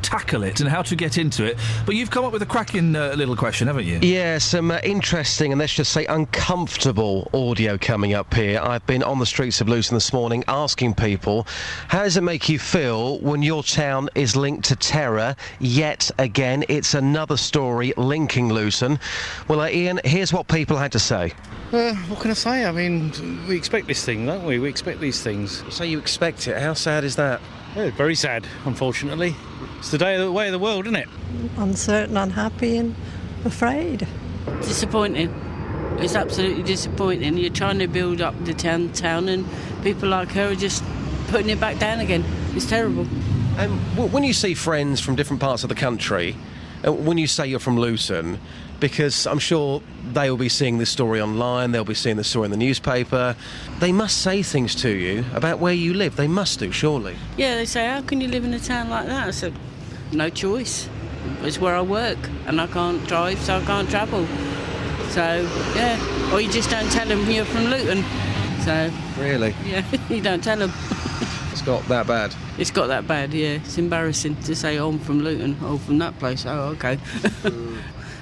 Speaker 10: tackle it and how to get into it. But you've come up with a cracking little question, haven't you?
Speaker 5: Yeah, some interesting and let's just say uncomfortable audio coming up here. I've been on the streets of Luton this morning asking people, how does it make you feel when your town is linked to terror? Yet again, it's another story linking Luton. Well, Iain, here's what people had to say.
Speaker 6: What can I say? I mean, we expect this thing, don't we? We expect these things.
Speaker 5: You say you expect it. How sad is that?
Speaker 6: Yeah, very sad, unfortunately. It's the way of the world, isn't it?
Speaker 27: Uncertain, unhappy and afraid.
Speaker 28: Disappointing. It's absolutely disappointing. You're trying to build up the town and people like her are just putting it back down again. It's terrible.
Speaker 5: When you see friends from different parts of the country, when you say you're from Luton, because I'm sure they will be seeing this story online, they'll be seeing this story in the newspaper, they must say things to you about where you live. They must do, surely.
Speaker 28: Yeah, they say, how can you live in a town like that? I said, no choice. It's where I work and I can't drive, so I can't travel. So, yeah. Or you just don't tell them you're from Luton. So...
Speaker 5: Really?
Speaker 28: Yeah, you don't tell them.
Speaker 5: It's got that bad?
Speaker 28: It's got that bad, yeah. It's embarrassing to say, oh, I'm from Luton. Oh, from that place. Oh, OK.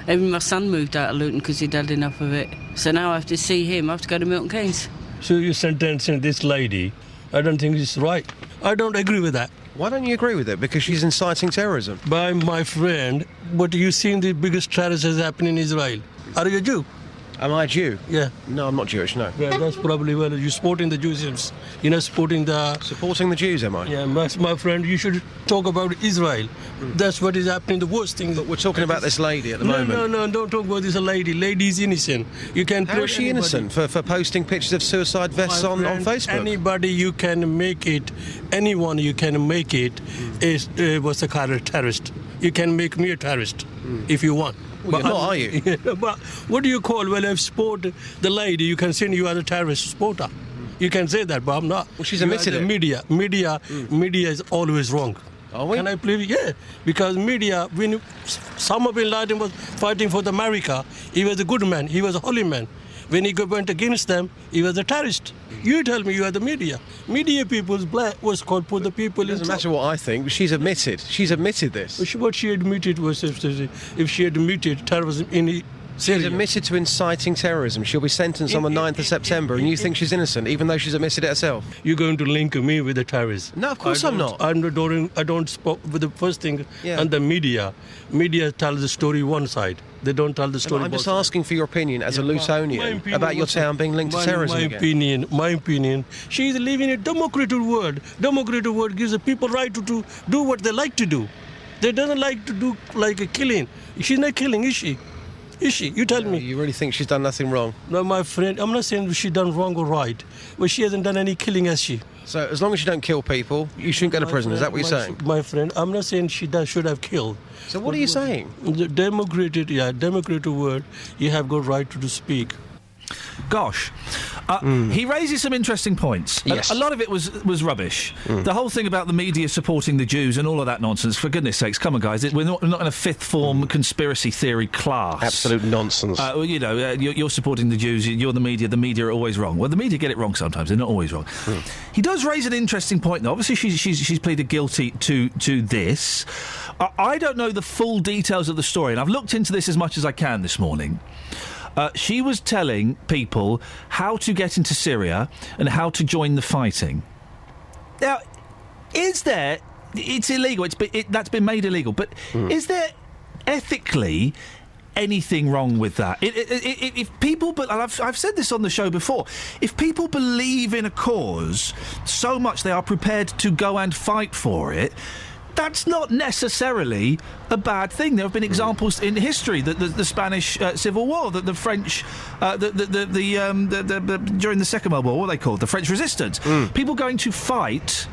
Speaker 28: Even my son moved out of Luton because he'd had enough of it. So now I have to see him. I have to go to Milton Keynes.
Speaker 29: So you're sentencing this lady. I don't think it's right. I don't agree with that.
Speaker 5: Why don't you agree with it? Because she's inciting terrorism.
Speaker 29: By my friend, but you've seen the biggest terrorist has happened in Israel. Are you a Jew?
Speaker 5: Am I a Jew?
Speaker 29: Yeah.
Speaker 5: No, I'm not Jewish, no.
Speaker 29: Yeah, that's probably well. You're supporting the Jews. You're not supporting the...
Speaker 5: Supporting the Jews, am I?
Speaker 29: Yeah, my friend, you should talk about Israel. That's what is happening, the worst thing.
Speaker 5: But we're talking about this lady at the moment.
Speaker 29: No, don't talk about this lady. Lady is innocent. You can...
Speaker 5: How is she innocent for posting pictures of suicide vests on Facebook?
Speaker 29: Anybody you can make it, anyone you can make it, was a terrorist. You can make me a terrorist if you want.
Speaker 5: Well, you're not, are you?
Speaker 29: But what do you call when I support the lady? You can say you are a terrorist supporter. You can say that, but I'm not.
Speaker 5: Well, she's admitted it.
Speaker 29: Media is always wrong.
Speaker 5: Are we?
Speaker 29: Can I believe? Yeah, because media, when Osama bin Laden was fighting for America, he was a good man. He was a holy man. When he went against them, he was a terrorist. You tell me you are the media. Media people's black was called for the people.
Speaker 5: It doesn't matter what I think, but she's admitted. She's admitted this.
Speaker 29: What she admitted was if she admitted terrorism in Syria.
Speaker 5: She's admitted to inciting terrorism. She'll be sentenced on the 9th of September, and you think she's innocent, even though she's admitted it herself?
Speaker 29: You're going to link me with the terrorists.
Speaker 5: No, of course I'm not.
Speaker 29: I don't spoke with the first thing, and the media. Media tells the story one side. They don't tell the story.
Speaker 5: I'm just asking for your opinion as a Lutonian about your town being linked to terrorism again.
Speaker 29: My opinion. She's living in a democratic world. Democratic world gives the people right to do what they like to do. They don't like to do like a killing. She's not killing, is she? Is she? You tell me.
Speaker 5: You really think she's done nothing wrong?
Speaker 29: No, my friend, I'm not saying she done wrong or right, but she hasn't done any killing, has she?
Speaker 5: So as long as you don't kill people, you shouldn't go to prison. Is that what you're saying?
Speaker 29: My friend, I'm not saying she should have killed.
Speaker 5: So what are you saying?
Speaker 29: The democratic world, you have got right to speak.
Speaker 10: Gosh. He raises some interesting points.
Speaker 5: Yes.
Speaker 10: A lot of it was rubbish. The whole thing about the media supporting the Jews and all of that nonsense, for goodness sakes, come on, guys. We're not in a fifth form conspiracy theory class.
Speaker 5: Absolute nonsense.
Speaker 10: You're supporting the Jews, you're the media are always wrong. Well, the media get it wrong sometimes, they're not always wrong. He does raise an interesting point, though. Obviously, she's pleaded guilty to this. I don't know the full details of the story, and I've looked into this as much as I can this morning. She was telling people how to get into Syria and how to join the fighting. Now, it's illegal. That's been made illegal. But is there ethically anything wrong with that? If people, and I've said this on the show before, if people believe in a cause so much they are prepared to go and fight for it, that's not necessarily a bad thing. There have been examples in history that the Spanish Civil War, that the French, during the Second World War, what are they called? The French Resistance. People going to fight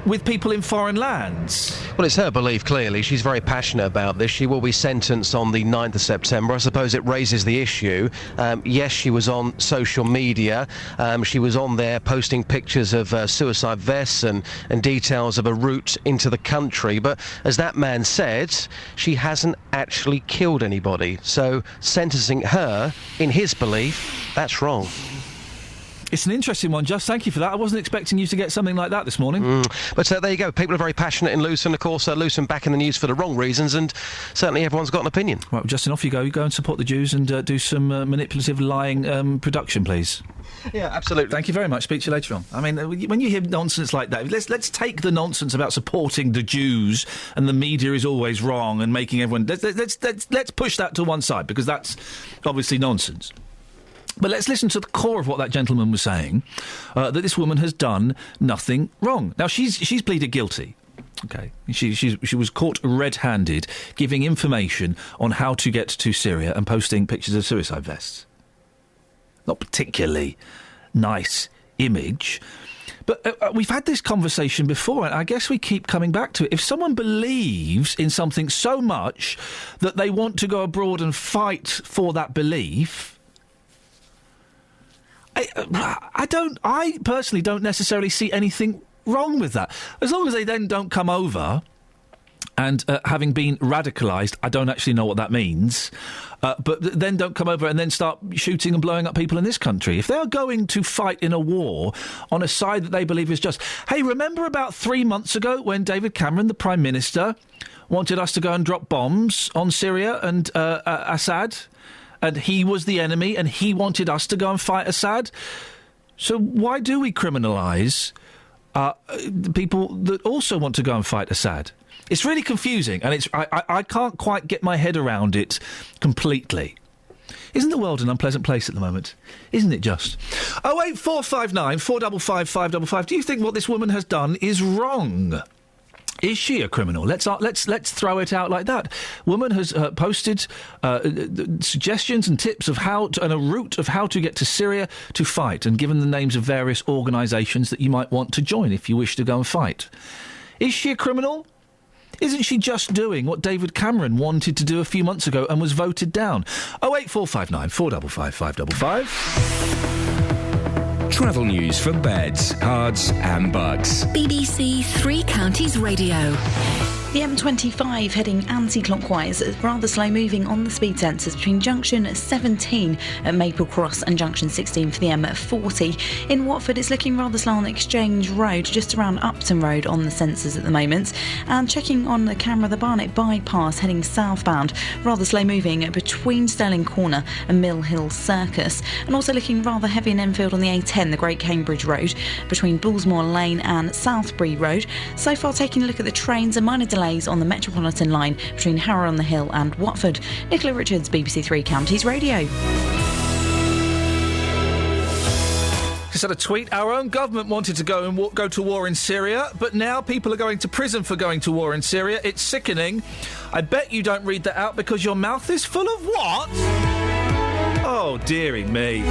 Speaker 10: with people in foreign lands.
Speaker 5: Well, it's her belief, clearly. She's very passionate about this. She will be sentenced on the 9th of September. I suppose it raises the issue. Yes, she was on social media. She was on there posting pictures of suicide vests and details of a route into the country. But as that man said, she hasn't actually killed anybody. So sentencing her, in his belief, that's wrong.
Speaker 10: It's an interesting one, Just. Thank you for that. I wasn't expecting you to get something like that this morning.
Speaker 5: But there you go. People are very passionate in Luton. Of course, Luton back in the news for the wrong reasons, and certainly everyone's got an opinion.
Speaker 10: Right, well, Justin, off you go. You go and support the Jews and do some manipulative lying production, please.
Speaker 5: Yeah, absolutely.
Speaker 10: Thank you very much. Speak to you later on. I mean, when you hear nonsense like that, let's take the nonsense about supporting the Jews and the media is always wrong and making everyone... Let's push that to one side, because that's obviously nonsense. But let's listen to the core of what that gentleman was saying, that this woman has done nothing wrong. Now, she's pleaded guilty. Okay, she was caught red-handed giving information on how to get to Syria and posting pictures of suicide vests. Not particularly nice image. But we've had this conversation before, and I guess we keep coming back to it. If someone believes in something so much that they want to go abroad and fight for that belief... I personally don't necessarily see anything wrong with that. As long as they then don't come over and, having been radicalised, I don't actually know what that means, but then don't come over and then start shooting and blowing up people in this country. If they are going to fight in a war on a side that they believe is just... Hey, remember about 3 months ago when David Cameron, the Prime Minister, wanted us to go and drop bombs on Syria and Assad? And he was the enemy, and he wanted us to go and fight Assad. So why do we criminalise people that also want to go and fight Assad? It's really confusing, and I can't quite get my head around it completely. Isn't the world an unpleasant place at the moment? Isn't it just? 08459 455 555. Do you think what this woman has done is wrong? Is she a criminal? Let's throw it out like that. Woman has posted suggestions and tips of and a route of how to get to Syria to fight, and given the names of various organisations that you might want to join if you wish to go and fight. Is she a criminal? Isn't she just doing what David Cameron wanted to do a few months ago and was voted down? 08459 455 555.
Speaker 11: Travel news for beds, cards and bugs.
Speaker 4: BBC Three Counties Radio.
Speaker 7: The M25 heading anti-clockwise, rather slow moving on the speed sensors between junction 17 at Maple Cross and junction 16 for the M40. In Watford, it's looking rather slow on Exchange Road, just around Upton Road on the sensors at the moment. And checking on the camera, the Barnet bypass heading southbound, rather slow moving between Stirling Corner and Mill Hill Circus. And also looking rather heavy in Enfield on the A10, the Great Cambridge Road, between Bullsmore Lane and Southbury Road. So far, taking a look at the trains, a minor delays on the Metropolitan line between Harrow on the Hill and Watford. Nicola Richards, BBC Three Counties Radio.
Speaker 10: Just had a tweet. Our own government wanted to go to war in Syria, but now people are going to prison for going to war in Syria. It's sickening. I bet you don't read that out because your mouth is full of what? Oh, dearie me.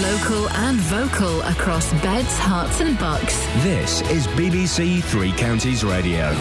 Speaker 4: Local and vocal across beds, hearts and bucks.
Speaker 11: This is BBC Three Counties Radio.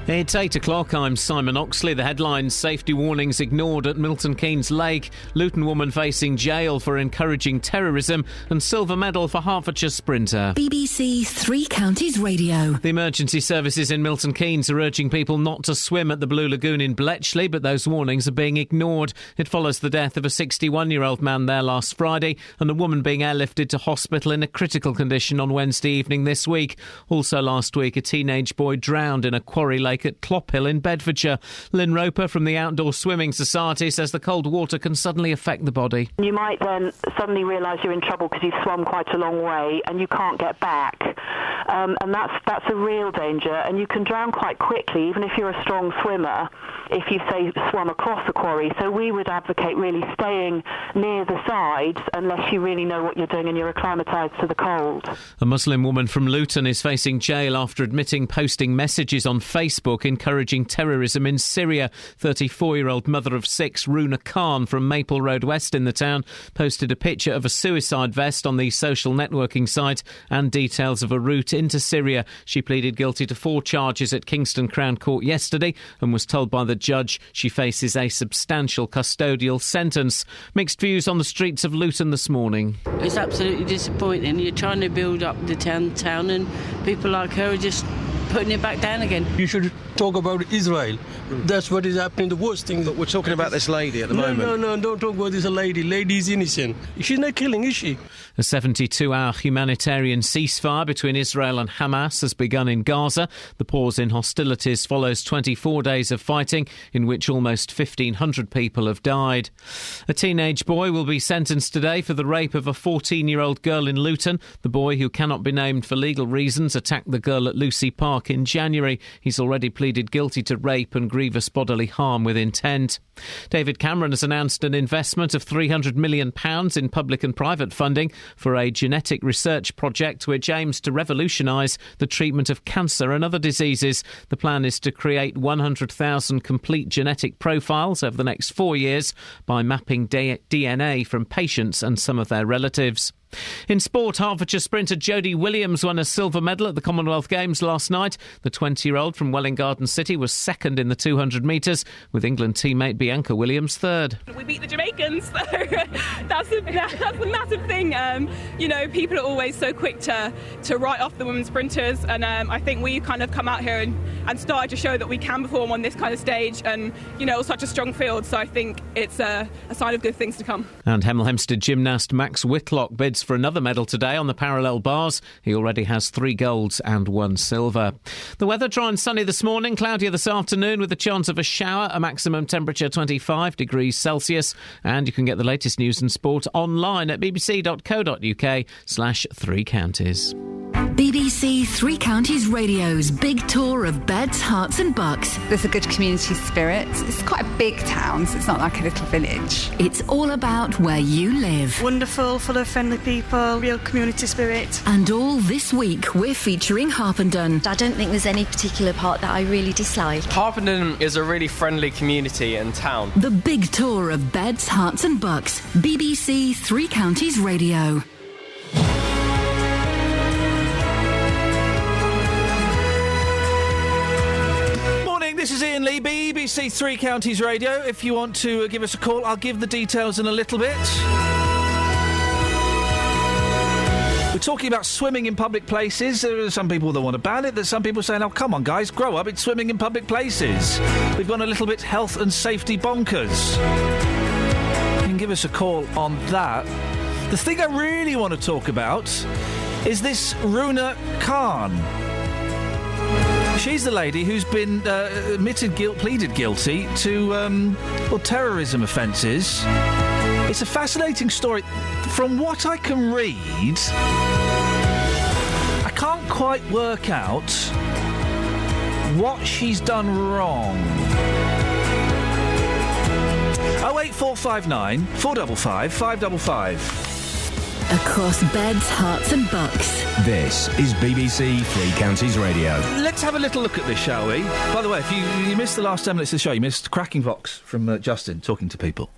Speaker 3: It's 8 o'clock. I'm Simon Oxley. The headlines: safety warnings ignored at Milton Keynes Lake, Luton woman facing jail for encouraging terrorism, and silver medal for Hertfordshire sprinter.
Speaker 4: BBC Three Counties Radio.
Speaker 3: The emergency services in Milton Keynes are urging people not to swim at the Blue Lagoon in Bletchley, but those warnings are being ignored. It follows the death of a 61-year-old man there last Friday and a woman being airlifted to hospital in a critical condition on Wednesday evening this week. Also last week, a teenage boy drowned in a quarry lake at Clophill in Bedfordshire. Lynn Roper from the Outdoor Swimming Society says the cold water can suddenly affect the body.
Speaker 9: You might then suddenly realise you're in trouble because you've swum quite a long way and you can't get back. And that's a real danger, and you can drown quite quickly, even if you're a strong swimmer, if you, say, swum across a quarry. So we would advocate really staying near the sides unless you really know what you're doing and you're acclimatised to the cold.
Speaker 3: A Muslim woman from Luton is facing jail after admitting posting messages on Facebook encouraging terrorism in Syria. 34-year-old mother of 6, Runa Khan from Maple Road West in the town, posted a picture of a suicide vest on the social networking site and details of a route into Syria. She pleaded guilty to 4 charges at Kingston Crown Court yesterday and was told by the judge she faces a substantial custodial sentence. Mixed views on the streets of Luton this morning.
Speaker 28: It's absolutely disappointing. You're trying to build up the town and people like her are just putting it back down again.
Speaker 29: You should talk about Israel. That's what is happening, the worst thing.
Speaker 5: But we're talking about this lady at the moment.
Speaker 29: No, don't talk about this lady. Lady is innocent. She's not killing, is she?
Speaker 3: A 72-hour humanitarian ceasefire between Israel and Hamas has begun in Gaza. The pause in hostilities follows 24 days of fighting in which almost 1,500 people have died. A teenage boy will be sentenced today for the rape of a 14-year-old girl in Luton. The boy, who cannot be named for legal reasons, attacked the girl at Lucy Park in January. He's already pleaded guilty to rape and grievous bodily harm with intent. David Cameron has announced an investment of £300 million in public and private funding for a genetic research project which aims to revolutionise the treatment of cancer and other diseases. The plan is to create 100,000 complete genetic profiles over the next 4 years by mapping DNA from patients and some of their relatives. In sport, Hertfordshire sprinter Jodie Williams won a silver medal at the Commonwealth Games last night. The 20-year-old from Welwyn Garden City was second in the 200 metres, with England teammate Bianca Williams third.
Speaker 12: We beat the Jamaicans, so that's a massive thing. People are always so quick to write off the women sprinters, and I think we kind of come out here and started to show that we can perform on this kind of stage, and it was such a strong field, so I think it's a sign of good things to come.
Speaker 3: And Hemel Hempstead gymnast Max Whitlock bids for another medal today on the parallel bars. He already has 3 golds and 1 silver. The weather: dry and sunny this morning, cloudier this afternoon with a chance of a shower, a maximum temperature 25 degrees Celsius. And you can get the latest news and sport online at bbc.co.uk/3 counties.
Speaker 4: BBC Three Counties Radio's big tour of beds, hearts and bucks.
Speaker 2: There's a good community spirit. It's quite a big town, so it's not like a little village.
Speaker 4: It's all about where you live.
Speaker 23: Wonderful, full of friendly people, real community spirit.
Speaker 4: And all this week, we're featuring Harpenden.
Speaker 13: I don't think there's any particular part that I really dislike.
Speaker 14: Harpenden is a really friendly community and town.
Speaker 4: The big tour of beds, hearts and bucks. BBC Three Counties Radio.
Speaker 10: This is Iain Lee, BBC Three Counties Radio. If you want to give us a call, I'll give the details in a little bit. We're talking about swimming in public places. There are some people that want to ban it. There's some people saying, oh, come on, guys, grow up. It's swimming in public places. We've gone a little bit health and safety bonkers. You can give us a call on that. The thing I really want to talk about is this Runa Khan. She's the lady who's been pleaded guilty to terrorism offences. It's a fascinating story. From what I can read, I can't quite work out what she's done wrong. 08459 455 555.
Speaker 4: Across beds, hearts and bucks.
Speaker 11: This is BBC Three Counties Radio.
Speaker 10: Let's have a little look at this, shall we? By the way, if you missed the last 10 minutes of the show, you missed cracking vox from Justin talking to people.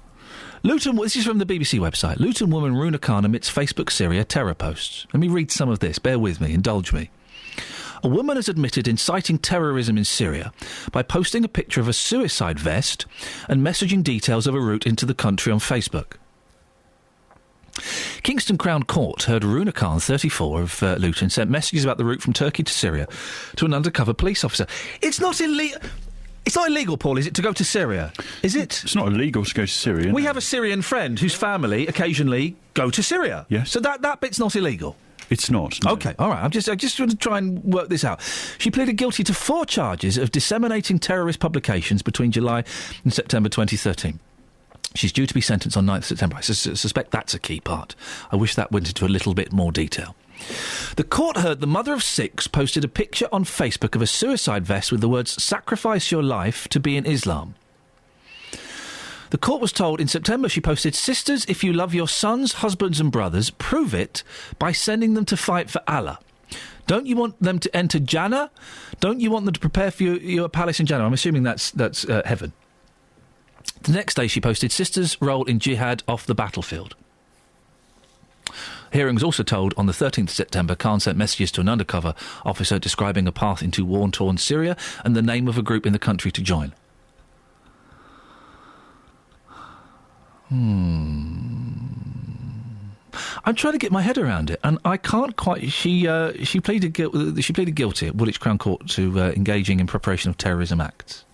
Speaker 10: Luton, this is from the BBC website. Luton woman Runa Khan amidst Facebook Syria terror posts. Let me read some of this. Bear with me. Indulge me. A woman has admitted inciting terrorism in Syria by posting a picture of a suicide vest and messaging details of a route into the country on Facebook. Kingston Crown Court heard Runa Khan, 34, of Luton, sent messages about the route from Turkey to Syria to an undercover police officer. It's not illegal. It's not illegal, Paul, is it, to go to Syria? Is it?
Speaker 1: It's not illegal to go to Syria.
Speaker 10: We have a Syrian friend whose family occasionally go to Syria.
Speaker 1: Yes.
Speaker 10: So that bit's not illegal.
Speaker 1: It's not. No.
Speaker 10: OK, all right. I just want to try and work this out. She pleaded guilty to 4 charges of disseminating terrorist publications between July and September 2013. She's due to be sentenced on 9th September. I suspect that's a key part. I wish that went into a little bit more detail. The court heard the mother of 6 posted a picture on Facebook of a suicide vest with the words, "Sacrifice your life to be in Islam." The court was told in September she posted, "Sisters, if you love your sons, husbands and brothers, prove it by sending them to fight for Allah. Don't you want them to enter Jannah? Don't you want them to prepare for your palace in Jannah?" I'm assuming that's heaven. The next day she posted, "Sisters' role in jihad off the battlefield." Hearing was also told on the 13th of September, Khan sent messages to an undercover officer describing a path into war-torn Syria and the name of a group in the country to join. I'm trying to get my head around it, and I can't quite. She pleaded guilty at Woolwich Crown Court to engaging in preparation of terrorism acts.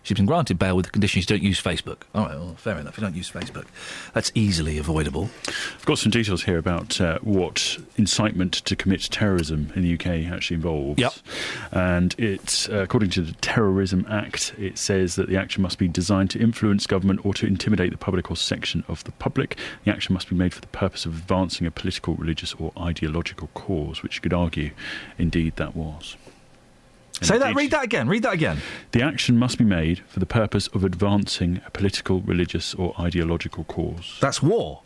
Speaker 10: She's been granted bail with the condition she don't use Facebook. All right, well, fair enough. You don't use Facebook. That's easily avoidable.
Speaker 1: I've got some details here about what incitement to commit terrorism in the UK actually involves.
Speaker 10: Yep.
Speaker 1: And it's, according to the Terrorism Act, it says that the action must be designed to influence government or to intimidate the public or section of the public. The action must be made for the purpose of advancing a political, religious or ideological cause, which you could argue, indeed, that was.
Speaker 10: Say that, read that again.
Speaker 1: The action must be made for the purpose of advancing a political, religious or ideological cause.
Speaker 10: That's war.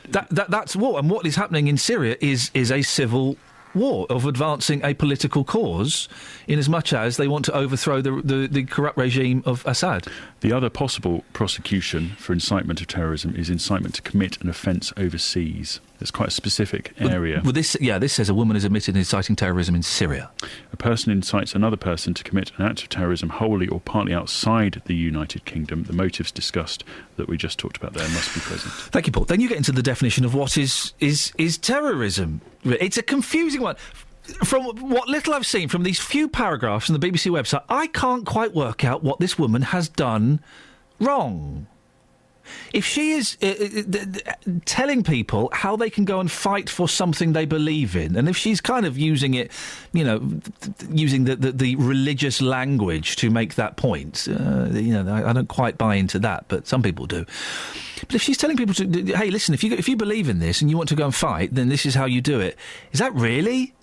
Speaker 10: That's war. And what is happening in Syria is a civil war of advancing a political cause in as much as they want to overthrow the corrupt regime of Assad.
Speaker 1: The other possible prosecution for incitement of terrorism is incitement to commit an offence overseas. It's quite a specific area.
Speaker 10: Well, this says a woman is admitted in inciting terrorism in Syria.
Speaker 1: A person incites another person to commit an act of terrorism wholly or partly outside the United Kingdom. The motives discussed that we just talked about there must be present.
Speaker 10: Thank you, Paul. Then you get into the definition of what is terrorism. It's a confusing one. From what little I've seen from these few paragraphs on the BBC website, I can't quite work out what this woman has done wrong. If she is telling people how they can go and fight for something they believe in, and if she's kind of using it, using the religious language to make that point, I don't quite buy into that, but some people do. But if she's telling people to, hey, listen, if you believe in this and you want to go and fight, then this is how you do it. Is that really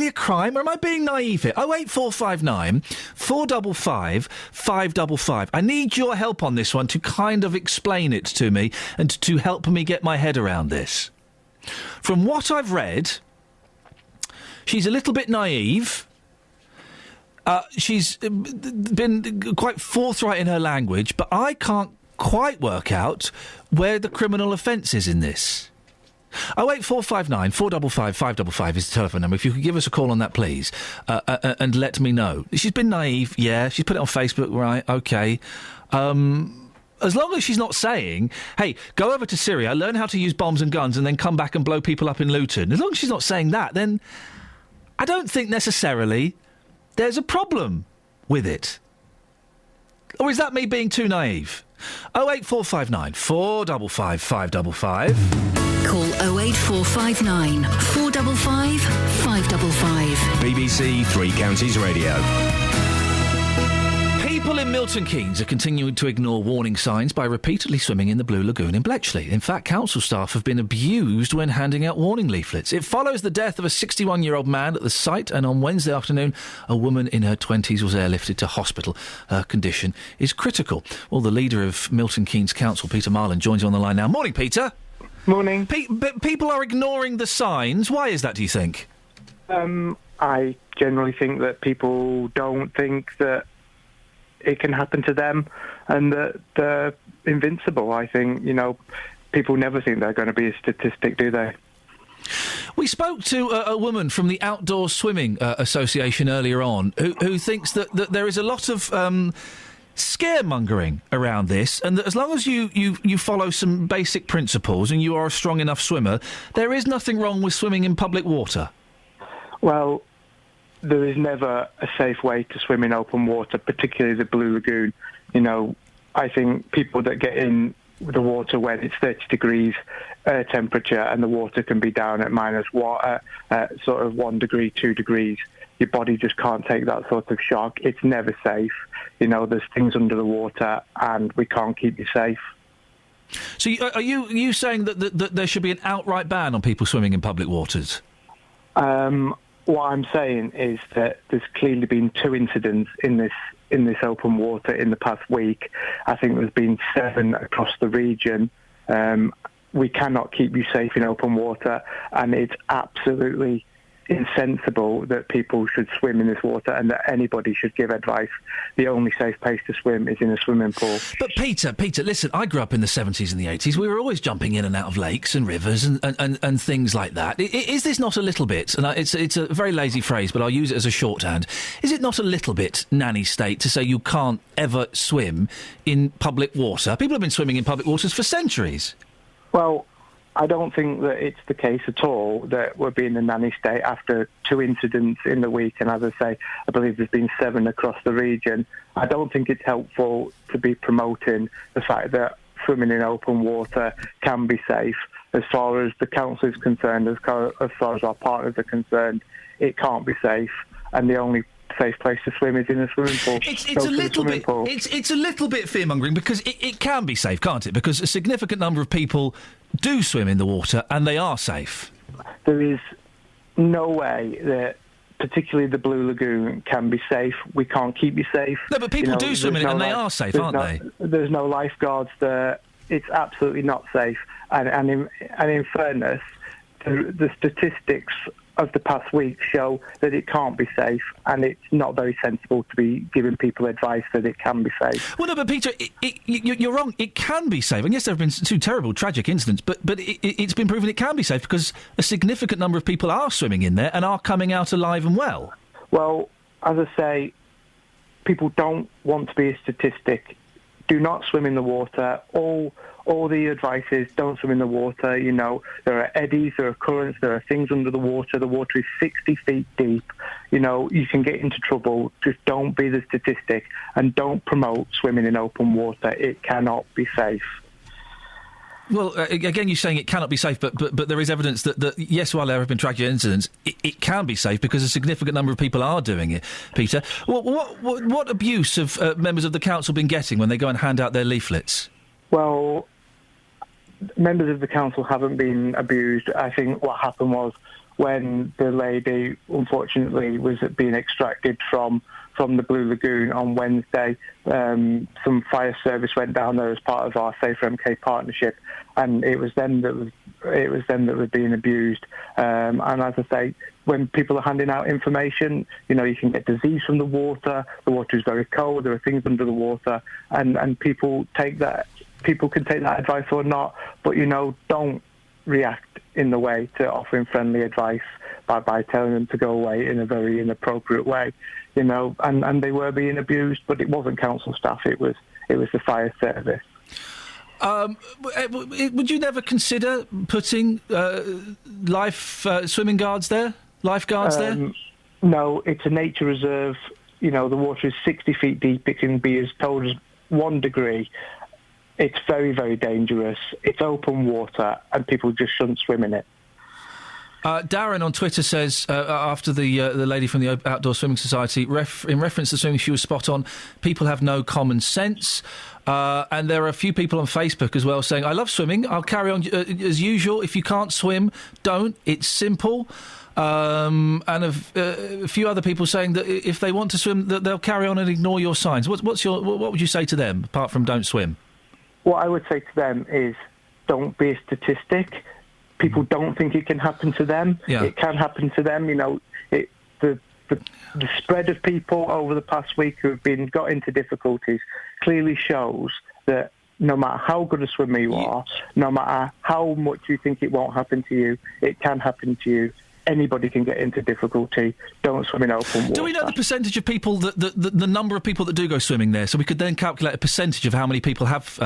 Speaker 10: a crime, or am I being naive here? 08459 455 555. I need your help on this one to kind of explain it to me and to help me get my head around this. From what I've read, she's a little bit naive. She's been quite forthright in her language, but I can't quite work out where the criminal offence is in this. 08459 455 555 is the telephone number. If you could give us a call on that, please, and let me know. She's been naive, yeah. She's put it on Facebook, right? OK. As long as she's not saying, hey, go over to Syria, learn how to use bombs and guns, and then come back and blow people up in Luton. As long as she's not saying that, then I don't think necessarily there's a problem with it. Or is that me being too naive? 08459 455 555.
Speaker 4: Call 08459 455 555.
Speaker 11: BBC Three Counties Radio.
Speaker 10: People in Milton Keynes are continuing to ignore warning signs by repeatedly swimming in the Blue Lagoon in Bletchley. In fact, council staff have been abused when handing out warning leaflets. It follows the death of a 61-year-old man at the site, and on Wednesday afternoon, a woman in her 20s was airlifted to hospital. Her condition is critical. Well, the leader of Milton Keynes Council, Peter Marland, joins you on the line now. Morning, Peter.
Speaker 8: Morning.
Speaker 10: People are ignoring the signs. Why is that, do you think?
Speaker 8: I generally think that people don't think that it can happen to them and that they're invincible. I think, people never think they're going to be a statistic, do they?
Speaker 10: We spoke to a woman from the Outdoor Swimming Association earlier on who thinks that there is a lot of scaremongering around this, and that as long as you follow some basic principles and you are a strong enough swimmer, there is nothing wrong with swimming in public water.
Speaker 8: Well, there is never a safe way to swim in open water, particularly the Blue Lagoon. You know, I think people that get in the water when it's 30 degrees temperature and the water can be down at sort of 1 degree, 2 degrees, your body just can't take that sort of shock. It's never safe. You know, there's things under the water and we can't keep you safe.
Speaker 10: So are you saying that there should be an outright ban on people swimming in public waters?
Speaker 8: What I'm saying is that there's clearly been 2 incidents in this open water in the past week. I think there's been 7 across the region. We cannot keep you safe in open water, and it's absolutely insensible that people should swim in this water and that anybody should give advice. The only safe place to swim is in a swimming pool.
Speaker 10: But Peter, listen, I grew up in the 70s and the 80s. We were always jumping in and out of lakes and rivers and things like that. Is this not a little bit, and it's a very lazy phrase, but I'll use it as a shorthand, is it not a little bit nanny state to say you can't ever swim in public water? People have been swimming in public waters for centuries.
Speaker 8: Well, I don't think that it's the case at all that we're being a nanny state after 2 incidents in the week. And as I say, I believe there's been 7 across the region. I don't think it's helpful to be promoting the fact that swimming in open water can be safe. As far as the council is concerned, as far as our partners are concerned, it can't be safe. And the only safe place to swim is in a swimming pool.
Speaker 10: It's a little bit fear-mongering because it can be safe, can't it? Because a significant number of people do swim in the water and they are safe.
Speaker 8: There is no way that particularly the Blue Lagoon can be safe. We can't keep you safe.
Speaker 10: No, but people do swim in it and they are safe, aren't they?
Speaker 8: There's no lifeguards there. It's absolutely not safe. And in fairness, the statistics of the past week show that it can't be safe, and it's not very sensible to be giving people advice that it can be safe.
Speaker 10: Well, no, but Peter, you're wrong. It can be safe. And yes, there have been 2 terrible, tragic incidents, but it's been proven it can be safe because a significant number of people are swimming in there and are coming out alive and well.
Speaker 8: Well, as I say, people don't want to be a statistic. Do not swim in the water. All the advice is don't swim in the water. You know, there are eddies, there are currents, there are things under the water. The water is 60 feet deep. You know, you can get into trouble. Just don't be the statistic and don't promote swimming in open water. It cannot be safe.
Speaker 10: Well, again, you're saying it cannot be safe, but there is evidence that yes, while there have been tragic incidents, it can be safe because a significant number of people are doing it. Peter, what abuse have members of the council been getting when they go and hand out their leaflets?
Speaker 8: Well, members of the council haven't been abused. I think what happened was when the lady, unfortunately, was being extracted from the Blue Lagoon on Wednesday, some fire service went down there as part of our Safer MK partnership, and it was them that were being abused. And as I say, when people are handing out information, you know, you can get disease from the water. The water is very cold. There are things under the water, and people take that. People can take that advice or not, but, you know, don't react in the way to offering friendly advice by telling them to go away in a very inappropriate way, you know, and they were being abused, but it wasn't council staff, it was the fire service.
Speaker 10: Would you never consider putting swimming guards there, lifeguards there?
Speaker 8: No, it's a nature reserve. You know, the water is 60 feet deep. It can be as cold as 1 degree. It's very, very dangerous. It's open water, and people just shouldn't swim in it.
Speaker 10: Darren on Twitter says, after the lady from the Outdoor Swimming Society, in reference to swimming, she was spot on. People have no common sense. And there are a few people on Facebook as well saying, I love swimming. I'll carry on as usual. If you can't swim, don't. It's simple. And a few other people saying that if they want to swim, that they'll carry on and ignore your signs. What would you say to them, apart from don't swim?
Speaker 8: What I would say to them is don't be a statistic. People don't think it can happen to them. Yeah. It can happen to them. You know, the spread of people over the past week who have got into difficulties clearly shows that no matter how good a swimmer you are, no matter how much you think it won't happen to you, it can happen to you. Anybody can get into difficulty. Don't swim in open water.
Speaker 10: Do we know the percentage of people, the number of people that do go swimming there, so we could then calculate a percentage of how many people have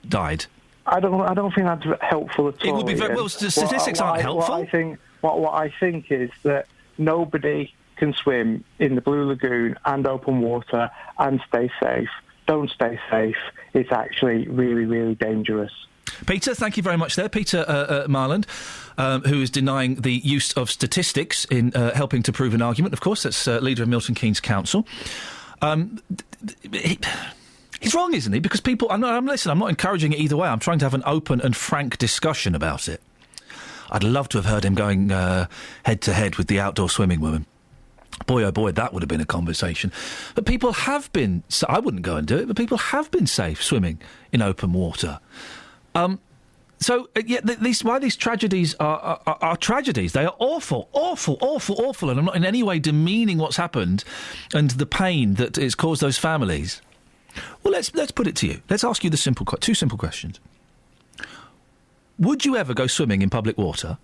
Speaker 10: died?
Speaker 8: I don't think that's helpful at all.
Speaker 10: It would be very well. Statistics aren't helpful.
Speaker 8: What I think is that nobody can swim in the Blue Lagoon and open water and stay safe. Don't stay safe. It's actually really, really dangerous.
Speaker 10: Peter, thank you very much there. Peter Marland, who is denying the use of statistics in helping to prove an argument. Of course, that's leader of Milton Keynes Council. He's wrong, isn't he? Because people... I'm not encouraging it either way. I'm trying to have an open and frank discussion about it. I'd love to have heard him going head-to-head with the outdoor swimming woman. Boy, oh boy, that would have been a conversation. But people have been... I wouldn't go and do it, but people have been safe swimming in open water. Why these tragedies are tragedies. They are awful, awful, awful, awful, and I'm not in any way demeaning what's happened and the pain that it's caused those families. Well, let's put it to you. Let's ask you two simple questions. Would you ever go swimming in public water?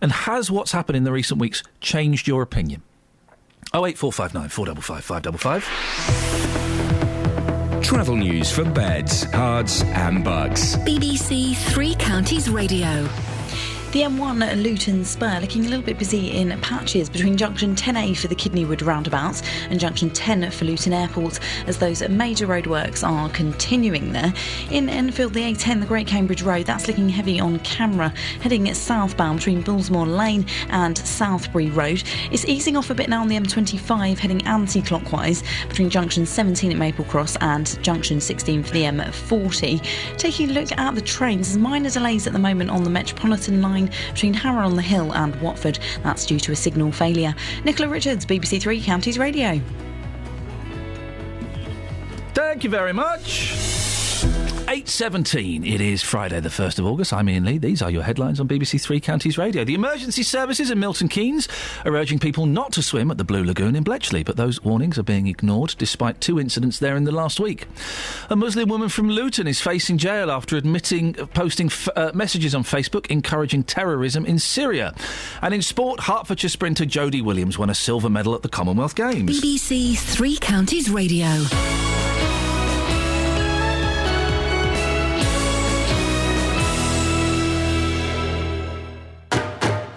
Speaker 10: And has what's happened in the recent weeks changed your opinion? 08459 455 555.
Speaker 11: Travel news for beds, cards and bugs.
Speaker 4: BBC Three Counties Radio.
Speaker 7: The M1 Luton Spur looking a little bit busy in patches between junction 10A for the Kidneywood roundabouts and junction 10 for Luton Airport as those major roadworks are continuing there. In Enfield, the A10, the Great Cambridge Road, that's looking heavy on camera, heading southbound between Bullsmore Lane and Southbury Road. It's easing off a bit now on the M25, heading anti-clockwise between junction 17 at Maple Cross and junction 16 for the M40. Taking a look at the trains, there's minor delays at the moment on the Metropolitan line between Harrow on the Hill and Watford. That's due to a signal failure. Nicola Richards, BBC Three Counties Radio.
Speaker 10: Thank you very much. 8:17. It is Friday the 1st of August. I'm Iain Lee. These are your headlines on BBC Three Counties Radio. The emergency services in Milton Keynes are urging people not to swim at the Blue Lagoon in Bletchley, but those warnings are being ignored despite 2 incidents there in the last week. A Muslim woman from Luton is facing jail after posting messages on Facebook encouraging terrorism in Syria. And in sport, Hertfordshire sprinter Jodie Williams won a silver medal at the Commonwealth Games.
Speaker 4: BBC Three Counties Radio.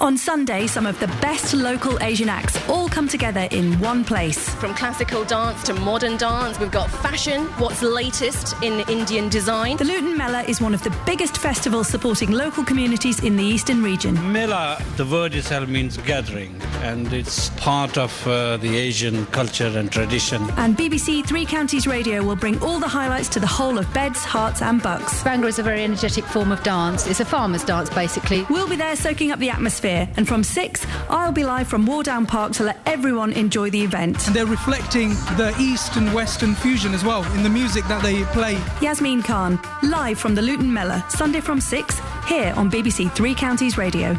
Speaker 15: On Sunday, some of the best local Asian acts all come together in one place.
Speaker 16: From classical dance to modern dance, we've got fashion, what's latest in Indian design.
Speaker 15: The Luton Mela is one of the biggest festivals supporting local communities in the eastern region.
Speaker 17: Mela, the word itself means gathering, and it's part of the Asian culture and tradition.
Speaker 15: And BBC Three Counties Radio will bring all the highlights to the whole of Beds, Herts and Bucks.
Speaker 18: Bhangra is a very energetic form of dance. It's a farmer's dance, basically.
Speaker 15: We'll be there soaking up the atmosphere. And from 6, I'll be live from Wardown Park to let everyone enjoy the event.
Speaker 19: And they're reflecting the East and Western fusion as well in the music that they play.
Speaker 15: Yasmin Khan, live from the Luton Mela, Sunday from 6, here on BBC Three Counties Radio.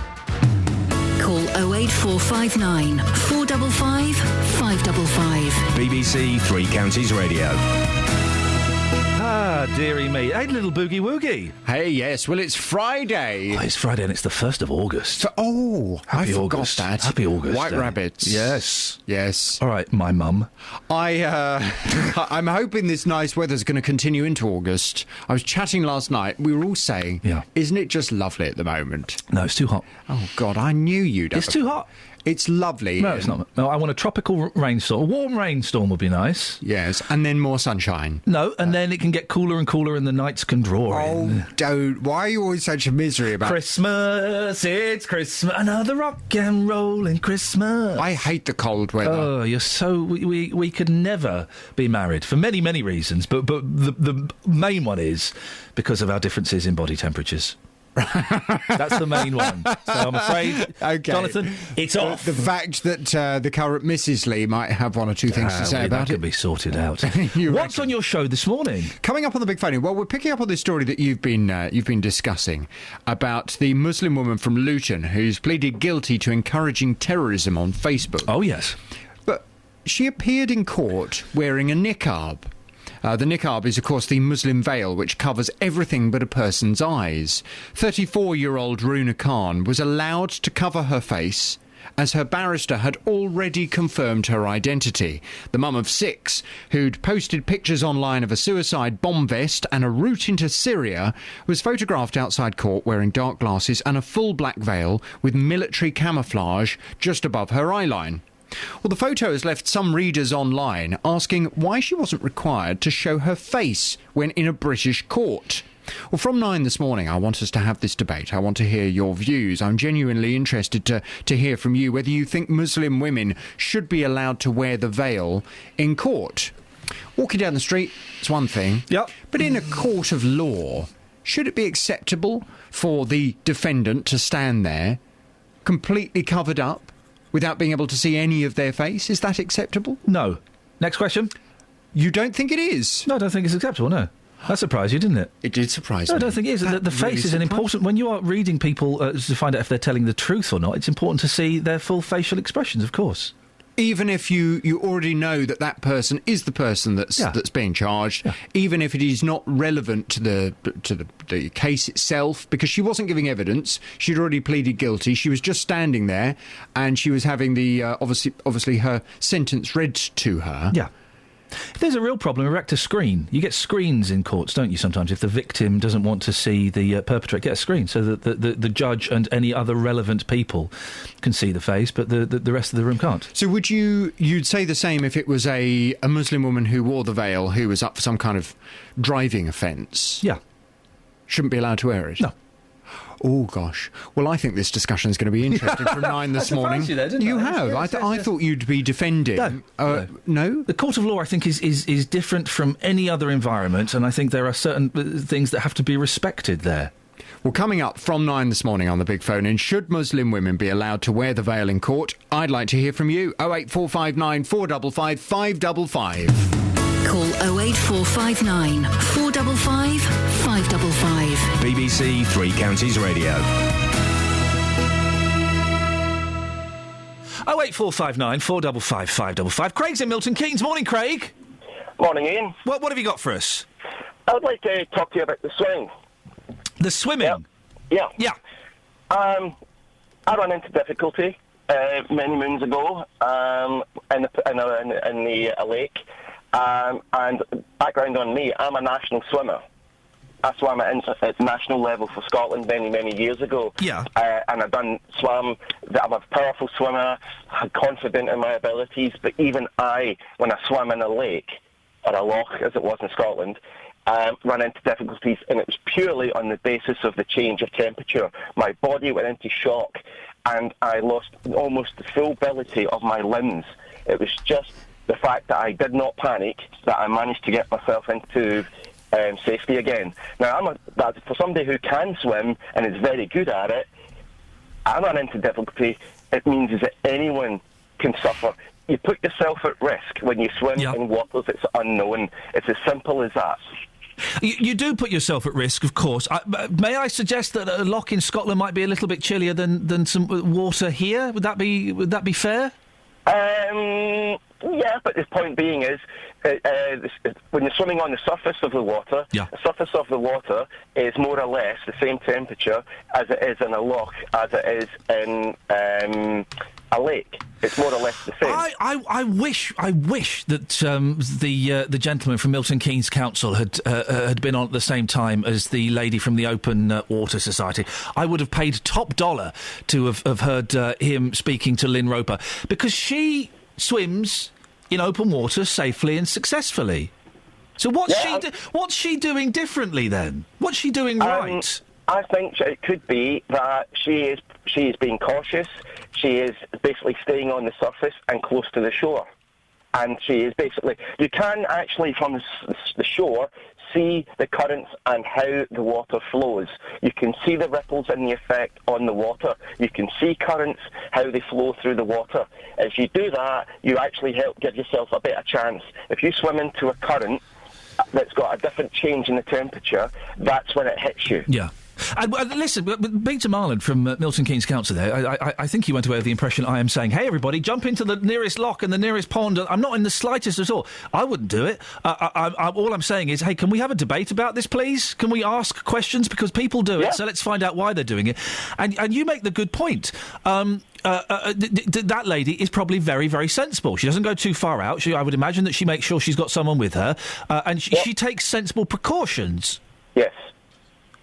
Speaker 4: Call 08459 455 555.
Speaker 11: BBC Three Counties Radio.
Speaker 10: Ah, dearie me. Hey, little boogie woogie.
Speaker 20: Hey, yes. Well, it's Friday.
Speaker 10: Oh, it's Friday and it's the 1st of August.
Speaker 20: Happy August. That.
Speaker 10: Happy August.
Speaker 20: White rabbits.
Speaker 10: Yes.
Speaker 20: Yes.
Speaker 10: All right, my mum.
Speaker 20: I'm hoping this nice weather's going to continue into August. I was chatting last night. We were all saying, isn't it just lovely at the moment?
Speaker 10: No, it's too hot.
Speaker 20: Oh, God, I knew you'd have
Speaker 10: It's too hot.
Speaker 20: It's lovely.
Speaker 10: No, it's not. No, I want a tropical rainstorm. A warm rainstorm would be nice.
Speaker 20: Yes, and then more sunshine.
Speaker 10: No, and then it can get cooler and cooler and the nights can draw in.
Speaker 20: Don't. Why are you always such a misery about
Speaker 10: Christmas? It's Christmas. Another rock and rolling Christmas.
Speaker 20: I hate the cold weather.
Speaker 10: Oh, you're so... We could never be married for many, many reasons, but the main one is because of our differences in body temperatures. That's the main one. So I'm afraid, Jonathan, it's off.
Speaker 20: The fact that the current Mrs. Lee might have one or two things to say about
Speaker 10: it could be sorted out. What's on your show this morning?
Speaker 20: Coming up on the Big Phone. Well, we're picking up on this story that you've been discussing about the Muslim woman from Luton who's pleaded guilty to encouraging terrorism on Facebook.
Speaker 10: Oh yes,
Speaker 20: but she appeared in court wearing a niqab. The niqab is, of course, the Muslim veil which covers everything but a person's eyes. 34-year-old Runa Khan was allowed to cover her face as her barrister had already confirmed her identity. The mum of 6, who'd posted pictures online of a suicide bomb vest and a route into Syria, was photographed outside court wearing dark glasses and a full black veil with military camouflage just above her eyeline. Well, the photo has left some readers online asking why she wasn't required to show her face when in a British court. Well, from 9 this morning, I want us to have this debate. I want to hear your views. I'm genuinely interested to hear from you whether you think Muslim women should be allowed to wear the veil in court. Walking down the street is one thing.
Speaker 10: Yep.
Speaker 20: But in a court of law, should it be acceptable for the defendant to stand there completely covered up without being able to see any of their face? Is that acceptable?
Speaker 10: No. Next question.
Speaker 20: You don't think it is?
Speaker 10: No, I don't think it's acceptable, no. That surprised you, didn't it?
Speaker 20: It did surprise me.
Speaker 10: No, I don't think it is. The face is an important... When you are reading people to find out if they're telling the truth or not, it's important to see their full facial expressions, of course.
Speaker 20: Even if you already know that person is the person that's being charged, even if it is not relevant to the case itself, because she wasn't giving evidence, she'd already pleaded guilty, she was just standing there, and she was having the obviously her sentence read to her.
Speaker 10: Yeah. If there's a real problem, erect a screen. You get screens in courts, don't you, sometimes? If the victim doesn't want to see the perpetrator, get a screen so that the judge and any other relevant people can see the face, but the rest of the room can't.
Speaker 20: So you'd say the same if it was a Muslim woman who wore the veil, who was up for some kind of driving offence?
Speaker 10: Yeah.
Speaker 20: Shouldn't be allowed to wear it?
Speaker 10: No.
Speaker 20: Oh, gosh. Well, I think this discussion is going to be interesting from 9 this morning.
Speaker 10: You, there, didn't
Speaker 20: you
Speaker 10: I?
Speaker 20: have. I thought you'd be defending. No?
Speaker 10: The court of law, I think, is different from any other environment, and I think there are certain things that have to be respected there.
Speaker 20: Well, coming up from 9 this morning on the Big Phone In, should Muslim women be allowed to wear the veil in court? I'd like to hear from you. 08459 455 555.
Speaker 4: Call 08459 455 555.
Speaker 11: BBC Three Counties Radio.
Speaker 10: 08459 455 555. Craig's in Milton Keynes. Morning, Craig.
Speaker 6: Morning, Ian.
Speaker 10: What have you got for us?
Speaker 6: I would like to talk to you about the swimming.
Speaker 10: The swimming?
Speaker 6: Yeah.
Speaker 10: Yeah.
Speaker 6: I ran into difficulty many moons ago in the lake. And background on me, I'm a national swimmer. I swam at national level for Scotland many years ago.
Speaker 10: Yeah.
Speaker 6: And I'm a powerful swimmer, I'm confident in my abilities, but even when I swam in a lake, or a loch as it was in Scotland, ran into difficulties, and it was purely on the basis of the change of temperature. My body went into shock, and I lost almost the full ability of my limbs. It was just the fact that I did not panic, that I managed to get myself into safety again. Now, for somebody who can swim and is very good at it, I ran into difficulty. It means that anyone can suffer. You put yourself at risk when you swim in waters that's unknown. It's as simple as that.
Speaker 10: You do put yourself at risk, of course. May I suggest that a loch in Scotland might be a little bit chillier than some water here? Would that be fair?
Speaker 6: Yeah, but the point being is, when you're swimming on the surface of the water, the surface of the water is more or less the same temperature as it is in a loch, as it is in a lake. It's more or less the same.
Speaker 10: I wish that the gentleman from Milton Keynes Council had been on at the same time as the lady from the Open Water Society. I would have paid top dollar to have heard him speaking to Lynn Roper, because she swims in open water safely and successfully. So what's she doing differently then? What's she doing right?
Speaker 6: I think it could be that she is being cautious. She is basically staying on the surface and close to the shore. And she is basically... You can actually, from the shore, see the currents and how the water flows. You can see the ripples and the effect on the water. You can see currents, how they flow through the water. If you do that, you actually help give yourself a better chance. If you swim into a current that's got a different change in the temperature, that's when it hits you.
Speaker 10: Yeah. And listen, Peter Marland from Milton Keynes Council there, I think he went away with the impression I am saying, hey, everybody, jump into the nearest lock and the nearest pond. I'm not in the slightest at all. I wouldn't do it. All I'm saying is, hey, can we have a debate about this, please? Can we ask questions? Because people do it, so let's find out why they're doing it. And you make the good point. That lady is probably very, very sensible. She doesn't go too far out. I would imagine that she makes sure she's got someone with her, and she takes sensible precautions.
Speaker 6: Yes.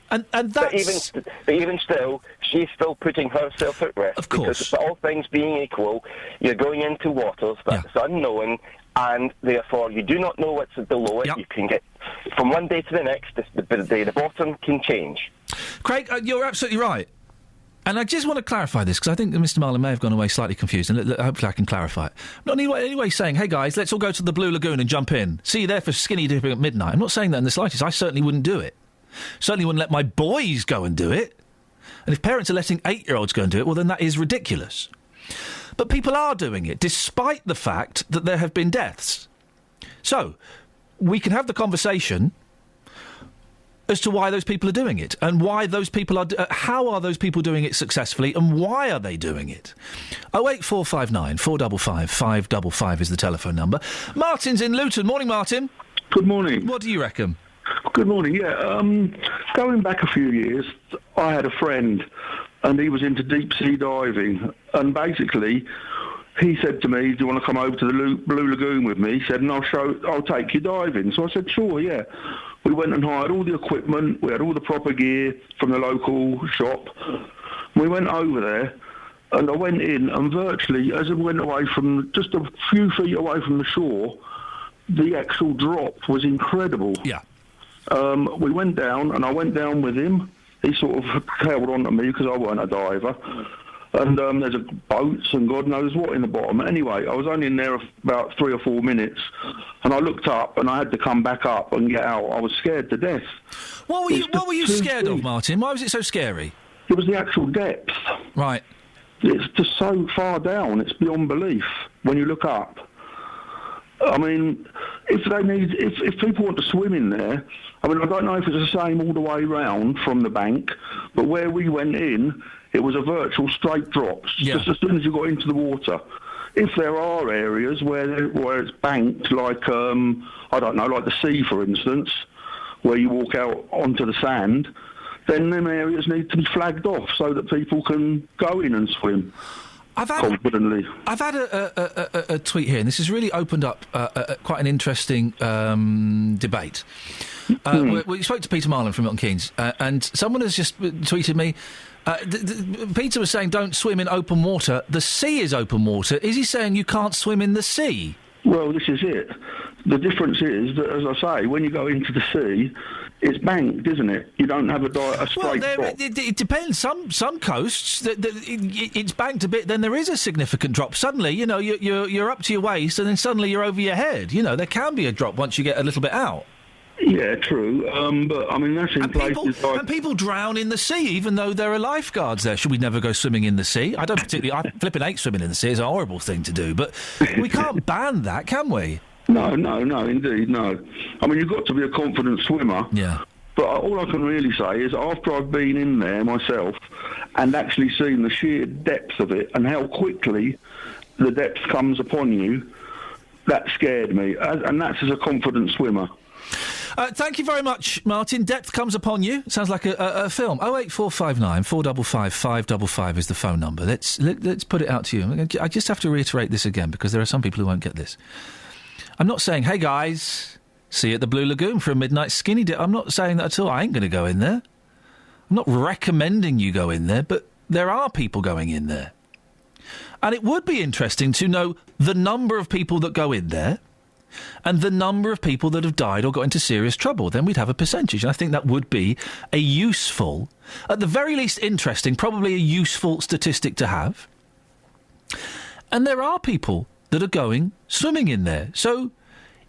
Speaker 10: And that's...
Speaker 6: But even still, she's still putting herself at risk.
Speaker 10: Of course.
Speaker 6: Because all things being equal, you're going into waters that's unknown, and therefore you do not know what's below it. You can get... From one day to the next, the bottom can change.
Speaker 10: Craig, you're absolutely right. And I just want to clarify this, because I think that Mr. Marlin may have gone away slightly confused, and hopefully I can clarify it. I'm not in any way saying, hey, guys, let's all go to the Blue Lagoon and jump in. See you there for skinny dipping at midnight. I'm not saying that in the slightest. I certainly wouldn't do it. Certainly wouldn't let my boys go and do it. And if parents are letting 8-year-olds go and do it, well, then that is ridiculous. But people are doing it, despite the fact that there have been deaths. So, we can have the conversation as to why those people are doing it, and why those people are... how are those people doing it successfully, and why are they doing it? 08459 455 555 is the telephone number. Martin's in Luton. Morning, Martin.
Speaker 5: Good morning.
Speaker 10: What do you reckon?
Speaker 5: Good morning, yeah. Going back a few years, I had a friend, and he was into deep-sea diving, and basically... he said to me, do you want to come over to the Blue Lagoon with me? He said, and I'll take you diving. So I said, sure, yeah. We went and hired all the equipment. We had all the proper gear from the local shop. We went over there, and I went in, and virtually, as I went away from, just a few feet away from the shore, the actual drop was incredible.
Speaker 10: Yeah.
Speaker 5: We went down, and I went down with him. He sort of held on to me because I weren't a diver. And there's boats and God knows what in the bottom. Anyway, I was only in there about 3 or 4 minutes, and I looked up, and I had to come back up and get out. I was scared to death.
Speaker 10: What were you scared of, Martin? Why was it so scary?
Speaker 5: It was the actual depth.
Speaker 10: Right.
Speaker 5: It's just so far down. It's beyond belief when you look up. I mean, if people want to swim in there, I mean, I don't know if it's the same all the way round from the bank, but where we went in, it was a virtual straight drop, just as soon as you got into the water. If there are areas where it's banked, like, I don't know, like the sea, for instance, where you walk out onto the sand, then them areas need to be flagged off so that people can go in and swim. Confidently.
Speaker 10: I've had a tweet here, and this has really opened up quite an interesting debate. We spoke to Peter Marlin from Milton Keynes, and someone has just tweeted me, Peter was saying don't swim in open water. The sea is open water. Is he saying you can't swim in the sea?
Speaker 5: Well, this is it. The difference is that, as I say, when you go into the sea, it's banked, isn't it? You don't have a straight drop.
Speaker 10: It depends. Some coasts, it's banked a bit, then there is a significant drop. Suddenly, you know, you're up to your waist, and then suddenly you're over your head. You know, there can be a drop once you get a little bit out.
Speaker 5: Yeah, true. But, I mean, that's in places like...
Speaker 10: And people drown in the sea, even though there are lifeguards there. Should we never go swimming in the sea? I don't particularly... I flipping hate swimming in the sea. It's a horrible thing to do. But we can't ban that, can we?
Speaker 5: No, indeed, no. I mean, you've got to be a confident swimmer.
Speaker 10: Yeah.
Speaker 5: But all I can really say is after I've been in there myself and actually seen the sheer depth of it and how quickly the depth comes upon you, that scared me. And that's as a confident swimmer.
Speaker 10: Thank you very much, Martin. Depth comes upon you. Sounds like a film. 08459 455 555 is the phone number. Let's put it out to you. I just have to reiterate this again because there are some people who won't get this. I'm not saying, hey guys, see you at the Blue Lagoon for a midnight skinny dip. I'm not saying that at all. I ain't going to go in there. I'm not recommending you go in there, but there are people going in there. And it would be interesting to know the number of people that go in there and the number of people that have died or got into serious trouble. Then we'd have a percentage. And I think that would be a useful, at the very least interesting, probably a useful statistic to have. And there are people that are going swimming in there. So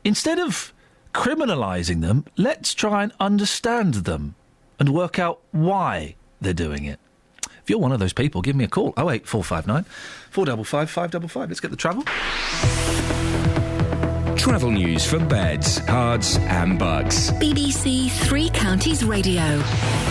Speaker 10: instead of criminalising them, let's try and understand them and work out why they're doing it. If you're one of those people, give me a call. 08459 455 555. Let's get the travel.
Speaker 11: Travel news for beds, cards and bugs.
Speaker 4: BBC Three Counties Radio.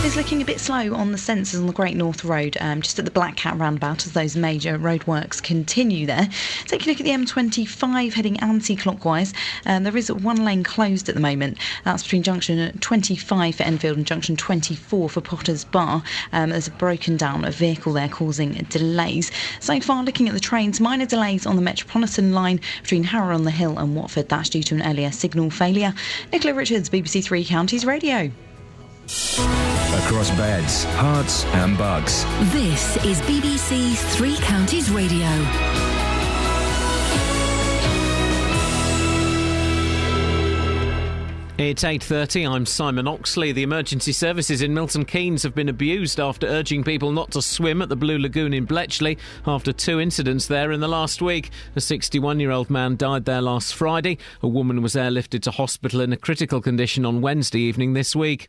Speaker 7: It's looking a bit slow on the sensors on the Great North Road, just at the Black Cat roundabout as those major roadworks continue there. Take a look at the M25 heading anti-clockwise. There is one lane closed at the moment. That's between junction 25 for Enfield and junction 24 for Potter's Bar. There's a broken down vehicle there causing delays. So far, looking at the trains, minor delays on the Metropolitan line between Harrow on the Hill and Watford. That's due to an earlier signal failure. Nicola Richards, BBC Three Counties Radio.
Speaker 11: Across beds, hearts and bugs.
Speaker 4: This is BBC Three Counties Radio.
Speaker 3: It's 8:30, I'm Simon Oxley. The emergency services in Milton Keynes have been abused after urging people not to swim at the Blue Lagoon in Bletchley after 2 incidents there in the last week. A 61-year-old man died there last Friday. A woman was airlifted to hospital in a critical condition on Wednesday evening this week.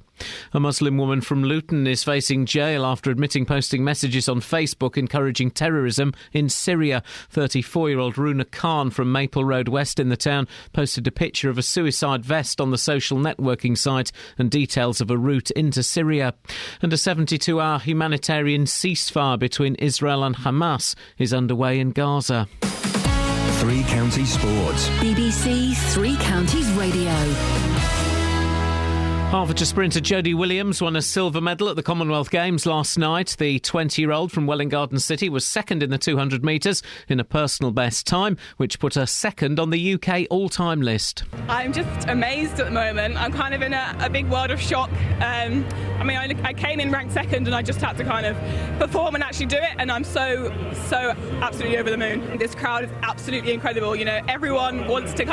Speaker 3: A Muslim woman from Luton is facing jail after admitting posting messages on Facebook encouraging terrorism in Syria. 34-year-old Runa Khan from Maple Road West in the town posted a picture of a suicide vest on the social networking site and details of a route into Syria. And a 72-hour humanitarian ceasefire between Israel and Hamas is underway in Gaza.
Speaker 11: Three Counties Sports.
Speaker 4: BBC Three Counties Radio.
Speaker 3: Hertfordshire sprinter Jodie Williams won a silver medal at the Commonwealth Games last night. The 20-year-old from Welwyn Garden City was second in the 200 metres in a personal best time, which put her second on the UK all-time list.
Speaker 12: I'm just amazed at the moment. I'm kind of in a big world of shock. I came in ranked second and I just had to kind of perform and actually do it, and I'm so absolutely over the moon. This crowd is absolutely incredible. You know, everyone wants to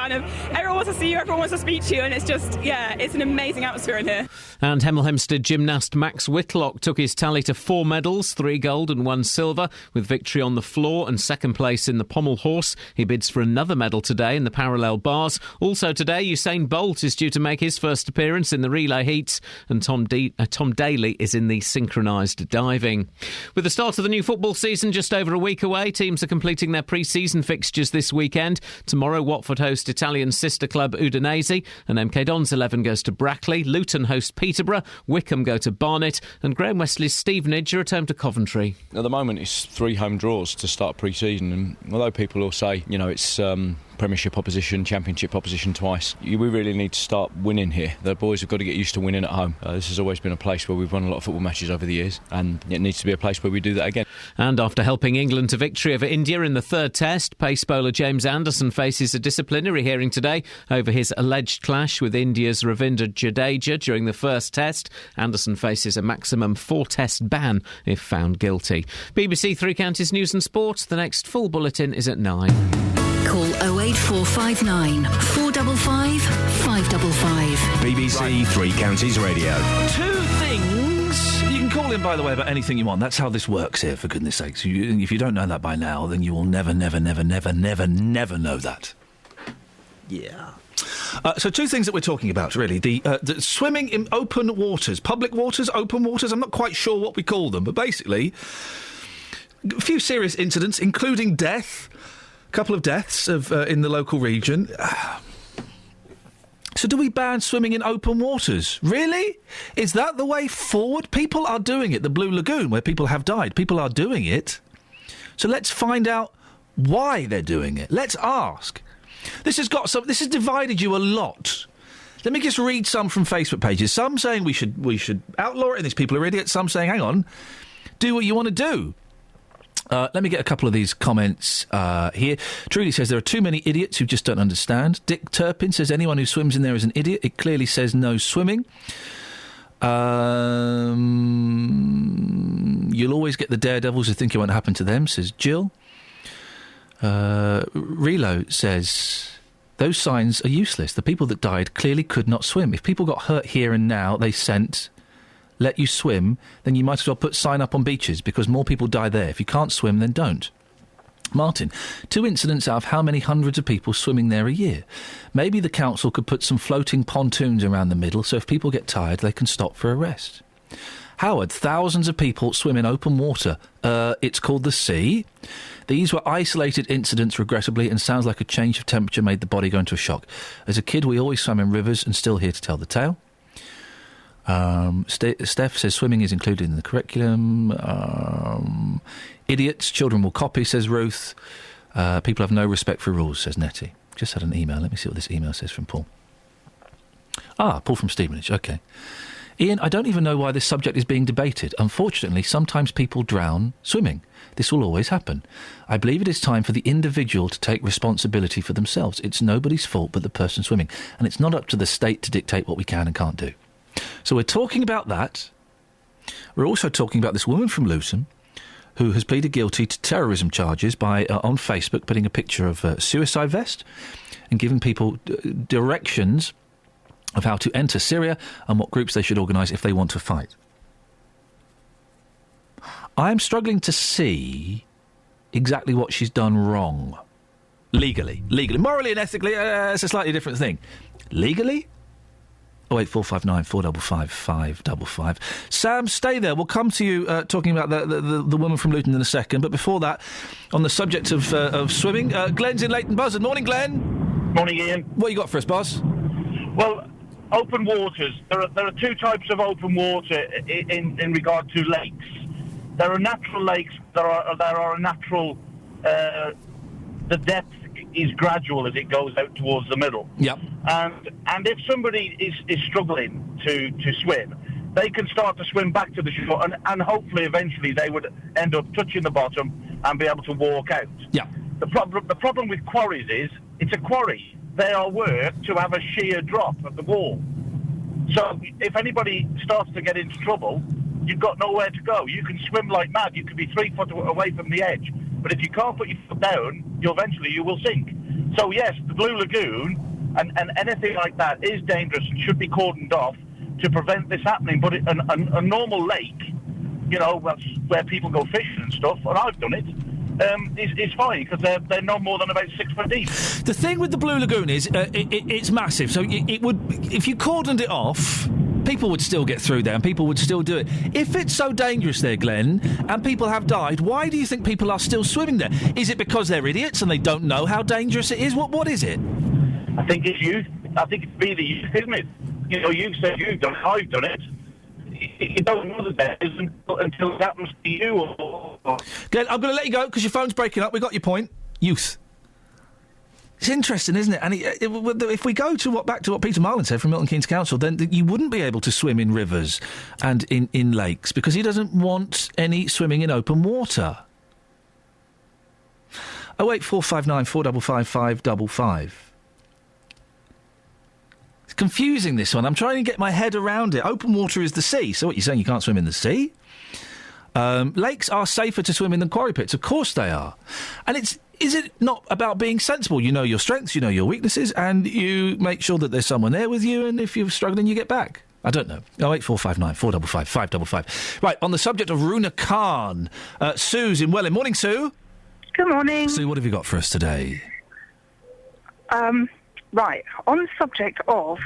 Speaker 12: see you, everyone wants to speak to you, and it's just, it's an amazing atmosphere in here.
Speaker 3: And Hemel Hempstead gymnast Max Whitlock took his tally to 4 medals, 3 gold and 1 silver, with victory on the floor and second place in the pommel horse. He bids for another medal today in the parallel bars. Also today, Usain Bolt is due to make his first appearance in the relay heats, and Tom Daley is in the synchronised diving. With the start of the new football season just over a week away, teams are completing their pre-season fixtures this weekend. Tomorrow, Watford host Italian sister club Udinese, and MK Dons 11 goes to Brackley. Luton host Peterborough, Wickham go to Barnet, and Graham Wesley's Stevenage are at home to Coventry.
Speaker 9: At the moment, it's 3 home draws to start pre-season, and although people will say, it's Premiership opposition, Championship opposition twice, we really need to start winning here. The boys have got to get used to winning at home. This has always been a place where we've won a lot of football matches over the years, and it needs to be a place where we do that again.
Speaker 3: And after helping England to victory over India in the third test, pace bowler James Anderson faces a disciplinary hearing today over his alleged clash with India's Ravindra Jadeja during the first test. Anderson faces a maximum 4-test ban if found guilty. BBC Three Counties News and Sport. The next full bulletin is at 9.
Speaker 4: Call 08459 455 555.
Speaker 11: BBC Three Counties Radio.
Speaker 10: 2 things. You can call in, by the way, about anything you want. That's how this works here, for goodness sakes. If you don't know that by now, then you will never know that. Yeah. So 2 things that we're talking about, really. The swimming in open waters, public waters, open waters. I'm not quite sure what we call them, but basically, a few serious incidents, including death. A couple of deaths in the local region. So do we ban swimming in open waters? Really? Is that the way forward? People are doing it. The Blue Lagoon, where people have died, people are doing it. So let's find out why they're doing it. Let's ask. This has divided you a lot. Let me just read some from Facebook pages. Some saying we should outlaw it and these people are idiots. Some saying, hang on, do what you want to do. Let me get a couple of these comments here. Trudy says there are too many idiots who just don't understand. Dick Turpin says anyone who swims in there is an idiot. It clearly says no swimming. You'll always get the daredevils who think it won't happen to them, says Jill. Relo says those signs are useless. The people that died clearly could not swim. If people got hurt here and now, they sent let you swim, then you might as well put sign up on beaches because more people die there. If you can't swim, then don't. Martin, 2 incidents out of how many hundreds of people swimming there a year? Maybe the council could put some floating pontoons around the middle so if people get tired, they can stop for a rest. Howard, thousands of people swim in open water. It's called the sea. These were isolated incidents, regrettably, and sounds like a change of temperature made the body go into a shock. As a kid, we always swam in rivers and still here to tell the tale. Steph says swimming is included in the curriculum. Idiots, children will copy, says Ruth. People have no respect for rules, says Nettie. Just had an email. Let me see what this email says from Paul. Paul from Stevenage. OK. Iain, I don't even know why this subject is being debated. Unfortunately, sometimes people drown swimming. This will always happen. I believe it is time for the individual to take responsibility for themselves. It's nobody's fault but the person swimming. And it's not up to the state to dictate what we can and can't do. So we're talking about that. We're also talking about this woman from Luton who has pleaded guilty to terrorism charges by, on Facebook, putting a picture of a suicide vest and giving people directions of how to enter Syria and what groups they should organise if they want to fight. I'm struggling to see exactly what she's done wrong. Legally. Morally and ethically, it's a slightly different thing. Legally? 08459 455 555. Sam, stay there. We'll come to you talking about the woman from Luton in a second. But before that, on the subject of swimming, Glenn's in Leighton Buzzard. Morning, Glenn.
Speaker 2: Morning, Iain.
Speaker 10: What you got for us, boss?
Speaker 2: Well, open waters. There are two types of open water in regard to lakes. There are natural lakes. There are a natural. The depth is gradual as it goes out towards the middle.
Speaker 10: Yep.
Speaker 2: And if somebody is struggling to swim, they can start to swim back to the shore, and hopefully eventually they would end up touching the bottom and be able to walk out.
Speaker 10: Yeah.
Speaker 2: The problem with quarries is it's a quarry. They are worked to have a sheer drop of the wall. So if anybody starts to get into trouble, you've got nowhere to go. You can swim like mad. You could be 3 foot away from the edge. But if you can't put your foot down, you will sink. So yes, the Blue Lagoon and anything like that is dangerous and should be cordoned off to prevent this happening. But a normal lake, where people go fishing and stuff, and I've done it, is fine because they're no more than about 6 foot deep.
Speaker 10: The thing with the Blue Lagoon is it's massive, so it would, if you cordoned it off, people would still get through there and people would still do it. If it's so dangerous there, Glenn, and people have died, why do you think people are still swimming there? Is it because they're idiots and they don't know how dangerous it is? What is it?
Speaker 2: I think it's youth. I think it's really youth, isn't it? You said you've done it, I've done it. You don't know the best until it happens to you.
Speaker 10: Glenn, I'm going to let you go because your phone's breaking up. We got your point. Youth. It's interesting, isn't it? And if we go back to what Peter Marlin said from Milton Keynes Council, then you wouldn't be able to swim in rivers and in lakes because he doesn't want any swimming in open water. 08459 455 555. It's confusing, this one. I'm trying to get my head around it. Open water is the sea. So what, you're saying you can't swim in the sea? Lakes are safer to swim in than quarry pits. Of course they are. And is it not about being sensible? You know your strengths, you know your weaknesses, and you make sure that there's someone there with you, and if you're struggling, you get back. I don't know. 08459 455 555. Right, on the subject of Runa Khan, Sue's in Welling. Morning, Sue.
Speaker 21: Good morning.
Speaker 10: Sue, what have you got for us today?
Speaker 21: Right, on the subject of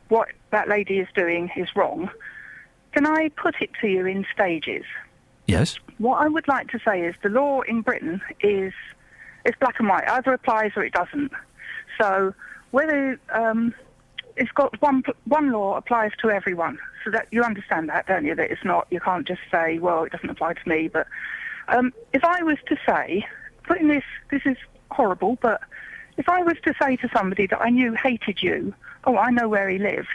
Speaker 21: what that lady is doing is wrong, can I put it to you in stages?
Speaker 10: Yes.
Speaker 21: What I would like to say is the law in Britain is black and white. Either applies or it doesn't. So whether it's got one law applies to everyone. So that you understand that, don't you? That it's not, you can't just say, well, it doesn't apply to me. But if I was to say, this is horrible, but if I was to say to somebody that I knew hated you, oh, I know where he lives,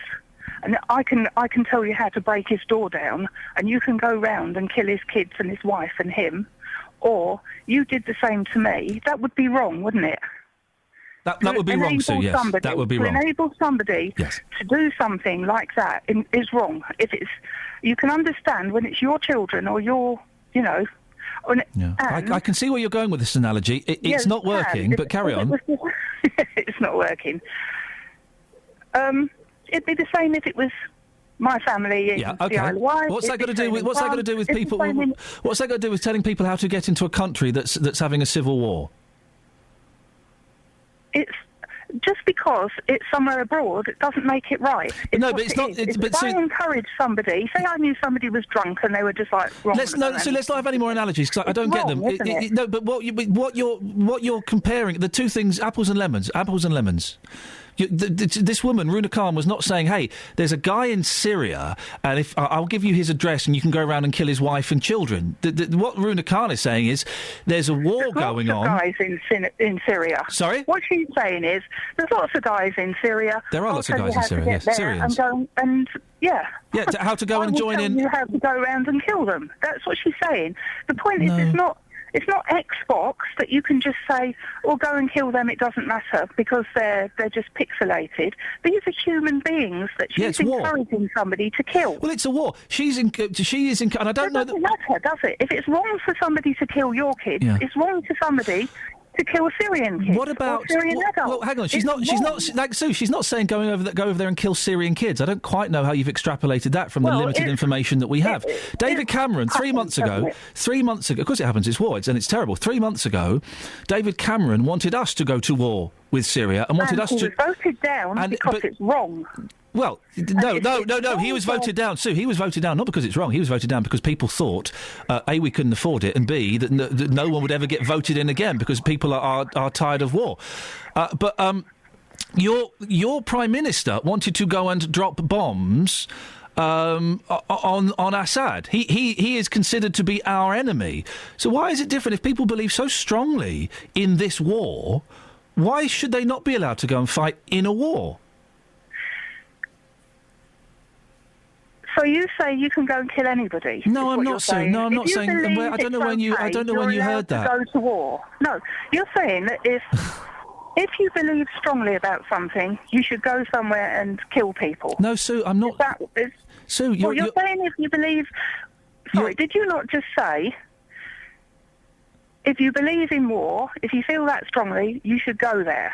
Speaker 21: and I can tell you how to break his door down, and you can go round and kill his kids and his wife and him, or you did the same to me, that would be wrong, wouldn't it?
Speaker 10: That would be wrong, Sue, yes. That would be wrong.
Speaker 21: To enable somebody to do something like that is wrong. If it's, you can understand when it's your children or your,
Speaker 10: Yeah. I can see where you're going with this analogy. It's not working, but carry on.
Speaker 21: It's not working. It'd be the same if it was my family in the Isle of Wight.
Speaker 10: What's that got to do with people? What's that got to do with telling people how to get into a country that's having a civil war?
Speaker 21: just because it's somewhere abroad, it doesn't make it right.
Speaker 10: No, but it's not.
Speaker 21: If I encourage somebody, say I knew somebody was drunk and they were just like wrong.
Speaker 10: Let's not have any more analogies because I don't get them. No, but what you're comparing, the two things, apples and lemons. This woman, Runa Khan, was not saying, hey, there's a guy in Syria and if I'll give you his address and you can go around and kill his wife and children. What Runa Khan is saying is there's a war going on.
Speaker 21: There's lots of guys in Syria.
Speaker 10: Sorry?
Speaker 21: What she's saying is there's lots of guys in Syria.
Speaker 10: There are lots of guys in Syria, yes. Syrians.
Speaker 21: Yeah,
Speaker 10: how to go and join in.
Speaker 21: You have to go around and kill them. That's what she's saying. The point is, it's not Xbox that you can just say, "Or go and kill them." It doesn't matter because they're just pixelated. These are human beings that she's encouraging somebody to kill.
Speaker 10: Well, it's a war. She is in, and I don't know.
Speaker 21: It doesn't matter, does it? If it's wrong for somebody to kill your kids, it's wrong for somebody to kill Syrian kids.
Speaker 10: What about
Speaker 21: Syrian adults?
Speaker 10: Well, hang on. She's not like Sue. She's not saying go over there and kill Syrian kids. I don't quite know how you've extrapolated that from the limited information that we have. David Cameron, 3 months ago, of course it happens. It's war, and it's terrible. 3 months ago, David Cameron wanted us to go to war with Syria and wanted us to.
Speaker 21: He was voted down because it's wrong.
Speaker 10: Well, no. He was voted down, Sue. He was voted down not because it's wrong. He was voted down because people thought, A, we couldn't afford it, and B, that no one would ever get voted in again because people are tired of war. But your Prime Minister wanted to go and drop bombs on Assad. He is considered to be our enemy. So why is it different? If people believe so strongly in this war, why should they not be allowed to go and fight in a war?
Speaker 21: So you say you can go and kill anybody?
Speaker 10: No, I'm not saying. No, I'm not saying. I don't know when you heard that.
Speaker 21: Go to war. No, you're saying that if you believe strongly about something, you should go somewhere and kill people.
Speaker 10: No, Sue, I'm not. Sue,
Speaker 21: you're saying if you believe. Sorry, did you not just say? If you believe in war, if you feel that strongly, you should go there.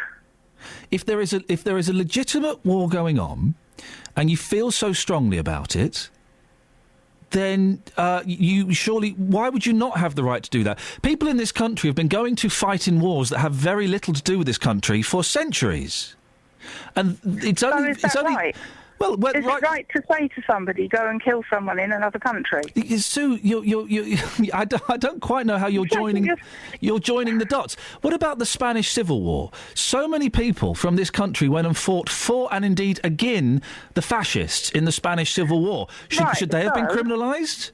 Speaker 10: If there is a legitimate war going on, and you feel so strongly about it, then you surely... Why would you not have the right to do that? People in this country have been going to fight in wars that have very little to do with this country for centuries. And it's only...
Speaker 21: So is that right? Well, is it right to say to somebody, go and kill someone in another country?
Speaker 10: Sue, I don't quite know how you're joining the dots. What about the Spanish Civil War? So many people from this country went and fought for and indeed against the fascists in the Spanish Civil War. Should they have been criminalised?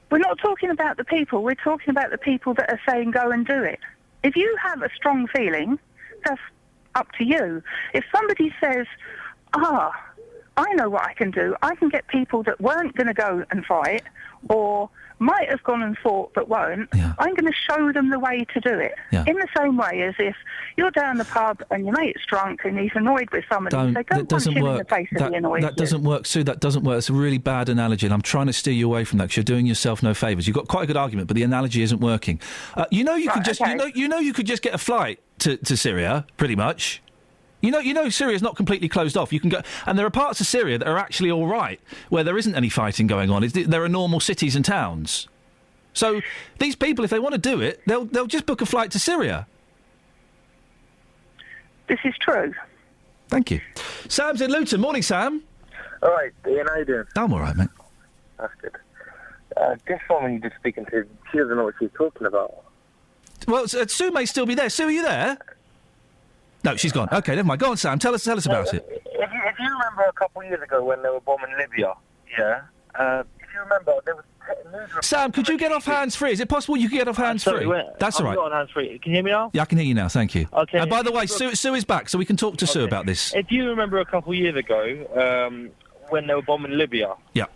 Speaker 21: We're not talking about the people. We're talking about the people that are saying go and do it. If you have a strong feeling, that's up to you. If somebody says... I know what I can do. I can get people that weren't going to go and fight or might have gone and fought but won't. Yeah. I'm going to show them the way to do it. Yeah. In the same way as if you're down the pub and your mate's drunk and he's annoyed with somebody. That doesn't work.
Speaker 10: That doesn't work, Sue. That doesn't work. It's a really bad analogy, and I'm trying to steer you away from that because you're doing yourself no favours. You've got quite a good argument, but the analogy isn't working. You could just get a flight to Syria, pretty much. You know, Syria's not completely closed off. You can go, and there are parts of Syria that are actually all right, where there isn't any fighting going on. There are normal cities and towns. So these people, if they want to do it, they'll just book a flight to Syria.
Speaker 21: This is true.
Speaker 10: Thank you. Sam's in Luton. Morning, Sam.
Speaker 13: All right, Ian, how you doing?
Speaker 10: I'm all right, mate.
Speaker 13: That's good. This woman you're just speaking to, she doesn't know what she's talking about.
Speaker 10: Well, Sue may still be there. Sue, are you there? No, she's gone. OK, never mind. Go on, Sam. Tell us about it.
Speaker 13: If you remember a couple of years ago when they were bombing Libya, if you remember, there was news...
Speaker 10: Sam, could you get off hands-free? Is it possible you could get off hands-free? That's all right.
Speaker 13: I'm not on hands-free. Can you hear me now?
Speaker 10: Yeah, I can hear you now. Thank you.
Speaker 13: OK.
Speaker 10: And by the way, Sue is back, so we can talk to Sue about this.
Speaker 13: If you remember a couple of years ago, when they were bombing Libya,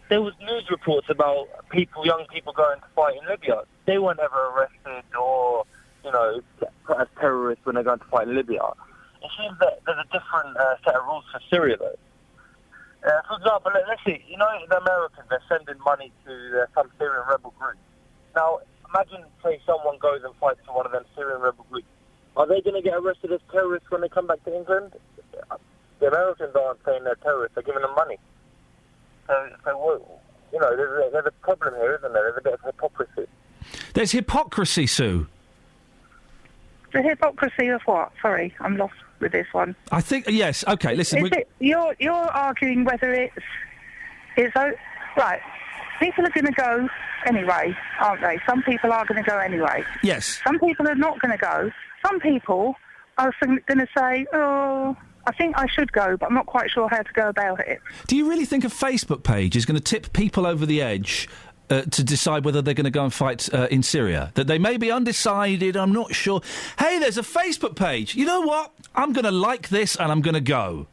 Speaker 13: there was news reports about young people going to fight in Libya. They weren't ever arrested or, put as terrorists when they're going to fight in Libya. It seems that there's a different set of rules for Syria, though. For example, let's see, the Americans, they're sending money to some Syrian rebel groups. Now, imagine, say, someone goes and fights for one of them Syrian rebel groups. Are they going to get arrested as terrorists when they come back to England? The Americans aren't saying they're terrorists, they're giving them money. So there's a problem here, isn't there? There's a bit of hypocrisy.
Speaker 10: There's hypocrisy, Sue.
Speaker 21: The hypocrisy of what? Sorry, I'm lost. with this one.
Speaker 10: I think yes. Okay, listen.
Speaker 21: You're arguing whether it's right. People are going to go anyway, aren't they? Some people are going to go anyway.
Speaker 10: Yes.
Speaker 21: Some people are not going to go. Some people are going to say, "Oh, I think I should go, but I'm not quite sure how to go about it."
Speaker 10: Do you really think a Facebook page is going to tip people over the edge to decide whether they're going to go and fight in Syria? That they may be undecided, I'm not sure. Hey, there's a Facebook page. You know what? I'm going to like this and I'm going to go.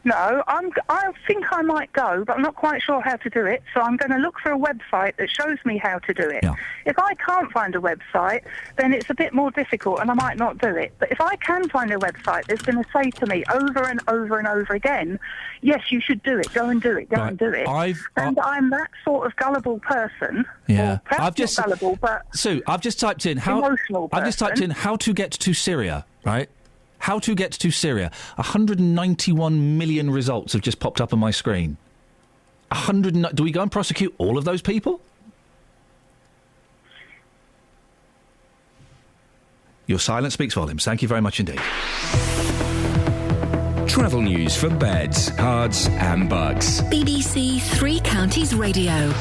Speaker 21: No, I think I might go, but I'm not quite sure how to do it, so I'm going to look for a website that shows me how to do it. Yeah. If I can't find a website, then it's a bit more difficult and I might not do it. But if I can find a website that's going to say to me over and over and over again, yes, you should do it, go and do it, go and do it. And I'm that sort of gullible person.
Speaker 10: Yeah.
Speaker 21: Perhaps not gullible, but
Speaker 10: Sue, I've just typed in
Speaker 21: emotional person.
Speaker 10: I've just typed in how to get to Syria, right? How to get to Syria. 191 million results have just popped up on my screen. Do we go and prosecute all of those people? Your silence speaks volumes. Thank you very much indeed.
Speaker 11: Travel news for beds, cards and bugs.
Speaker 4: BBC Three Counties Radio.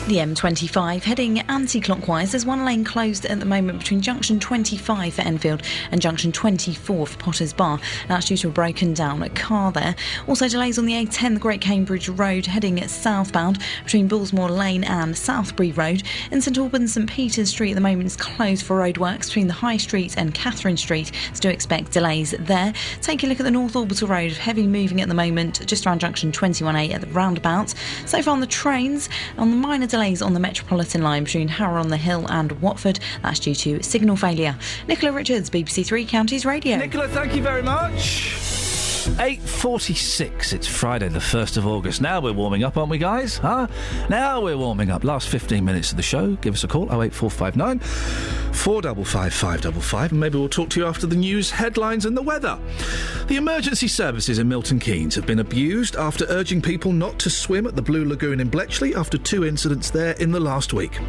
Speaker 7: The M25 heading anti-clockwise. There's one lane closed at the moment between junction 25 for Enfield and junction 24 for Potters Bar. That's due to a broken down car there. Also delays on the A10, the Great Cambridge Road heading southbound between Bullsmore Lane and Southbury Road. In St Albans, St Peter's Street at the moment is closed for roadworks between the High Street and Catherine Street. So do expect delays there. Take a look at the North Orbital Road. Heavy moving at the moment just around junction 21A at the roundabout. So far on the trains, on the minor delays on the Metropolitan line between Harrow-on-the-Hill and Watford. That's due to signal failure. Nicola Richards, BBC Three Counties Radio.
Speaker 10: Nicola, thank you very much. 8:46. It's Friday the 1st of August. Now we're warming up, aren't we, guys? Huh? Now we're warming up. Last 15 minutes of the show. Give us a call, 08459 455 555, and maybe we'll talk to you after the news, headlines and the weather. The emergency services in Milton Keynes have been abused after urging people not to swim at the Blue Lagoon in Bletchley after 2 incidents there in the last week.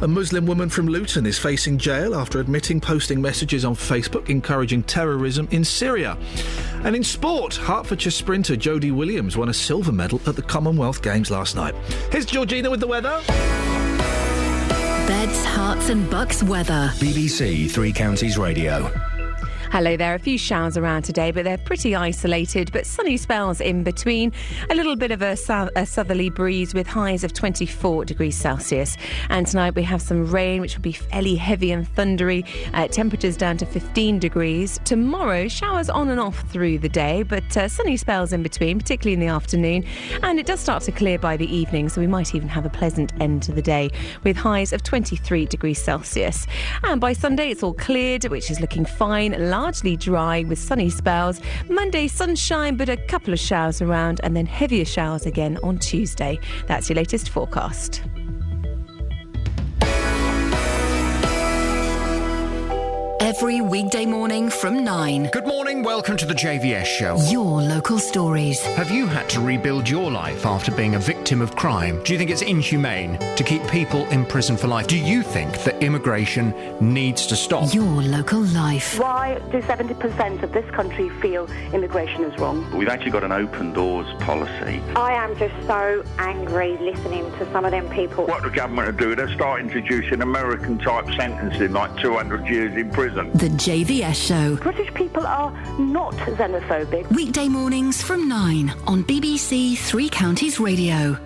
Speaker 10: A Muslim woman from Luton is facing jail after admitting posting messages on Facebook encouraging terrorism in Syria. And in sport, Hertfordshire sprinter Jodie Williams won a silver medal at the Commonwealth Games last night. Here's Georgina with the weather.
Speaker 4: Beds, Herts and bucks weather.
Speaker 11: BBC Three Counties Radio.
Speaker 14: Hello there. A few showers around today, but they're pretty isolated, but sunny spells in between. A little bit of a southerly breeze with highs of 24 degrees Celsius. And tonight we have some rain, which will be fairly heavy and thundery. Temperatures down to 15 degrees. Tomorrow, showers on and off through the day, but sunny spells in between, particularly in the afternoon. And it does start to clear by the evening, so we might even have a pleasant end to the day with highs of 23 degrees Celsius. And by Sunday, it's all cleared, which is looking fine. Largely dry with sunny spells. Monday, sunshine, but a couple of showers around, and then heavier showers again on Tuesday. That's your latest forecast.
Speaker 4: Every weekday morning from 9.
Speaker 20: Good morning, welcome to the JVS show.
Speaker 4: Your local stories.
Speaker 20: Have you had to rebuild your life after being a victim of crime? Do you think it's inhumane to keep people in prison for life? Do you think that immigration needs to stop?
Speaker 4: Your local life.
Speaker 22: Why do 70% of this country feel immigration is wrong?
Speaker 23: We've actually got an open doors policy.
Speaker 24: I am just so angry listening to some of them people.
Speaker 23: What the government are doing, they'll start introducing American-type sentencing, like 200 years in prison.
Speaker 4: The JVS show.
Speaker 22: British people are not xenophobic.
Speaker 4: Weekday mornings from 9 on BBC Three Counties Radio.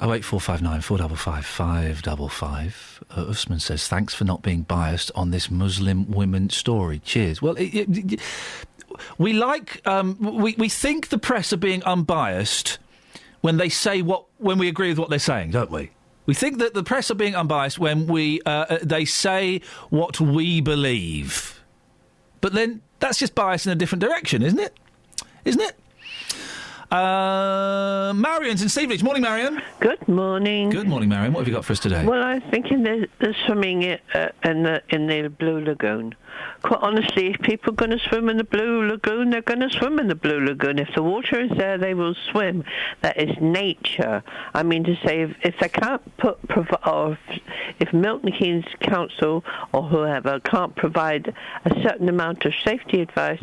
Speaker 10: 08459 455 555. Usman says, thanks for not being biased on this Muslim women story. Cheers. Well, we like... we think the press are being unbiased when they say when we agree with what they're saying, don't we? We think that the press are being unbiased when they say what we believe. But then that's just bias in a different direction, isn't it? Isn't it? Marion's in Stevenage. Morning, Marion.
Speaker 25: Good morning.
Speaker 10: Good morning, Marion. What have you got for us today?
Speaker 25: Well, I'm thinking there's swimming in the Blue Lagoon. Quite honestly, if people are going to swim in the Blue Lagoon, they're going to swim in the Blue Lagoon. If the water is there, they will swim. That is nature. I mean to say, if they can't if Milton Keynes Council or whoever can't provide a certain amount of safety advice,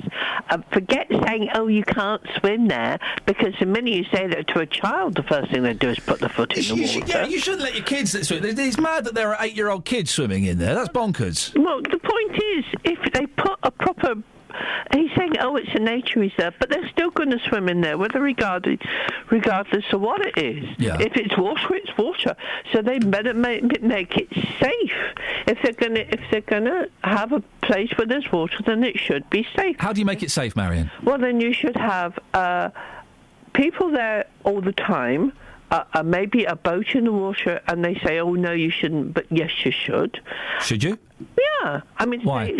Speaker 25: forget saying, oh, you can't swim there, because the minute you say that to a child, the first thing they do is put the foot in the water.
Speaker 10: Yeah, you shouldn't let your kids swim. It's mad that there are 8-year-old kids swimming in there. That's bonkers.
Speaker 25: Well, the point is, if they put a proper... He's saying, oh, it's a nature reserve, but they're still going to swim in there, regardless of what it is.
Speaker 10: Yeah.
Speaker 25: If it's water, it's water. So they better make it safe. If they're gonna have a place where there's water, then it should be safe.
Speaker 10: How do you make it safe, Marion?
Speaker 25: Well, then you should have people there all the time. Maybe a boat in the water, and they say, oh, no, you shouldn't, but yes, you should.
Speaker 10: Should you?
Speaker 25: Yeah. I mean,
Speaker 10: why?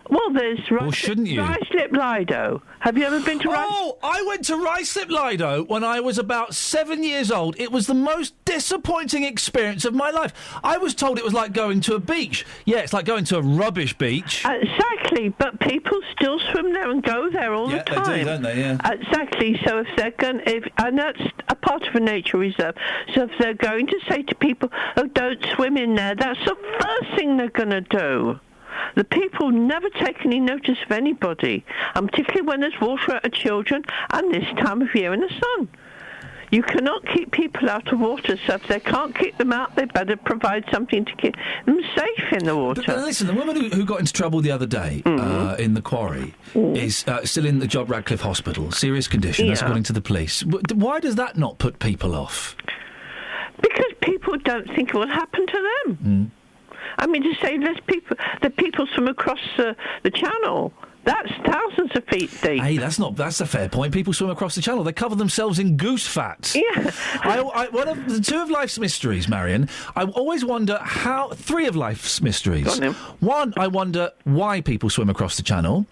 Speaker 25: Well, there's
Speaker 10: shouldn't you?
Speaker 25: Ruislip Lido. Have you ever been to Ruislip?
Speaker 10: Oh, I went to Ruislip Lido when I was about 7 years old. It was the most disappointing experience of my life. I was told it was like going to a beach. Yeah, it's like going to a rubbish beach.
Speaker 25: Exactly, but people still swim there and go there all the time.
Speaker 10: Yeah, they do, don't they? Yeah.
Speaker 25: Exactly. So if they're going, and that's a part of a nature reserve. So if they're going to say to people, "Oh, don't swim in there," that's the first thing they're going to do. The people never take any notice of anybody, and particularly when there's water at children and this time of year in the sun. You cannot keep people out of water, so if they can't keep them out, they better provide something to keep them safe in the water.
Speaker 10: But listen, the woman who got into trouble the other day in the quarry is still in the Job Radcliffe Hospital, serious condition, that's according to the police. Why does that not put people off?
Speaker 25: Because people don't think it will happen to them. I mean, to say the people swim across the channel, that's thousands of feet deep.
Speaker 10: Hey, that's a fair point. People swim across the channel. They cover themselves in goose fat.
Speaker 25: Yeah.
Speaker 10: One of the two of life's mysteries, Marion, I always wonder three of life's mysteries.
Speaker 25: Go on, then.
Speaker 10: One, I wonder why people swim across the channel.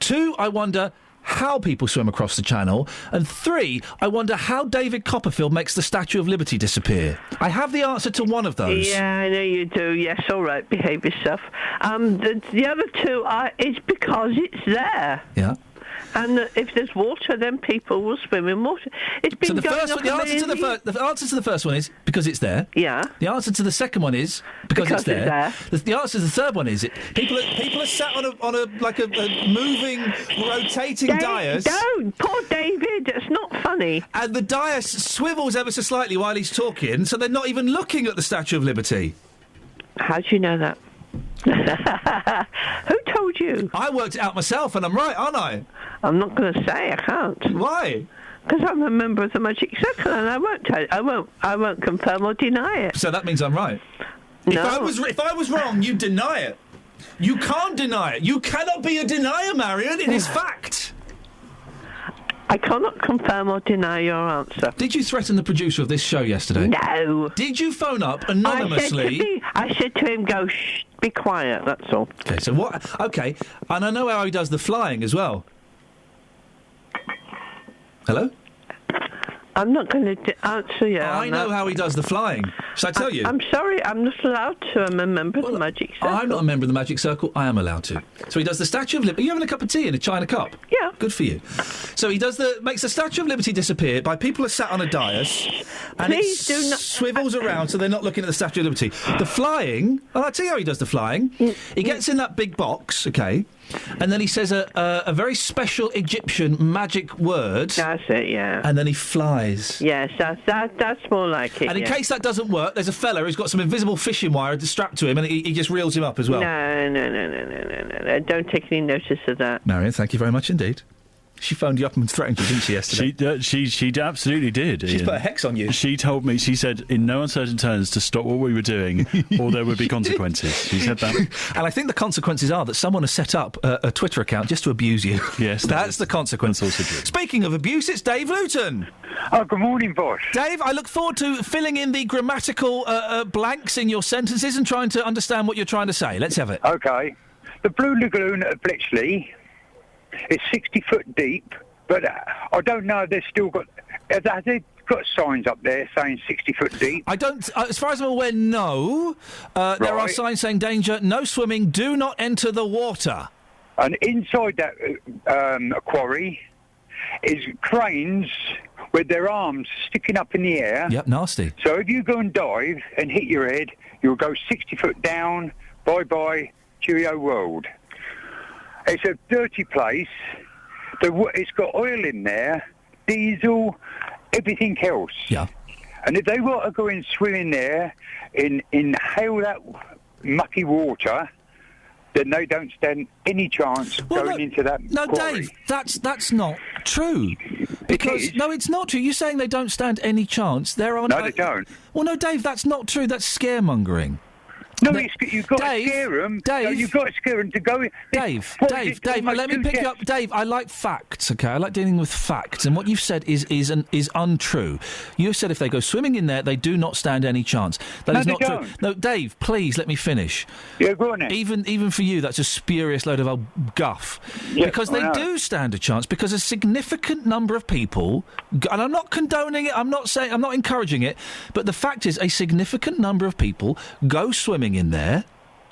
Speaker 10: Two, I wonder how people swim across the channel. And three, I wonder how David Copperfield makes the Statue of Liberty disappear. I have the answer to one of those.
Speaker 25: Yeah, I know you do. Yes, all right, behave yourself. The other two is because it's there.
Speaker 10: Yeah.
Speaker 25: And if there's water, then people will swim in water. It's been
Speaker 10: the answer to the first one is because it's there.
Speaker 25: Yeah.
Speaker 10: The answer to the second one is because it's there. The answer to the third one is people are sat on a moving, rotating dais.
Speaker 25: Don't, poor David. It's not funny.
Speaker 10: And the dais swivels ever so slightly while he's talking, so they're not even looking at the Statue of Liberty.
Speaker 25: How do you know that? Who told you?
Speaker 10: I worked it out myself, and I'm right, aren't I?
Speaker 25: I'm not going to say. I can't.
Speaker 10: Why?
Speaker 25: Because I'm a member of the Magic Circle, and I won't tell you. I won't confirm or deny it.
Speaker 10: So that means I'm right.
Speaker 25: No.
Speaker 10: If I was wrong, you'd deny it. You can't deny it. You cannot be a denier, Marion. It is fact.
Speaker 25: I cannot confirm or deny your answer.
Speaker 10: Did you threaten the producer of this show yesterday?
Speaker 25: No.
Speaker 10: Did you phone up anonymously?
Speaker 25: I said to him, go, shh, be quiet, that's all.
Speaker 10: Okay, so what... Okay, and I know how he does the flying as well. Hello?
Speaker 25: I'm not going to answer you.
Speaker 10: I know how he does the flying. Shall I tell you?
Speaker 25: I'm sorry, I'm not allowed to. I'm a member of the Magic Circle.
Speaker 10: I'm not a member of the Magic Circle. I am allowed to. So he does the Statue of Liberty. Are you having a cup of tea in a china cup?
Speaker 25: Yeah.
Speaker 10: Good for you. So he makes the Statue of Liberty disappear by people are sat on a dais, and it swivels around so they're not looking at the Statue of Liberty. The flying, I'll tell you how he does the flying. He gets in that big box, okay, and then he says a very special Egyptian magic word.
Speaker 25: That's it, yeah.
Speaker 10: And then he flies.
Speaker 25: Yes, that's more like it.
Speaker 10: And in case that doesn't work, there's a fella who's got some invisible fishing wire strapped to him, and he just reels him up as well.
Speaker 25: No. Don't take any notice of that.
Speaker 10: Marion, thank you very much indeed. She phoned you up and threatened you, didn't she, yesterday?
Speaker 1: She absolutely did.
Speaker 10: She's put a hex on you.
Speaker 1: She told me, she said in no uncertain terms to stop what we were doing or there would be consequences. She said that.
Speaker 10: And I think the consequences are that someone has set up a Twitter account just to abuse you.
Speaker 1: Yes.
Speaker 10: That's the consequence.
Speaker 1: That's also true.
Speaker 10: Speaking of abuse, it's Dave Luton.
Speaker 23: Oh, good morning, boss.
Speaker 10: Dave, I look forward to filling in the grammatical blanks in your sentences and trying to understand what you're trying to say. Let's have it.
Speaker 23: OK. The Blue Lagoon at Bletchley is 60 foot deep, but I don't know if they've still got... Have they got signs up there saying 60 foot deep?
Speaker 10: I don't... as far as I'm aware, no. There are signs saying danger, no swimming, do not enter the water.
Speaker 23: And inside that quarry is cranes with their arms sticking up in the air.
Speaker 10: Yep, nasty.
Speaker 23: So if you go and dive and hit your head, you'll go 60 foot down. Bye-bye, cheerio world. It's a dirty place. It's got oil in there, diesel, everything else.
Speaker 10: Yeah.
Speaker 23: And if they want to go and swim in there, inhale that mucky water, then they don't stand any chance going into that quarry.
Speaker 10: Dave, that's not true. Because no, it's not true. You're saying they don't stand any chance. There are
Speaker 23: no, they don't.
Speaker 10: Well, no, Dave, that's not true. That's scaremongering.
Speaker 23: No, you've got to scare them.
Speaker 10: Dave,
Speaker 23: no, you've got to scare them to go in.
Speaker 10: Dave, let me pick you up. Dave, I like facts, okay? I like dealing with facts. And what you've said is untrue. You said if they go swimming in there, they do not stand any chance. That is not true. No, Dave, please let me finish.
Speaker 23: Yeah, go on then.
Speaker 10: Even for you, that's a spurious load of old guff. Yeah, because they do stand a chance, because a significant number of people, and I'm not condoning it, I'm not encouraging it, but the fact is a significant number of people go swimming in there,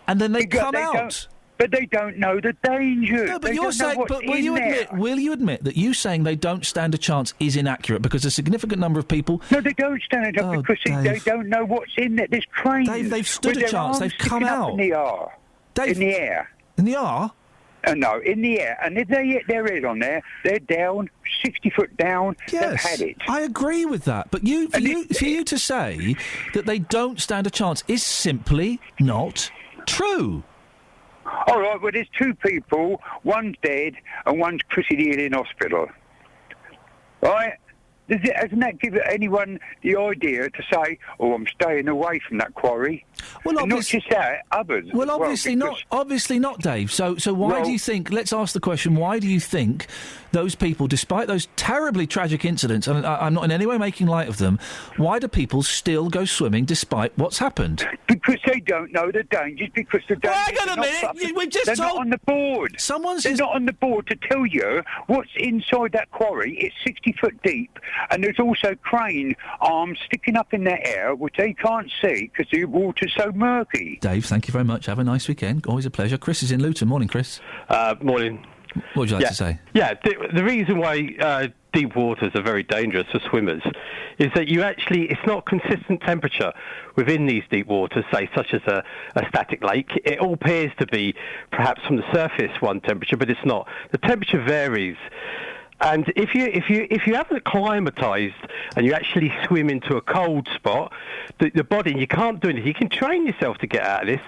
Speaker 10: and then they come out.
Speaker 23: But they don't know the danger.
Speaker 10: No, but you're saying. But will you admit that you saying they don't stand a chance is inaccurate, because a significant number of people?
Speaker 23: No, they don't stand a chance because they don't know what's in there. There's cranes.
Speaker 10: Dave, they've stood a chance. They've come out.
Speaker 23: In the air.
Speaker 10: Dave,
Speaker 23: in the air.
Speaker 10: In the air.
Speaker 23: No, in the air. And if they hit their head on there, they're down, 60 foot down.
Speaker 10: Yes,
Speaker 23: they've had it.
Speaker 10: I agree with that. But for you to say that they don't stand a chance is simply not true.
Speaker 23: All right, well, there's two people. One's dead and one's critically ill in hospital. Right? Hasn't that given anyone the idea to say, "Oh, I'm staying away from that quarry"?
Speaker 10: Well,
Speaker 23: and not just that, others.
Speaker 10: Well, obviously not. Obviously not, Dave. So why do you think? Let's ask the question: why do you think those people, despite those terribly tragic incidents, and I'm not in any way making light of them, why do people still go swimming despite what's happened?
Speaker 23: Because they don't know the dangers. Because the dangers.
Speaker 10: Hang on a minute. We've just
Speaker 23: they're not on the board. They're not on the board to tell you what's inside that quarry. It's 60 foot deep. And there's also crane arms sticking up in the air, which they can't see because the water's so murky.
Speaker 10: Dave, thank you very much. Have a nice weekend. Always a pleasure. Chris is in Luton. Morning, Chris.
Speaker 8: Morning.
Speaker 10: What would you like to say?
Speaker 8: Yeah, the reason why deep waters are very dangerous for swimmers is that it's not consistent temperature within these deep waters, say, such as a static lake. It all appears to be perhaps from the surface one temperature, but it's not. The temperature varies. And if you haven't acclimatised and you actually swim into a cold spot, the body, you can't do anything. You can train yourself to get out of this.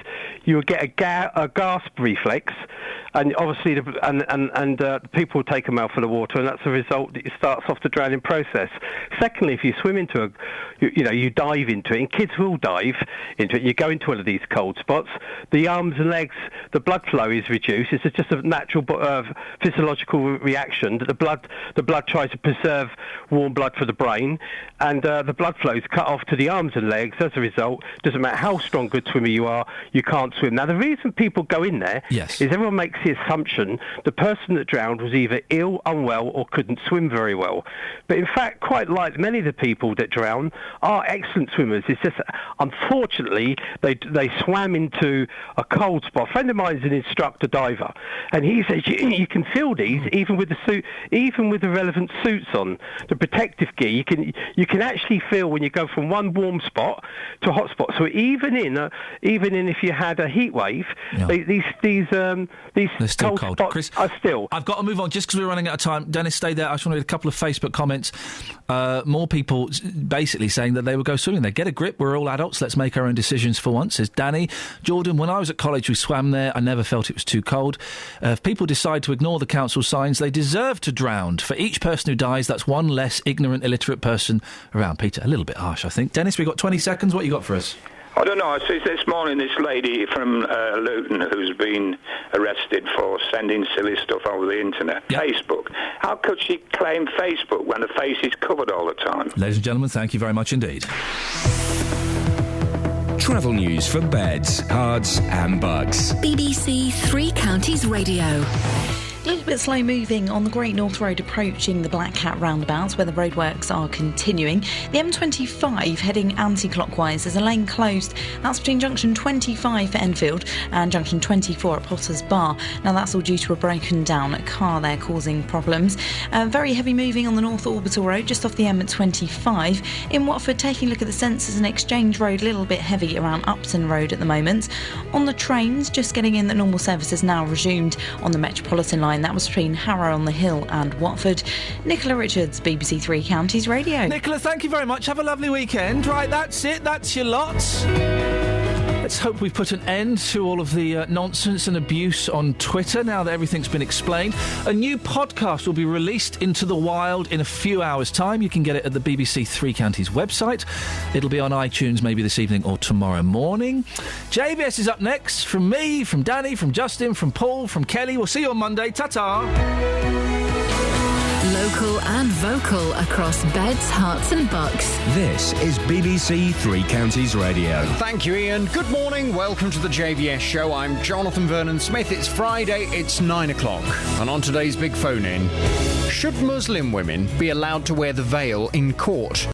Speaker 8: You will get a gasp reflex, and obviously the people will take a mouthful of water, and that's the result. It starts off the drowning process. Secondly, if you swim into you dive into it, and kids will dive into it. You go into one of these cold spots, the arms and legs, the blood flow is reduced. It's just a natural physiological reaction that the blood tries to preserve warm blood for the brain, and the blood flow is cut off to the arms and legs. As a result, doesn't matter how strong good swimmer you are, you can't swim. Now, the reason people go in there is everyone makes the assumption the person that drowned was either ill, unwell, or couldn't swim very well. But in fact, quite like many of the people that drown are excellent swimmers. It's just, unfortunately, they swam into a cold spot. A friend of mine is an instructor diver, and he says you can feel these even with the suit, even with the relevant suits on, the protective gear. You can actually feel when you go from one warm spot to a hot spot. So even in if you had a heat wave, these
Speaker 10: they're still
Speaker 8: cold
Speaker 10: cold.
Speaker 8: spots
Speaker 10: Chris,
Speaker 8: are still.
Speaker 10: I've got to move on just because we're running out of time. Dennis, stay there. I just want to read a couple of Facebook comments. More people basically saying that they would go swimming there. Get a grip. We're all adults. Let's make our own decisions for once, says Danny. Jordan, when I was at college, we swam there. I never felt it was too cold. If people decide to ignore the council signs, they deserve to drown. For each person who dies, that's one less ignorant, illiterate person around. Peter, a little bit harsh, I think. Dennis, we've got 20 seconds. What you got for us?
Speaker 16: I don't know. I see this morning this lady from Luton who's been arrested for sending silly stuff over the internet. Yep. Facebook. How could she claim Facebook when her face is covered all the time?
Speaker 10: Ladies and gentlemen, thank you very much indeed.
Speaker 11: Travel news for beds, cards and bugs.
Speaker 4: BBC Three Counties Radio.
Speaker 7: A little bit slow moving on the Great North Road approaching the Black Cat roundabouts where the roadworks are continuing. The M25 heading anti-clockwise, there's a lane closed. That's between junction 25 for Enfield and junction 24 at Potter's Bar. Now that's all due to a broken down car there causing problems. Very heavy moving on the North Orbital Road just off the M25. In Watford, taking a look at the sensors and Exchange Road, a little bit heavy around Upton Road at the moment. On the trains, just getting in that normal services now resumed on the Metropolitan line. That was between Harrow on the Hill and Watford. Nicola Richards, BBC Three Counties Radio.
Speaker 10: Nicola, thank you very much. Have a lovely weekend. Right, that's it. That's your lot. Let's hope we've put an end to all of the nonsense and abuse on Twitter now that everything's been explained. A new podcast will be released into the wild in a few hours' time. You can get it at the BBC Three Counties website. It'll be on iTunes maybe this evening or tomorrow morning. JVS is up next. From me, from Danny, from Justin, from Paul, from Kelly. We'll see you on Monday. Ta-ta!
Speaker 4: Local and vocal across Beds, Herts and Bucks.
Speaker 11: This is BBC Three Counties Radio.
Speaker 20: Thank you, Ian. Good morning. Welcome to the JVS show. I'm Jonathan Vernon-Smith. It's Friday. It's 9 o'clock. And on today's big phone-in, should Muslim women be allowed to wear the veil in court?